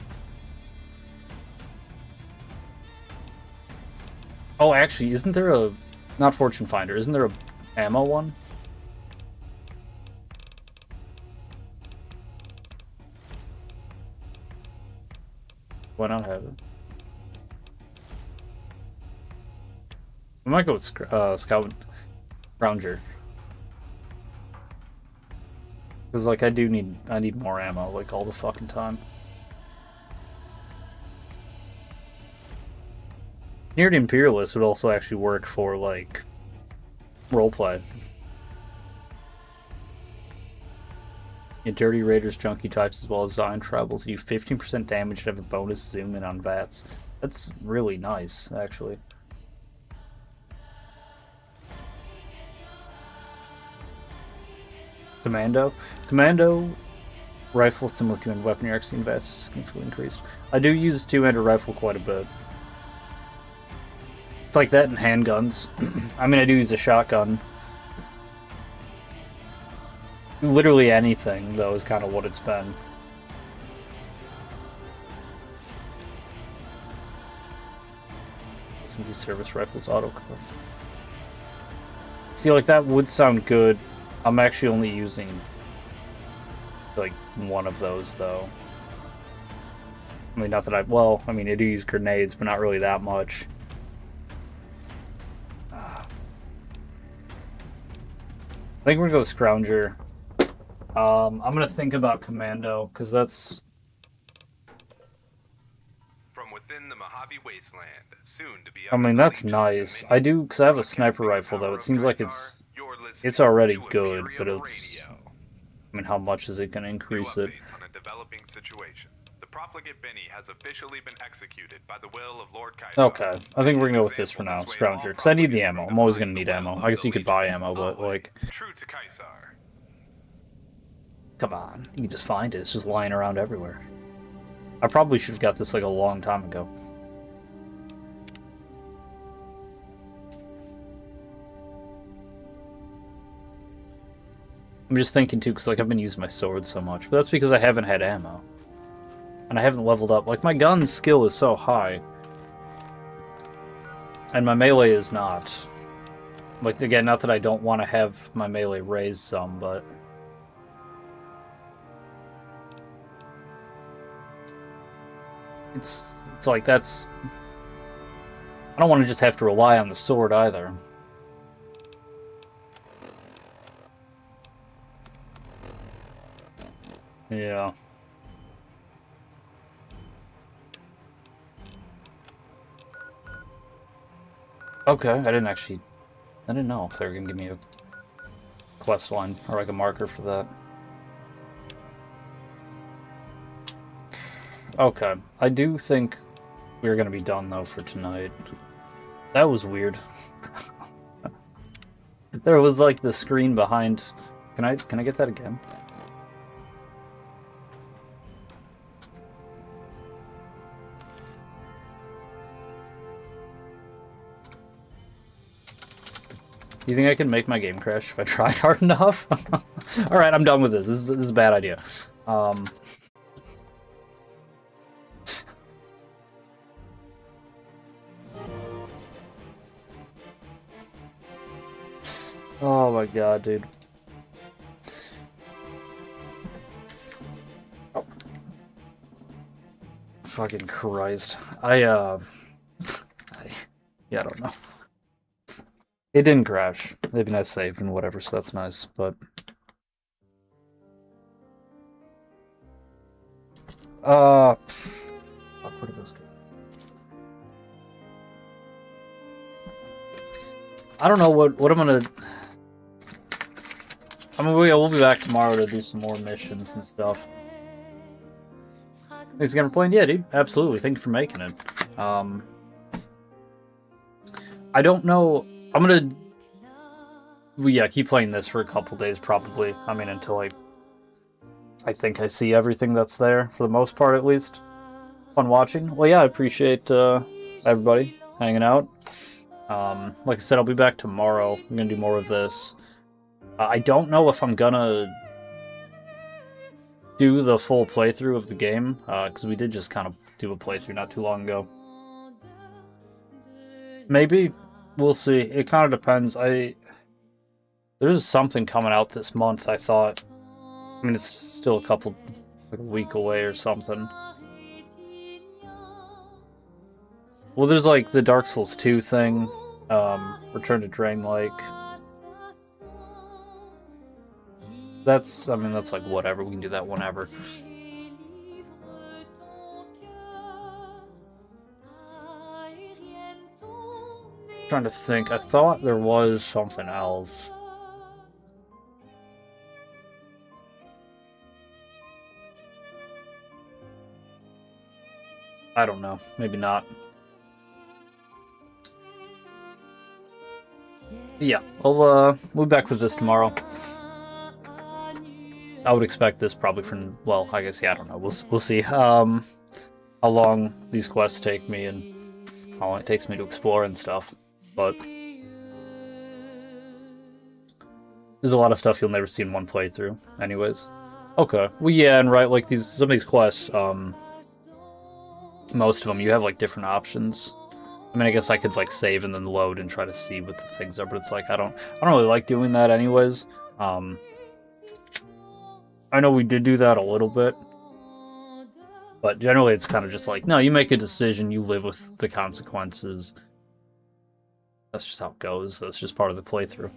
Oh, actually, isn't there a... Not Fortune Finder, isn't there a ammo one? Why not have it? I might go with Scout Ranger. Because, like, I need more ammo, like, all the fucking time. Near the Imperialist would also actually work for, like, roleplay. Yeah, Dirty Raiders, Junkie types, as well as Zion Tribals, you 15% damage and have a bonus zoom in on VATS. That's really nice, actually. Commando rifle similar to in weaponry accuracy and VATS significantly increased. I do use two-handed rifle quite a bit. It's like that in handguns. I mean, I do use a shotgun. Literally anything, though, is kind of what it's been. SMG service rifles autoclav. See, like, that would sound good. I'm actually only using, like, one of those, though. I mean, not that well, I mean, I do use grenades, but not really that much. I think we're gonna go with Scrounger. I'm gonna think about Commando, because that's... From within the Mojave Wasteland, soon to be I mean, that's nice. I do, because I have a sniper rifle, though. It seems like it's already good, but it's... I mean, how much is it gonna increase it? On a developing situation. The profligate Benny has officially been executed by the will of Lord Kaisar. Okay, I think we're gonna go with this for now, Scrounger, because I need the ammo. I'm always gonna need ammo. I guess you could buy ammo, but, like... True to Kaisar. Come on, you can just find it. It's just lying around everywhere. I probably should have got this, like, a long time ago. I'm just thinking, too, because, like, I've been using my sword so much. But that's because I haven't had ammo. And I haven't leveled up. Like, my gun skill is so high. And my melee is not. Like, again, not that I don't want to have my melee raised some, but... It's like, that's... I don't want to just have to rely on the sword, either. Yeah. Okay, I didn't know if they were gonna give me a quest line, or like a marker for that. Okay, I do think we're gonna be done though for tonight. That was weird. There was like the screen behind. Can I get that again? You think I can make my game crash if I try hard enough? Alright, I'm done with this. This is a bad idea. Oh my god, dude. Fucking Christ. Yeah, I don't know. It didn't crash. Maybe I saved and whatever, so that's nice, but... Where did those go? I don't know what I'm gonna... I mean, we'll be back tomorrow to do some more missions and stuff. Thanks again for playing. Yeah, dude. Absolutely. Thank you for making it. I don't know... I'm gonna... Well, yeah, keep playing this for a couple days, probably. I mean, until I think I see everything that's there, for the most part, at least. Fun watching. Well, yeah, I appreciate everybody hanging out. Like I said, I'll be back tomorrow. I'm gonna do more of this. I don't know if I'm gonna do the full playthrough of the game, because we did just kind of do a playthrough not too long ago. Maybe. We'll see. It kind of depends. There's something coming out this month, I thought. I mean, it's still like a week away or something. Well, there's like the Dark Souls 2 thing, Return to Drain-like. That's like whatever, we can do that whenever. Trying to think, I thought there was something else. I don't know, maybe not. Yeah, we'll be back with this tomorrow. I would expect this probably from, well, I guess, yeah, I don't know, we'll see. How long these quests take me and how long it takes me to explore and stuff. But there's a lot of stuff you'll never see in one playthrough, anyways. Okay, well, yeah, and right, like some of these quests, most of them, you have like different options. I mean, I guess I could like save and then load and try to see what the things are, but it's like I don't really like doing that, anyways. I know we did do that a little bit, but generally it's kind of just like, no, you make a decision, you live with the consequences. That's just how it goes. That's just part of the playthrough.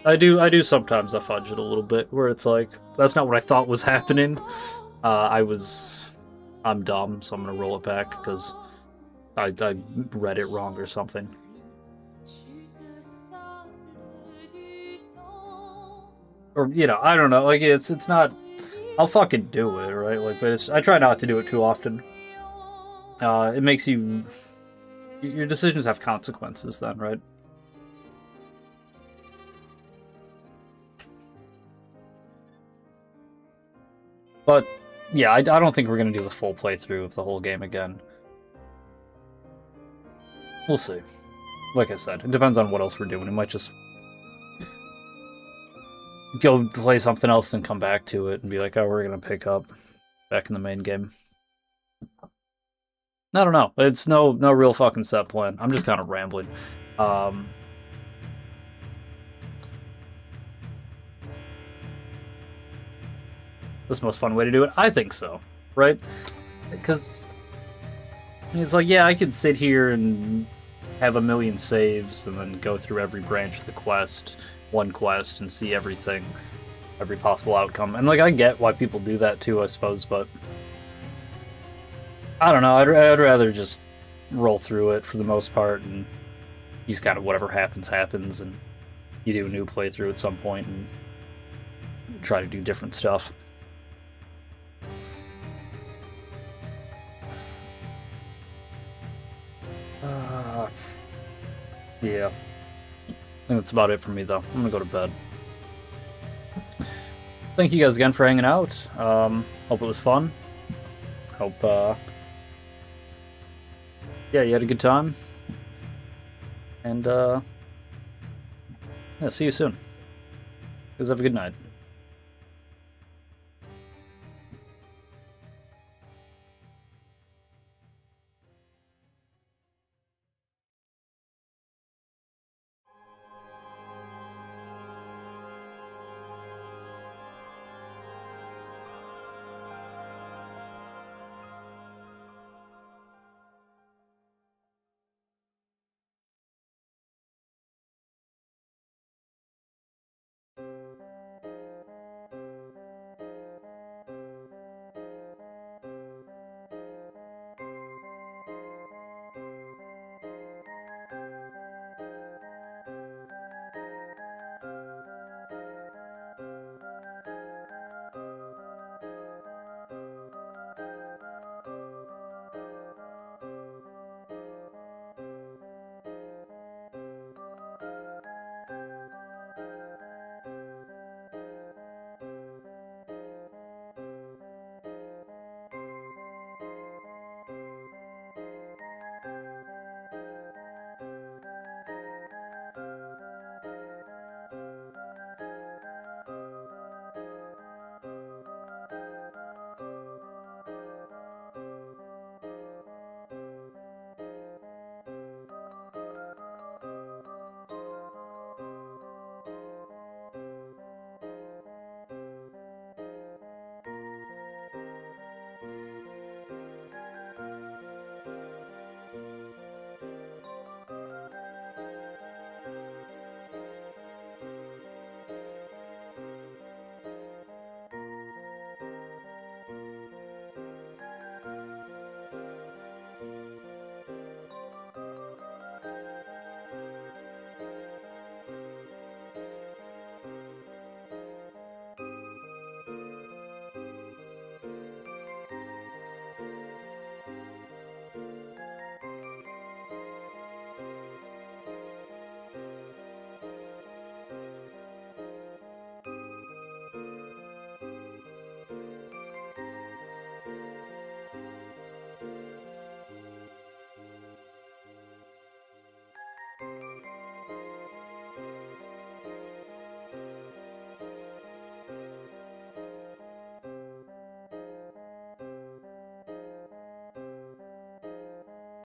I do sometimes I fudge it a little bit, where it's like, that's not what I thought was happening. I'm dumb, so I'm gonna roll it back, because I read it wrong or something. Or, you know, I don't know, like, it's not... I'll fucking do it, right? Like, but I try not to do it too often. It makes you... Your decisions have consequences then, right? But, yeah, I don't think we're going to do the full playthrough of the whole game again. We'll see. Like I said, it depends on what else we're doing. We might just go play something else, then come back to it and be like, oh, we're going to pick up back in the main game. I don't know. It's no real fucking set plan. I'm just kind of rambling. That's the most fun way to do it? I think so, right? Because I mean, it's like, yeah, I could sit here and have a million saves and then go through every branch of the quest, one quest, and see everything, every possible outcome. And like, I get why people do that too, I suppose, but I don't know. I'd rather just roll through it for the most part, and you just kind of whatever happens, happens, and you do a new playthrough at some point, and try to do different stuff. Yeah. I think that's about it for me, though. I'm gonna go to bed. Thank you guys again for hanging out. Hope it was fun. Hope, yeah, you had a good time. And, yeah, see you soon. You guys have a good night.